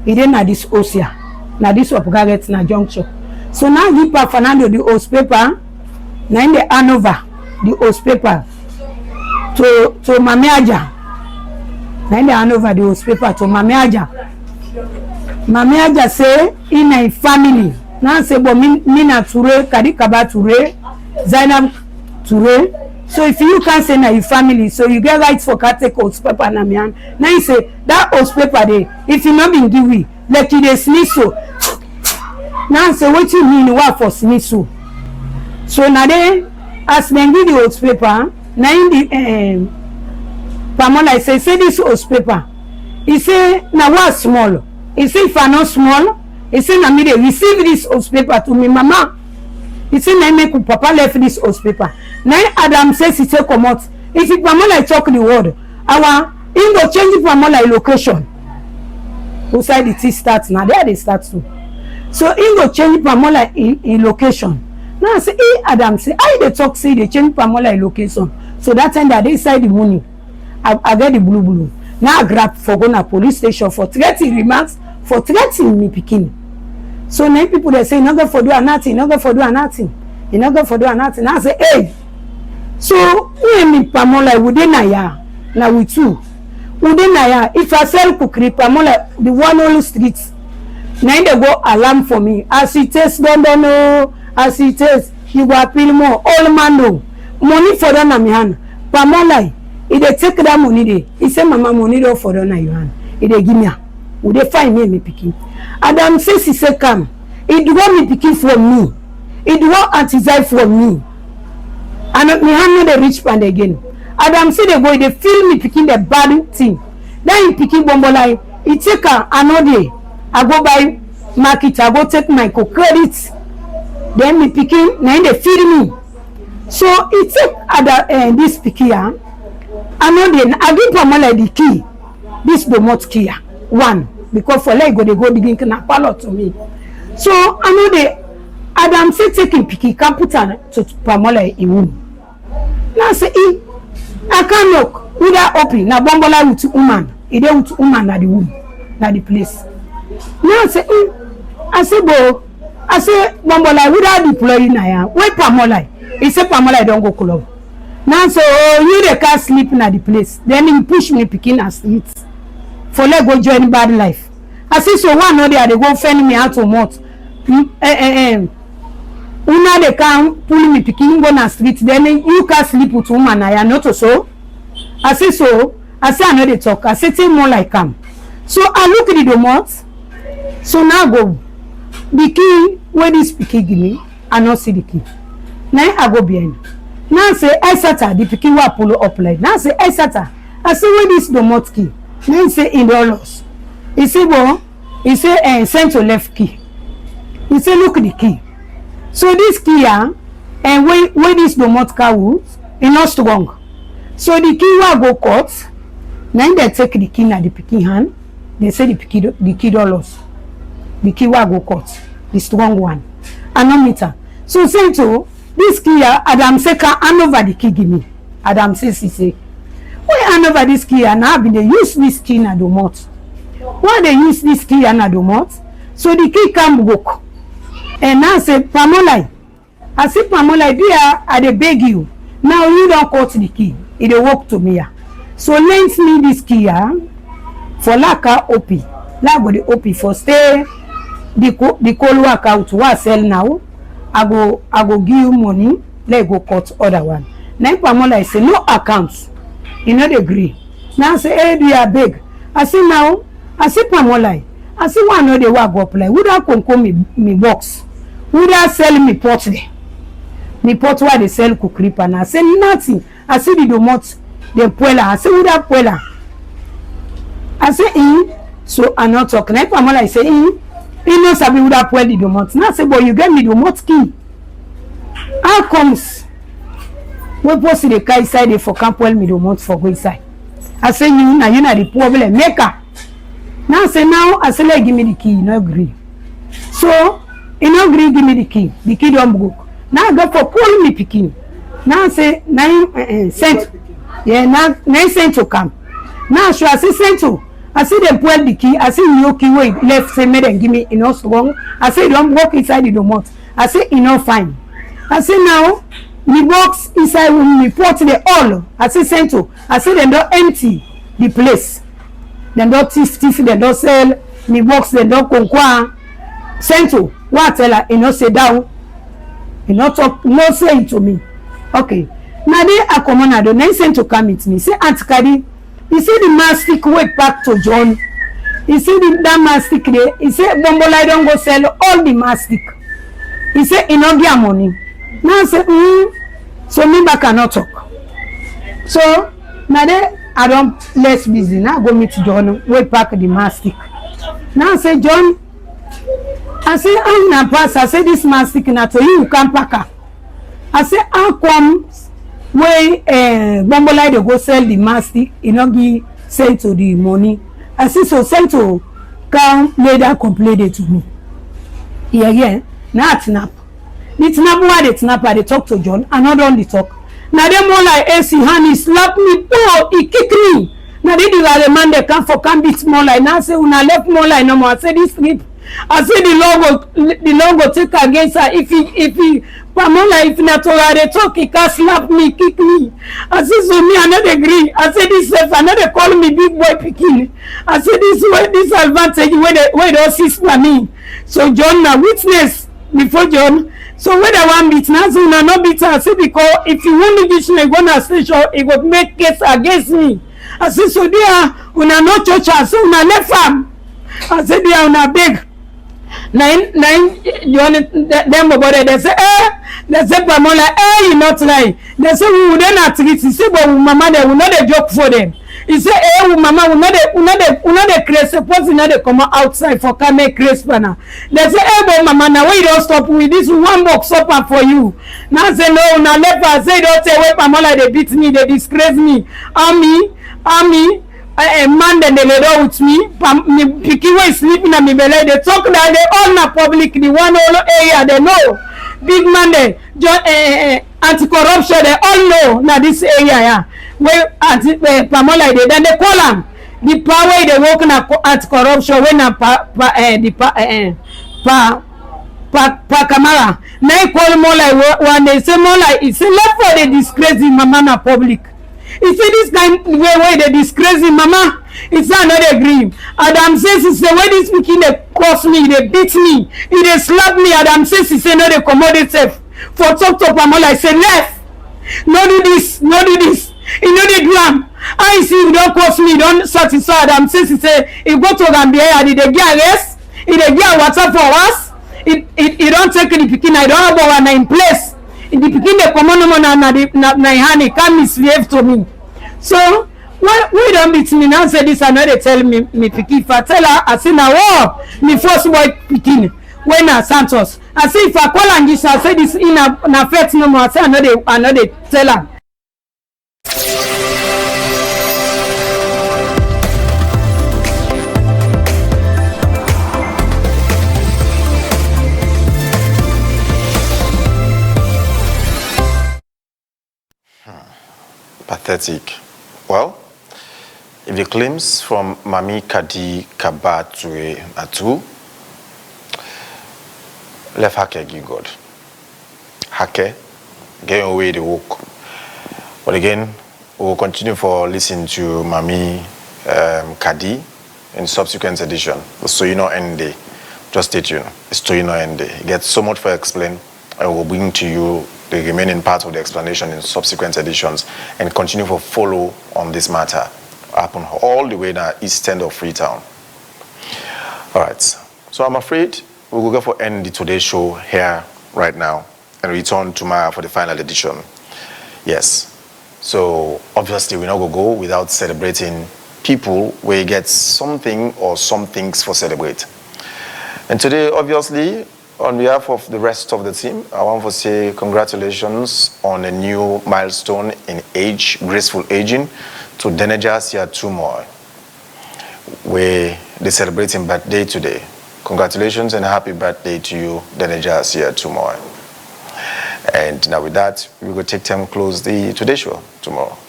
He didn't na this house here. Na this upgarret na junction. So now give pa Fernando the house paper. Now they hand over the house paper to Mami Aja. Now they hand over the house paper to Mami Aja. Mami Aja say in a family. Now say but me na Toure, Kadi Kaba Toure, Zainab Toure. So if you can't say na your family, so you get rights for take house paper na me hand. Now you say that house paper there, if you not been give we, like you dey sneeze so. Now say what you mean what for sneeze so. So now they as them give the house paper, now in the Pamola say this house paper. He say na what small. He say if I not small, he say na me dey receive this house paper to me mama. He say na make papa left this house paper. Now Adam says he say come out. If it Pamola talk the word, our he go change Pamola location. Who side the T starts now? There they start too. So he go change Pamola in location. Now I say hey Adam say I they talk say they change Pamola in location. So that time that they side the money. I get the blue. Now I grab for going police station for 30 remarks for 30 me picking. So now people they say not go for do nothing, not go for do nothing, you not go for do nothing. Now I say hey, so we me Pamola within a year now with you within a year. If I sell cookery Pamola the one whole streets, now they go alarm for me as it is don't know as it is you go appeal more all man know money for them na me hand Pamola. If they take that money there, he say mama money don't for don na your hand. If they give me, would they find me picking? Adam says he say come. He do want me picking from me. He do want anti-zai from me. And me hand not the rich band again. Adam say they go, they feel me picking the bad thing. Then he picking bombolai. He take another day. I go buy market. I go take my credit. Then me picking. Now they feed me. So it take this pikia. I know then I give Pamela the key. This domot key one because for like go they go begin na palot to me. So I know the Adam say taking piki can put an to Pamela in room. Now say I can't knock without open na bombola with woman. He dey with woman at the room, na the place. Now say I say bo I say bombola without deploying na ya. Why Pamela? He say Pamela don't go club. Now so you they can't sleep in the place. Then he push me picking a street. For let go join bad life. I say so one or the other go fend me out of mouth. Una they can pull me picking go na street. Then you can't sleep with woman. I am not so. I say so. I say I know they talk. I say take more like come. So I look at the domot. So now go. The key where this picky give me, I not see the key. Now I go behind. Now say I sata the pikin wa pull up like. Now say I sata. I say where this domot key. Now he say in dollars. He say bon. He say send to left key. He say look at the key. So this key and where this domot car wood, it not strong. So the key wa go cut. Now they take the key na the pikin hand. They say the key dollars. The key wa go cut. The strong one. Anometer. So say to this key, Adam say can hand over the key give me. Adam says he say, why hand over this key and now they use this key na domot. Why they use this key and na domot? So the key can work. And now say Pamela, I say Pamela, dear, I dey beg you. Now you don't cut the key. It dey work to me. So lend me this key for laka OP. Like go the OP for stay the call work out what sell now. I go give you money, let go cut other one. Now Pamela I say no accounts. You know the agree. Now I say hey do you beg? I say now I say Pamela. I say why no they work up like would I come me box? Would I sell me pot there? Me pot where they sell cookery pan. I say nothing. I say the domot the poela. I say would I poela? I say so I not talk. Now Pamela I say he knows I be would have the domot. Now say, boy, you get me the domot key. How comes we post the car inside for camp well me domot for go inside? I say you na the problem maker. Now say now I say like give me the key, you no agree. So you no agree give me the key. The key don't go. Now I go for pull me picking. Now I say now sent. Yeah, now sent to come. Now should I say sent to. I see them pull the key. I see new key way left. Say me then give me enough strong. I say don't walk inside the domot. I say enough fine. I say now the box inside when we put the all. I say send to. I say them don't empty the place. Them don't thief. Them don't sell the box. Them don't conquer. Send to what tell her? You know say down. You know talk. No say it to me. Okay. Now they are common. I don't send to come with me. Say Aunt Kadi. He said the mastic way back to John. He said that mastic there. He said Bombola don't go sell all the mastic. He said he not get money. Now I said so me back cannot talk. So now there I don't less busy. Now I go meet John way back the mastic. Now I say John. I say I'm na pass. I say this mastic na to you can pack her. I say how come when Bombola they go sell the mastic, you know, give send to the money. I see so send to come later complain to me. Yeah. Now snap. The snap why they snap they talk to John and not only talk. Now they more like AC honey slap me, oh, he kick me. Now they do like the man they come for can beat more like now say una left more like no more. I say this slip. I say the logo take against her if he Pamela if not they talk he can slap me, kick me. I say so me I not agree. I say this self I know they call me big boy picking. I say this advantage where they assist me. So John na witness before John. So when I want beat now so una no beat I say because if you want me this me go na station it would make case against me. I say so there una no church so una left am. I say there una beg. Nine John them about they say Pamela you not lie. They say we would not treat you say but mama they will not a joke for them. He say, "Hey, mama, we not the craze. Suppose we not come outside for come make craze panel." They say, "Hey, but mama, now we don't stop with this one box up for you." Now say no, now let us say don't say wait, Pamola they beat me, they disgrace me. Army, a man then they lay down with me. Me picky way sleeping and me belly. They talk like they all na public. The one all area they know. Big man they anti-corruption they all know na this area yeah. Where Pamola they then they call them the power they work na anti-corruption when na Kamara. Now he call more like one they say more like it's left for the disgrace in mama na public. He say this kind way they disgrace in mama. It's not agree. Adam says he say when this speaking they cross me, they beat me, they slap me. Adam says he say no they commodity safe. For talk to Pamola, I say left. No do this, no do this. You know the gram. I see you don't cross me, don't satisfy. Adam says he say he go to Gambia, did they get arrest? He they get WhatsApp for us. It don't take the picking. I don't have one in place. In the picking the command na hand can misbehave to me. So we don't beat me now. Say this and they tell me picking. If I tell her I say na war me first boy picking when na Santos. I say if I call and this I say this in na fact no more. I say another tell her. Pathetic. Well, if the claims from Mami Kadi Kabatue Atu, left Hake give God. Hake, get away the work. But again, we will continue for listening to Mami Kadi in subsequent edition. So you know end day. Just stay tuned. It's to you know end day. It gets so much for explain. I will bring to you the remaining part of the explanation in subsequent editions and continue to follow on this matter. Happen all the way down east end of Freetown. All right. So I'm afraid we will go for end the today's show here right now and return tomorrow for the final edition. Yes. So obviously we're not going to go without celebrating people where you get something or some things for celebrate. And today, obviously, on behalf of the rest of the team, I want to say congratulations on a new milestone in age, graceful aging, to Deneja Siatumoy, where they're celebrating birthday today. Congratulations and happy birthday to you, Deneja Siatumoy. And now with that, we will take time to close the Today Show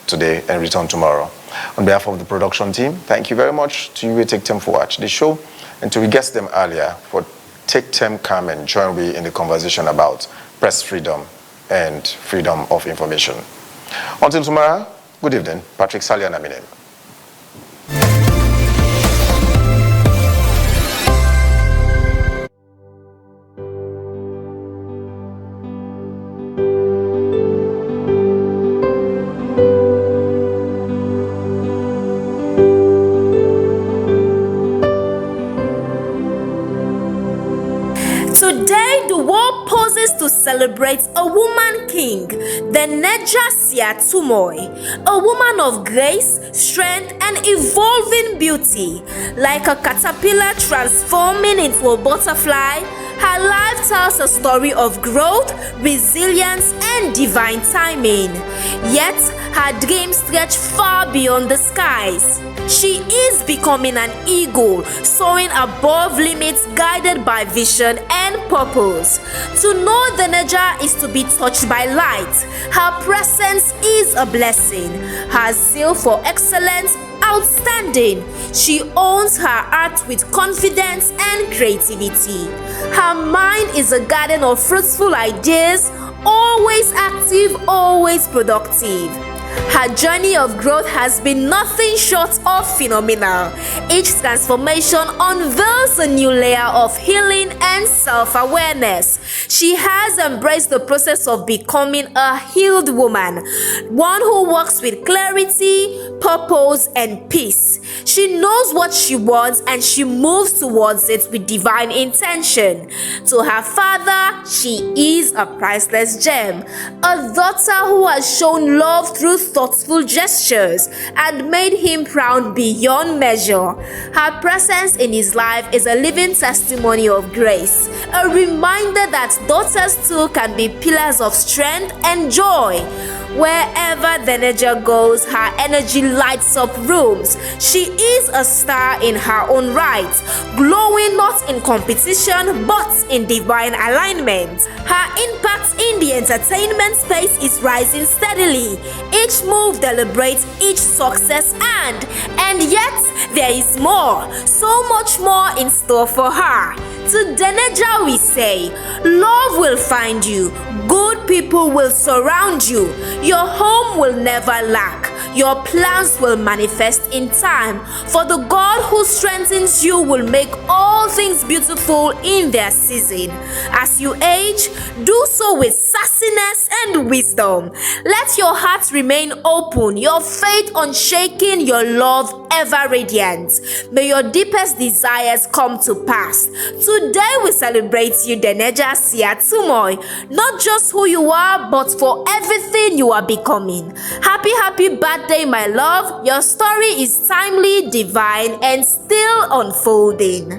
today and return tomorrow. On behalf of the production team, thank you very much to you who take time for watch the show and to guest them earlier for take time, come and join me in the conversation about press freedom and freedom of information. Until tomorrow, good evening. Patrick Salian Aminem. Celebrates a woman king, Deneja Siatumoy, a woman of grace, strength, and evolving beauty. Like a caterpillar transforming into a butterfly, her life tells a story of growth, resilience, and divine timing. Yet, her dreams stretch far beyond the skies. She is becoming an eagle, soaring above limits, guided by vision and purpose. To know Deneja is to be touched by light. Her presence is a blessing. Her zeal for excellence, outstanding. She owns her art with confidence and creativity. Her mind is a garden of fruitful ideas, always active, always productive. Her journey of growth has been nothing short of phenomenal. Each transformation unveils a new layer of healing and self-awareness. She has embraced the process of becoming a healed woman, one who walks with clarity, purpose, and peace. She knows what she wants and she moves towards it with divine intention. To her father, she is a priceless gem, a daughter who has shown love through thoughtful gestures and made him proud beyond measure. Her presence in his life is a living testimony of grace, a reminder that daughters too can be pillars of strength and joy. Wherever Deneja goes, her energy lights up rooms. She is a star in her own right, glowing not in competition but in divine alignment. Her impact in the entertainment space is rising steadily. Each move celebrates each success and yet there is more, so much more in store for her. To Deneja we say, love will find you, good people will surround you, your home will never lack, your plans will manifest in time, for the God who strengthens you will make all things beautiful in their season. As you age, do so with sassiness and wisdom. Let your heart remain open, your faith unshaken, your love ever radiant. May your deepest desires come to pass. Today we celebrate you, Deneja Siatumoy, not just who you are, but for everything you are becoming. Happy birthday, my love. Your story is timely, divine, and still unfolding.